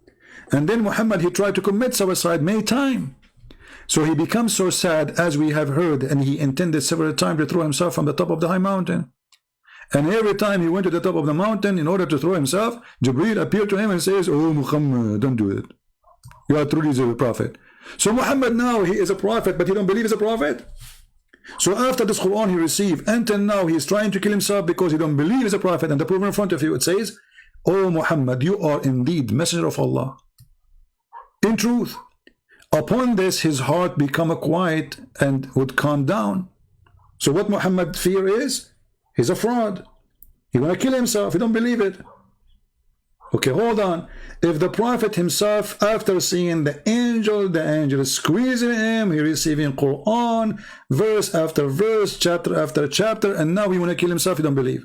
And then Muhammad, he tried to commit suicide many times. So he becomes so sad, as we have heard, and he intended several times to throw himself from the top of the high mountain. And every time he went to the top of the mountain in order to throw himself, Jibreel appeared to him and says, "Oh Muhammad, don't do it. You are truly a prophet." So Muhammad now, he is a prophet, but he don't believe he's a prophet. So after this Quran he received, until now he is trying to kill himself because he don't believe he's a prophet. And the proof in front of you, it says, "Oh Muhammad, you are indeed messenger of Allah in truth." Upon this, his heart become quiet and would calm down. So what Muhammad fear is, he's a fraud. He want to kill himself. He don't believe it. Okay, hold on. If the prophet himself, after seeing the angel is squeezing him, he receiving Quran, verse after verse, chapter after chapter, and now he want to kill himself, he don't believe.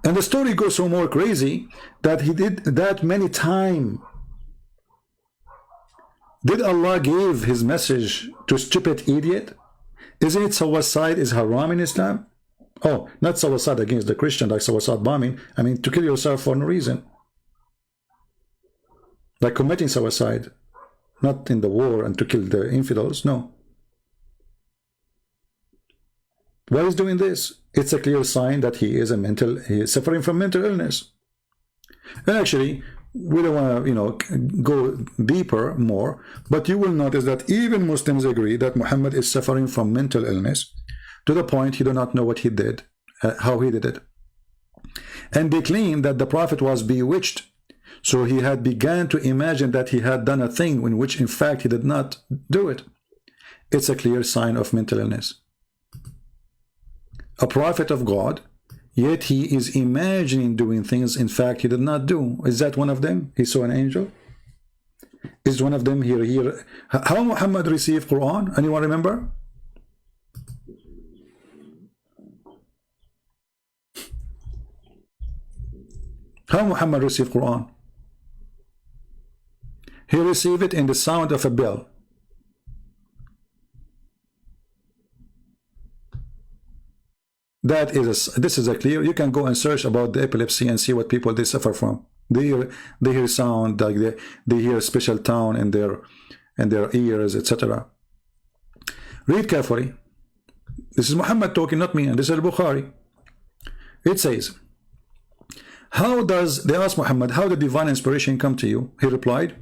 And the story goes so more crazy that he did that many times. Did Allah give his message to stupid idiot? Isn't it suicide is haram in Islam? Oh, not suicide against the Christian, like suicide bombing. I mean, to kill yourself for no reason. Like committing suicide. Not in the war and to kill the infidels, no. Why is doing this? It's a clear sign that he is he is suffering from mental illness. And actually, we don't want to, go deeper more, but you will notice that even Muslims agree that Muhammad is suffering from mental illness to the point he do not know what he did, how he did it. And they claim that the Prophet was bewitched, so he had begun to imagine that he had done a thing in which in fact he did not do it. It's a clear sign of mental illness. A prophet of God, yet he is imagining doing things in fact he did not do. Is that one of them? He saw an angel? Is one of them here? How Muhammad received Quran? Anyone remember? How Muhammad received Quran? He received it in the sound of a bell. This is a clear. You can go and search about the epilepsy and see what people they suffer from. They hear sound, like they hear a special tone in their ears, etc. Read carefully. This is Muhammad talking, not me, and this is Al-Bukhari. It says, they asked Muhammad, how did divine inspiration come to you? He replied,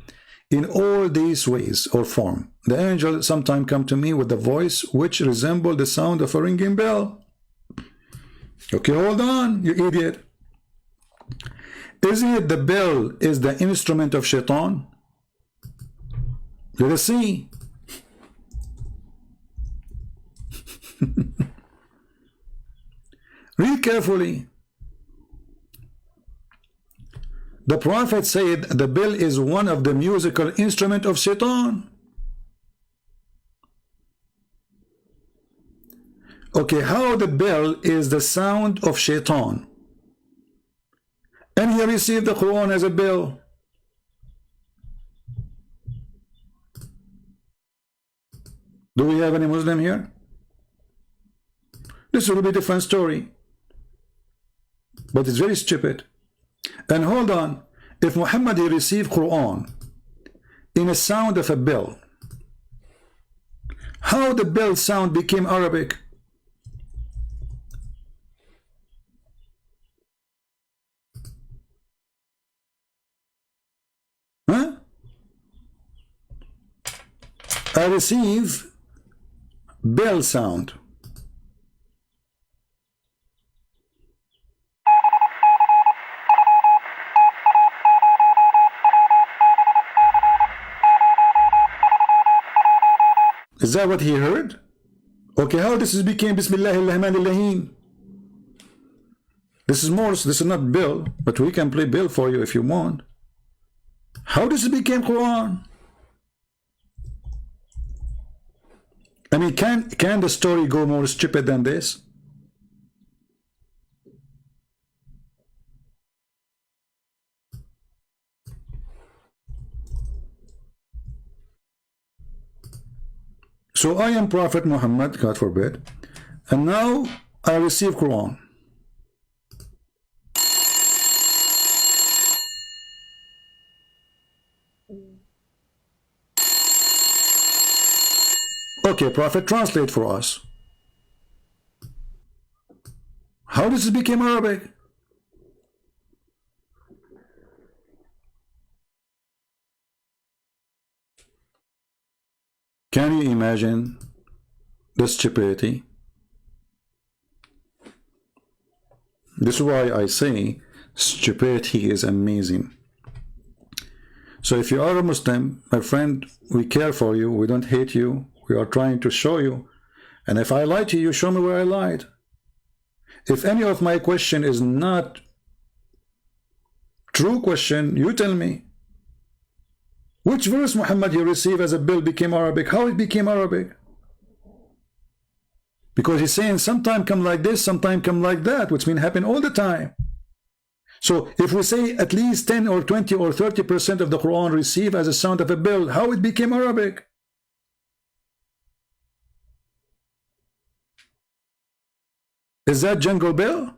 in all these ways or form. The angel sometimes come to me with a voice which resembled the sound of a ringing bell. Okay, hold on, you idiot. Isn't it the bell is the instrument of shaitan? Let us see. Read carefully. The Prophet said the bell is one of the musical instrument of shaitan. Okay, how the bell is the sound of shaitan, and he received the Quran as a bell. Do we have any Muslim here? This will be a different story, but it's very stupid. And hold on, if Muhammad he received Quran in a sound of a bell, how the bell sound became Arabic? Huh? I receive bell sound. Is that what he heard? Okay, how this became Bismillahirrahmanirrahim? This is Morse, this is not Bill, but we can play Bill for you if you want. How does it become Quran? I mean, can the story go more stupid than this? So I am Prophet Muhammad, God forbid, and now I receive Quran. Okay, Prophet, translate for us. How does it become Arabic? Can you imagine the stupidity? This is why I say stupidity is amazing. So if you are a Muslim, my friend, we care for you, we don't hate you, we are trying to show you. And if I lied to you, show me where I lied. If any of my question is not true question, you tell me. Which verse, Muhammad, you receive as a bill became Arabic? How it became Arabic? Because he's saying sometime come like this, sometime come like that, which means happen all the time. So if we say at least 10 or 20 or 30% of the Quran receive as a sound of a bell, how it became Arabic? Is that Jungle Bell?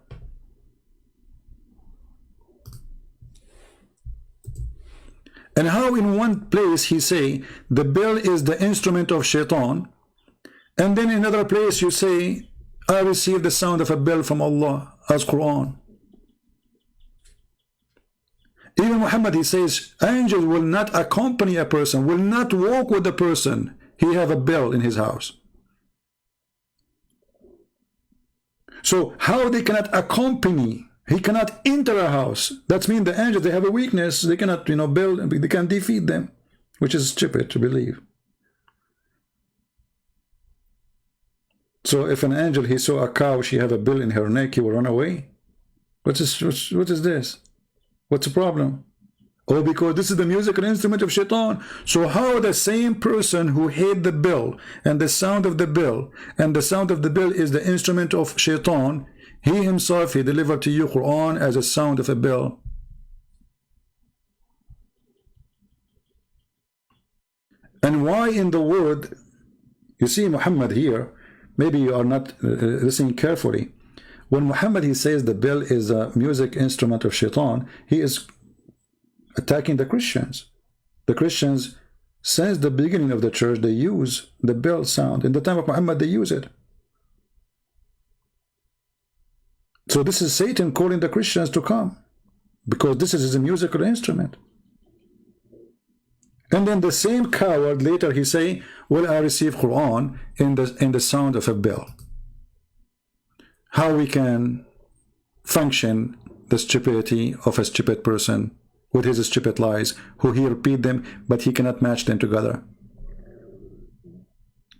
And how in one place he say the bell is the instrument of shaitan, and then in another place you say I receive the sound of a bell from Allah as Quran. Even Muhammad, he says angels will not accompany a person, will not walk with the person. He have a bell in his house. So how they cannot accompany? He cannot enter a house. That means the angels, they have a weakness. They cannot, build, they can defeat them, which is stupid to believe. So if an angel, he saw a cow, she have a bill in her neck, he will run away. What is this? What's the problem? Oh, because this is the musical instrument of shaitan. So how the same person who hate the bell and the sound of the bell, and the sound of the bell is the instrument of shaitan, he himself, he delivered to you Quran as a sound of a bell. And why in the word, you see Muhammad here, maybe you are not listening carefully. When Muhammad, he says the bell is a music instrument of shaitan, he is attacking the Christians. The Christians, since the beginning of the church, they use the bell sound. In the time of Muhammad, they use it. So this is Satan calling the Christians to come, because this is a musical instrument. And then the same coward later he say, well, I receive Quran in the sound of a bell. How we can function the stupidity of a stupid person with his stupid lies, who he repeat them, but he cannot match them together.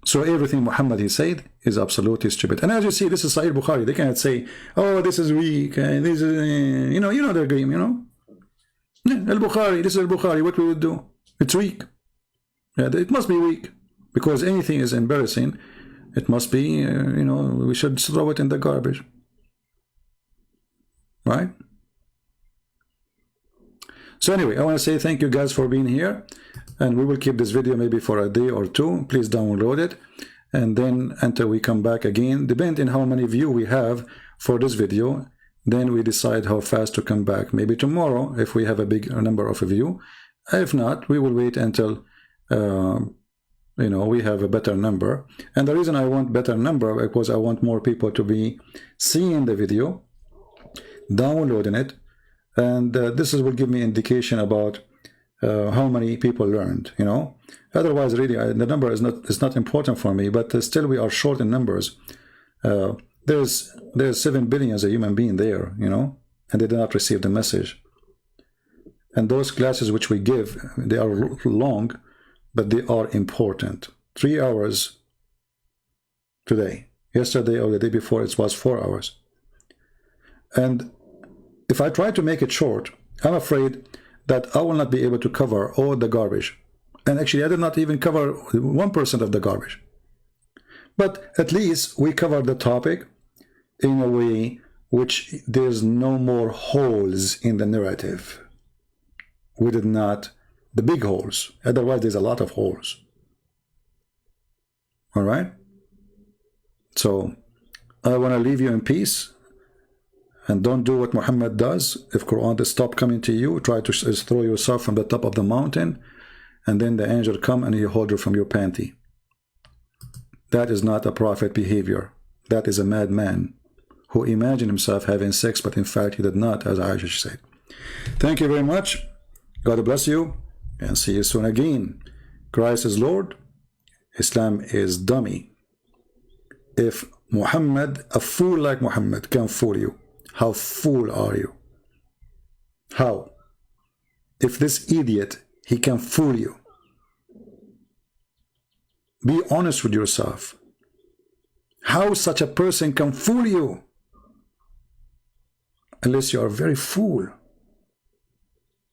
So everything Muhammad, he said, is absolutely stupid. And as you see, this is Sahih Bukhari. They cannot say, oh, this is weak, and this is, you know their game, Al-Bukhari, this is Al-Bukhari, what we would do? It's weak. Yeah, it must be weak, because anything is embarrassing. It must be, we should throw it in the garbage. Right? So anyway, I want to say thank you guys for being here. And we will keep this video maybe for a day or two. Please download it. And then until we come back again, depending on how many views we have for this video, then we decide how fast to come back. Maybe tomorrow, if we have a big number of views. If not, we will wait until we have a better number. And the reason I want better number, because I want more people to be seeing the video, downloading it, and this will give me indication about how many people learned. Otherwise, really, the number is not important for me. But still, we are short in numbers. There's 7 billion as a human being there, and they did not receive the message. And those classes which we give, they are long, but they are important. 3 hours today. Yesterday or the day before, it was 4 hours. And if I try to make it short, I'm afraid that I will not be able to cover all the garbage. And actually, I did not even cover 1% of the garbage. But at least we covered the topic in a way which there's no more holes in the narrative. We did not, the big holes. Otherwise, there's a lot of holes. All right? So I want to leave you in peace, and don't do what Muhammad does. If Quran does stop coming to you, try to throw yourself from the top of the mountain, and then the angel come and he hold you from your panty. That is not a prophet behavior. That is a madman who imagined himself having sex, but in fact he did not, as Aisha said. Thank you very much. God bless you, and see you soon again. Christ is Lord. Islam is dummy. If Muhammad, a fool like Muhammad, can fool you, how fool are you? How? If this idiot, he can fool you. Be honest with yourself. How such a person can fool you? Unless you are a very fool.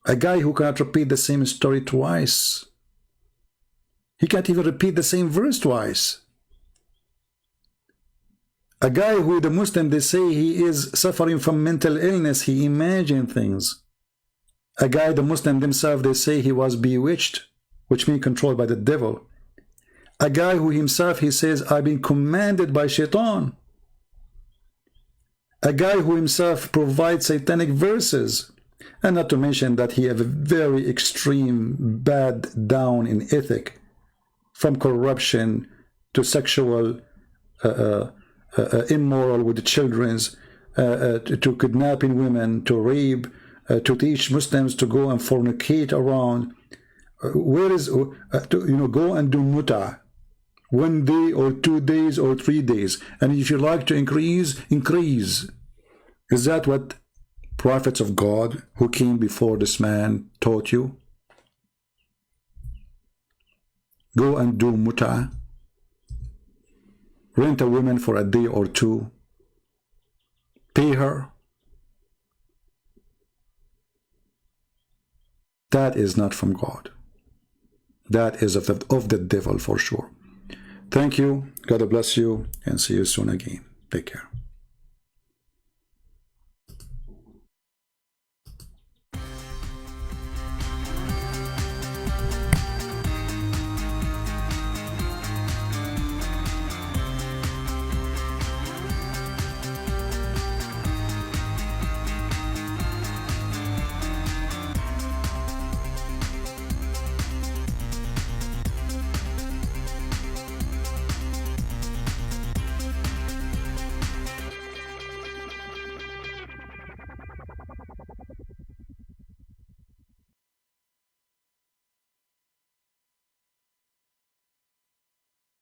A guy who cannot repeat the same story twice. He can't even repeat the same verse twice. A guy who the Muslim, they say he is suffering from mental illness. He imagined things. A guy, the Muslim themselves, they say he was bewitched, which means controlled by the devil. A guy who himself, he says, I've been commanded by shaitan. A guy who himself provides satanic verses. And not to mention that he have a very extreme, bad down in ethic. From corruption to sexual immoral with the children, to kidnapping women, to rape, to teach Muslims to go and fornicate around. Where is, go and do muta. 1 day or 2 days or 3 days. And if you like to increase, increase. Is that what prophets of God who came before this man taught you? Go and do muta. Rent a woman for a day or two. Pay her. That is not from God. That is of the devil for sure. Thank you. God bless you, and see you soon again. Take care.